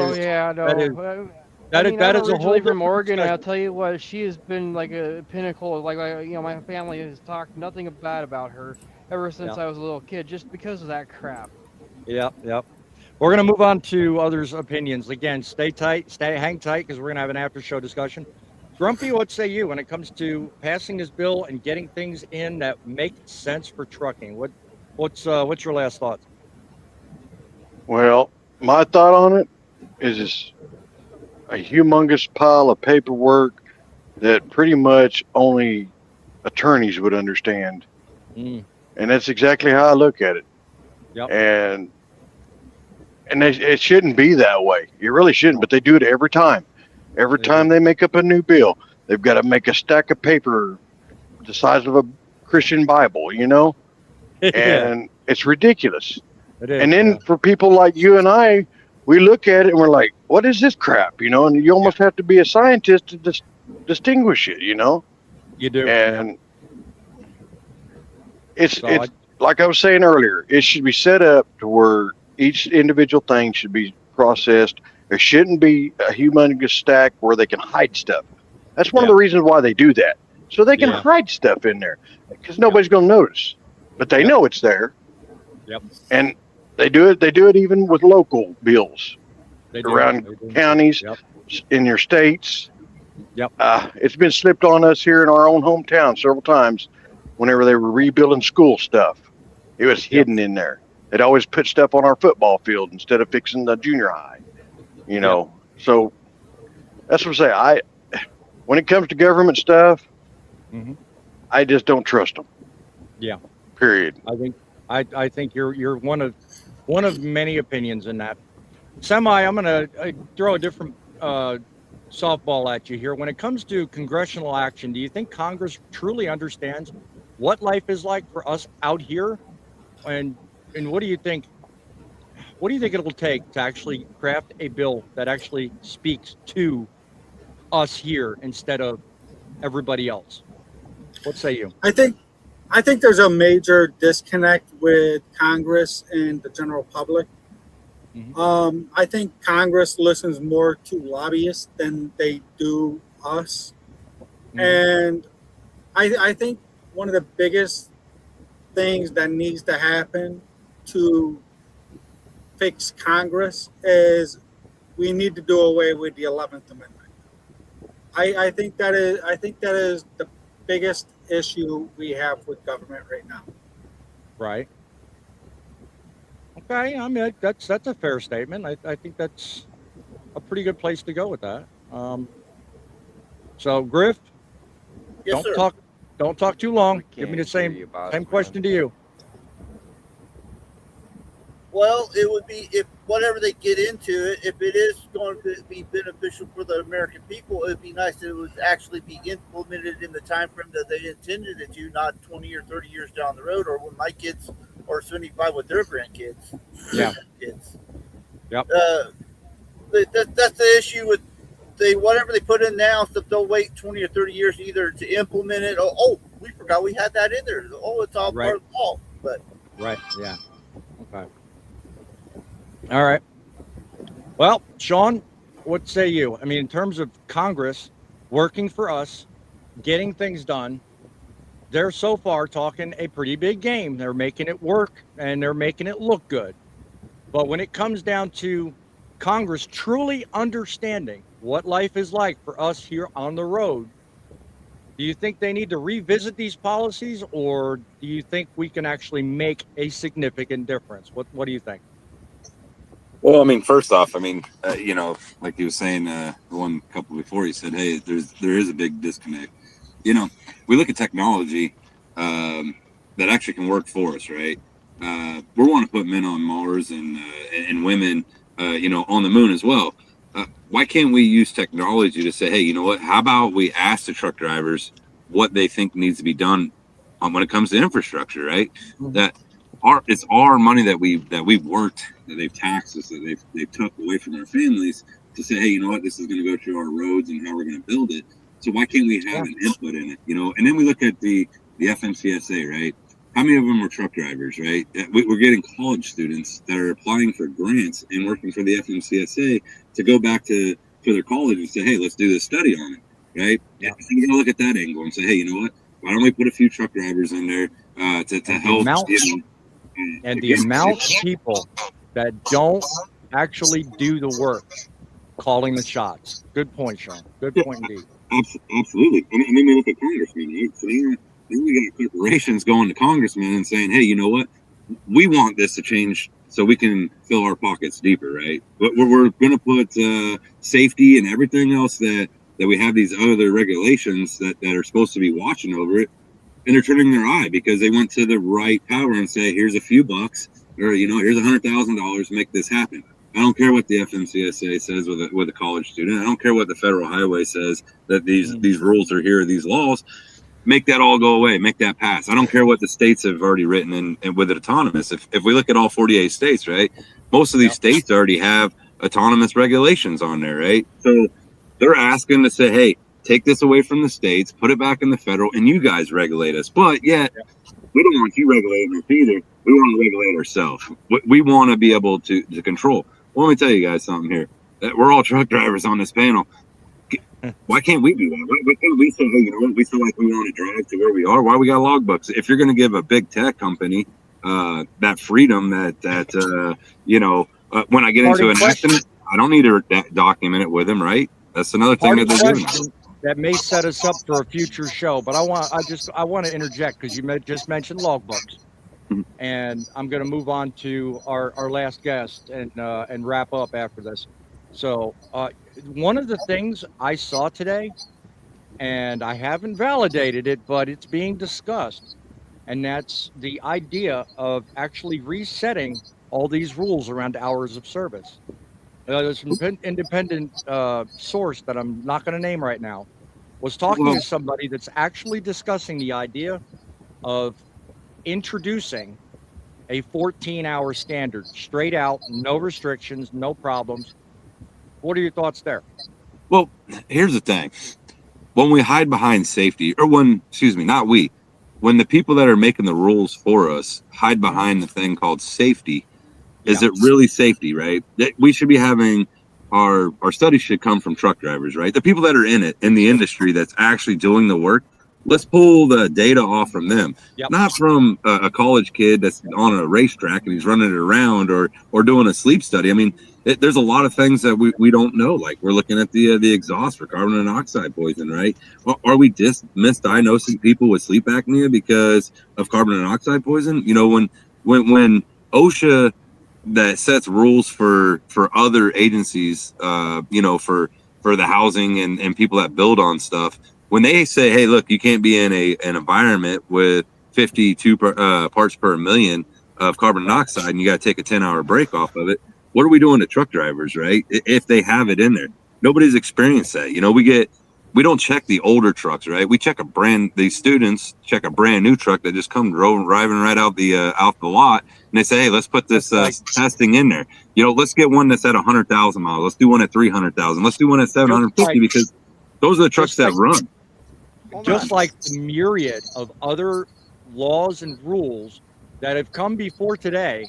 is a whole from Oregon. I'll tell you what, she has been like a pinnacle. Like my family has talked nothing bad about her ever since I was a little kid, just because of that crap. Yep. We're gonna move on to others' opinions. Again, hang tight, because we're gonna have an after-show discussion. Grumpy, what say you when it comes to passing this bill and getting things in that make sense for trucking? What's your last thoughts? Well, my thought on it is a humongous pile of paperwork that pretty much only attorneys would understand. And that's exactly how I look at it. Yep. And it shouldn't be that way. It really shouldn't, but they do it every time. Every time they make up a new bill, they've got to make a stack of paper the size of a Christian Bible, and it's ridiculous. It is, and then for people like you and I, we look at it and we're like, what is this crap? And you almost have to be a scientist to distinguish it, You do. And it's like I was saying earlier, it should be set up to where each individual thing should be processed. There shouldn't be a humongous stack where they can hide stuff. That's one of the reasons why they do that. So they can hide stuff in there because nobody's going to notice, but they know it's there. Yep. And they do it even with local bills around counties, in your states. Yep. It's been slipped on us here in our own hometown several times whenever they were rebuilding school stuff. It was hidden in there. They'd always put stuff on our football field instead of fixing the junior high. So that's what I say. When it comes to government stuff, Mhm. I just don't trust them. Yeah. Period. I think you're one of many opinions in that. Semi, I'm gonna throw a different softball at you here. When it comes to congressional action, do you think Congress truly understands what life is like for us out here? And what do you think? What do you think it'll take to actually craft a bill that actually speaks to us here instead of everybody else? What say you? I think there's a major disconnect with Congress and the general public. I think Congress listens more to lobbyists than they do us. And I think one of the biggest things that needs to happen to fix Congress is we need to do away with the 11th Amendment. I think that is the biggest issue we have with government right now. Right. Okay, I mean that's a fair statement. I think that's a pretty good place to go with that. So Griff, Yes, sir. don't talk too long. Give me the Can't hear same you, boss same man. question to you. Well, it would be if whatever they get into it, if it is going to be beneficial for the American people, it'd be nice that it would actually be implemented in the time frame that they intended it to, not 20 or 30 years down the road, or when my kids are 75 with their grandkids. Yeah. Kids. Yep. That's the issue with whatever they put in now. So they'll wait 20 or 30 years either to implement it. Oh, we forgot we had that in there. Oh, it's all Right. part of the law. But Right. Yeah. Okay. All right. Well, Sean, what say you? I mean, in terms of Congress working for us, getting things done, they're so far talking a pretty big game. They're making it work and they're making it look good. But when it comes down to Congress truly understanding what life is like for us here on the road, do you think they need to revisit these policies, or do you think we can actually make a significant difference? What do you think? Well, I mean, first off, I mean, you know, like he was saying, the one couple before, he said, hey, there is a big disconnect. You know, we look at technology that actually can work for us, right? We want to put men on Mars and women, you know, on the moon as well. Why can't we use technology to say, hey, you know what? How about we ask the truck drivers what they think needs to be done when it comes to infrastructure, right? That it's our money that we've worked, that they've taxed us, that they've took away from our families to say, hey, you know what? This is going to go to our roads and how we're going to build it. So why can't we have an input in it, you know? And then we look at the FMCSA, right? How many of them are truck drivers, right? We're getting college students that are applying for grants and working for the FMCSA to go back to their college and say, hey, let's do this study on it, right? Yeah. So you gotta look at that angle and say, hey, you know what? Why don't we put a few truck drivers in there to help? And the amount of people that don't actually do the work, calling the shots. Good point, Sean. Good point indeed. Absolutely. And then we look at congressmen, right? So then we got corporations going to congressmen and saying, hey, you know what? We want this to change so we can fill our pockets deeper, right? But we're going to put safety and everything else that we have these other regulations that are supposed to be watching over it. And they're turning their eye because they went to the right power and say, here's a few bucks, or, you know, here's $100,000 to make this happen. I don't care what the FMCSA says with a college student. I don't care what the federal highway says that these rules are here, these laws. Make that all go away. Make that pass. I don't care what the states have already written and with it autonomous. If we look at all 48 states, right, most of these states already have autonomous regulations on there, right? So they're asking to say, hey, take this away from the states, put it back in the federal, and you guys regulate us. But yet, we don't want you regulating us either. We want to regulate ourselves. We want to be able to control. Well, let me tell you guys something here. We're all truck drivers on this panel. Why can't we do that? Why can't we say, hey, you know what? We feel like we want to drive to where we are. Why we got logbooks? If you're going to give a big tech company that freedom, that you know, when I get into an accident, I don't need to document it with them, right? That's another thing that they're doing. That may set us up for a future show, but I want to interject because you just mentioned logbooks, and I'm going to move on to our last guest and wrap up after this. So one of the things I saw today, and I haven't validated it, but it's being discussed, and that's the idea of actually resetting all these rules around hours of service. There's an independent source that I'm not going to name right now was talking to somebody that's actually discussing the idea of introducing a 14-hour standard, straight out, no restrictions, no problems. What are your thoughts there? Well, here's the thing. When we hide behind safety, or when the people that are making the rules for us hide behind the thing called safety, is it really safety, right? We should be having our studies should come from truck drivers, right? The people that are in it, in the industry that's actually doing the work. Let's pull the data off from them, not from a college kid that's on a racetrack and he's running it around or doing a sleep study. I mean, there's a lot of things that we don't know. Like we're looking at the exhaust for carbon monoxide poison, right? Are we just misdiagnosing people with sleep apnea because of carbon monoxide poison? You know, when OSHA that sets rules for other agencies, you know, for the housing and people that build on stuff. When they say, hey, look, you can't be in an environment with 52 parts per million of carbon monoxide and you got to take a 10-hour break off of it, what are we doing to truck drivers, right? If they have it in there. Nobody's experienced that. You know, we don't check the older trucks, right? We check these students check a brand new truck that just come driving right out the lot. And they say, hey, let's put this testing in there. You know, let's get one that's at 100,000 miles. Let's do one at 300,000. Let's do one at 750 because those are the trucks that run. Just like the myriad of other laws and rules that have come before today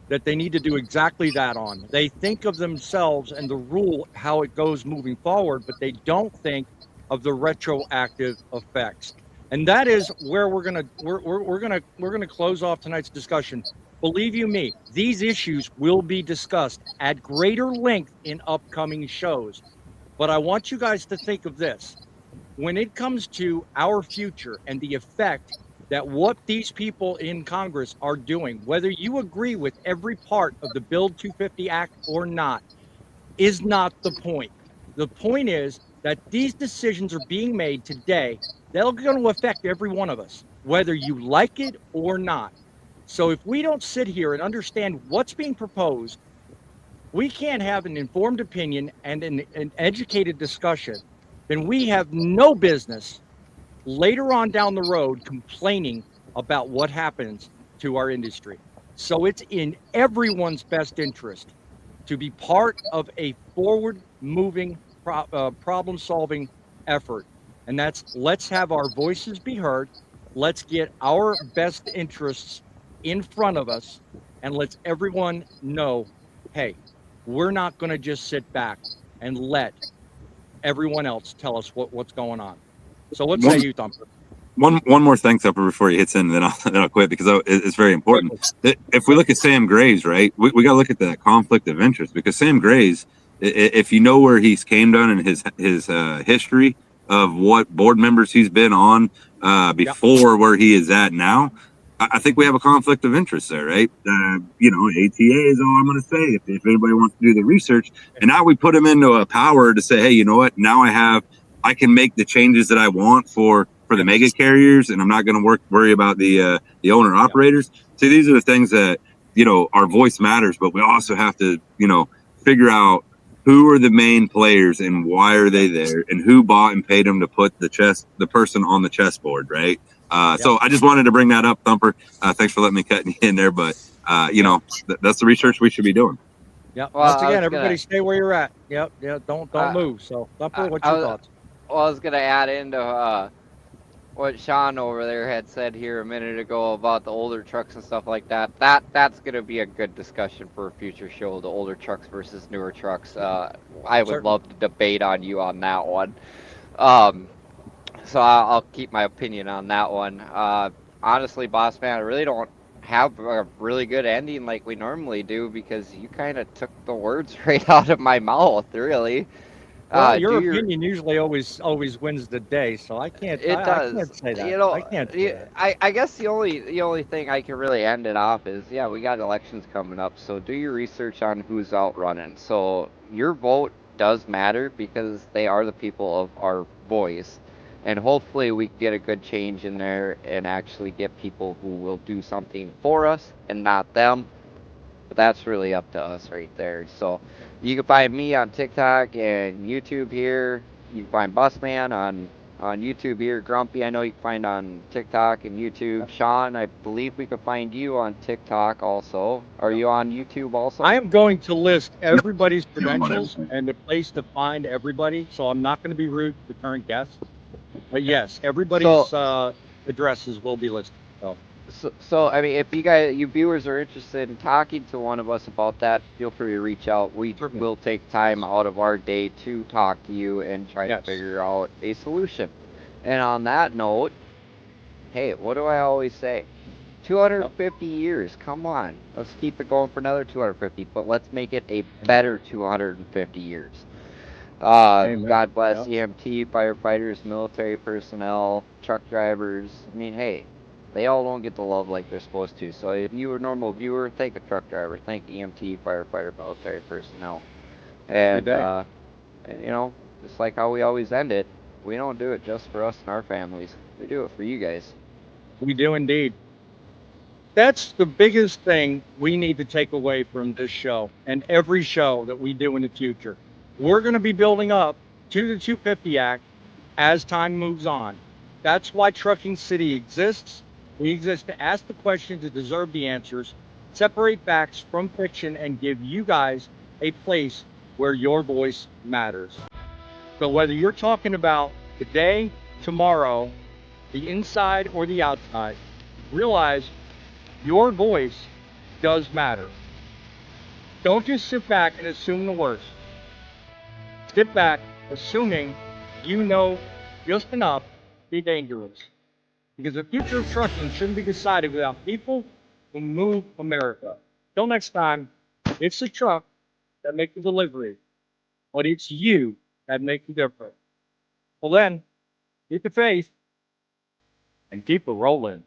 that they need to do exactly that on. They think of themselves and the rule, how it goes moving forward, but they don't think of the retroactive effects. And that is where we're gonna close off tonight's discussion. Believe you me, these issues will be discussed at greater length in upcoming shows. But I want you guys to think of this. When it comes to our future and the effect that what these people in Congress are doing, whether you agree with every part of the Build 250 Act or not, is not the point. The point is that these decisions are being made today. They're going to affect every one of us, whether you like it or not. So if we don't sit here and understand what's being proposed, we can't have an informed opinion and an educated discussion, then we have no business later on down the road complaining about what happens to our industry. So it's in everyone's best interest to be part of a forward-moving problem-solving effort. And that's, let's have our voices be heard. Let's get our best interests in front of us, and let's everyone know, hey, we're not going to just sit back and let everyone else tell us what's going on. So what say you, Thumper? One more thing, Thumper, before he hits in, then I'll quit because it's very important. If we look at Sam Graves, right, we got to look at that conflict of interest, because Sam Graves, if you know where he's came down in his history of what board members he's been on before where he is at now, I think we have a conflict of interest there, right? You know, ATA is all I'm going to say if anybody wants to do the research. And now we put him into a power to say, hey, you know what? Now I can make the changes that I want for the mega carriers, and I'm not going to worry about the owner operators. So these are the things that, you know, our voice matters, but we also have to, you know, figure out who are the main players and why are they there, and who bought and paid them to put the person on the chessboard, right? So I just wanted to bring that up, Thumper. Thanks for letting me cut in there, but you know, that's the research we should be doing. Yeah. Well, once again, everybody stay where you're at. Yep. Yeah. Don't move. So, Thumper, what's your thoughts? Well, I was gonna add into what Sean over there had said here a minute ago about the older trucks and stuff like that. That's gonna be a good discussion for a future show. The older trucks versus newer trucks. I would love to debate on you on that one. So I'll keep my opinion on that one. Honestly, boss man, I really don't have a really good ending like we normally do, because you kind of took the words right out of my mouth, really. Well, your Do your opinion usually always wins the day, so I can't It I does. can't say You that. know, I can't say that. I guess the only thing I can really end it off is, yeah, we got elections coming up, so do your research on who's out running. So your vote does matter because they are the people of our voice, and hopefully we get a good change in there and actually get people who will do something for us and not them. But that's really up to us right there. So you can find me on TikTok and YouTube here. You can find Busman on YouTube here. Grumpy, I know you can find on TikTok and YouTube. Sean, I believe we could find you on TikTok also. Are you on YouTube also? I am going to list everybody's credentials and the place to find everybody, so I'm not going to be rude to the current guests. But yes, everybody's addresses will be listed. So I mean, if you viewers are interested in talking to one of us about that, feel free to reach out. We will take time out of our day to talk to you and try to figure out a solution. And on that note, hey, what do I always say? 250 years, come on. Let's keep it going for another 250, but let's make it a better 250 years. God bless EMT, firefighters, military personnel, truck drivers. I mean, hey, they all don't get the love like they're supposed to. So if you were a normal viewer, thank a truck driver, thank EMT, firefighter, military personnel. And, you know, just like how we always end it, we don't do it just for us and our families. We do it for you guys. We do indeed. That's the biggest thing we need to take away from this show and every show that we do in the future. We're going to be building up to the 250 Act as time moves on. That's why Trucking City exists. We exist to ask the questions that deserve the answers, separate facts from fiction, and give you guys a place where your voice matters. So whether you're talking about today, tomorrow, the inside or the outside, realize your voice does matter. Don't just sit back and assume the worst. Sit back assuming you know just enough to be dangerous. Because the future of trucking shouldn't be decided without people who move America. Till next time, it's the truck that makes the delivery, but it's you that makes the difference. Well then, keep the faith and keep it rolling.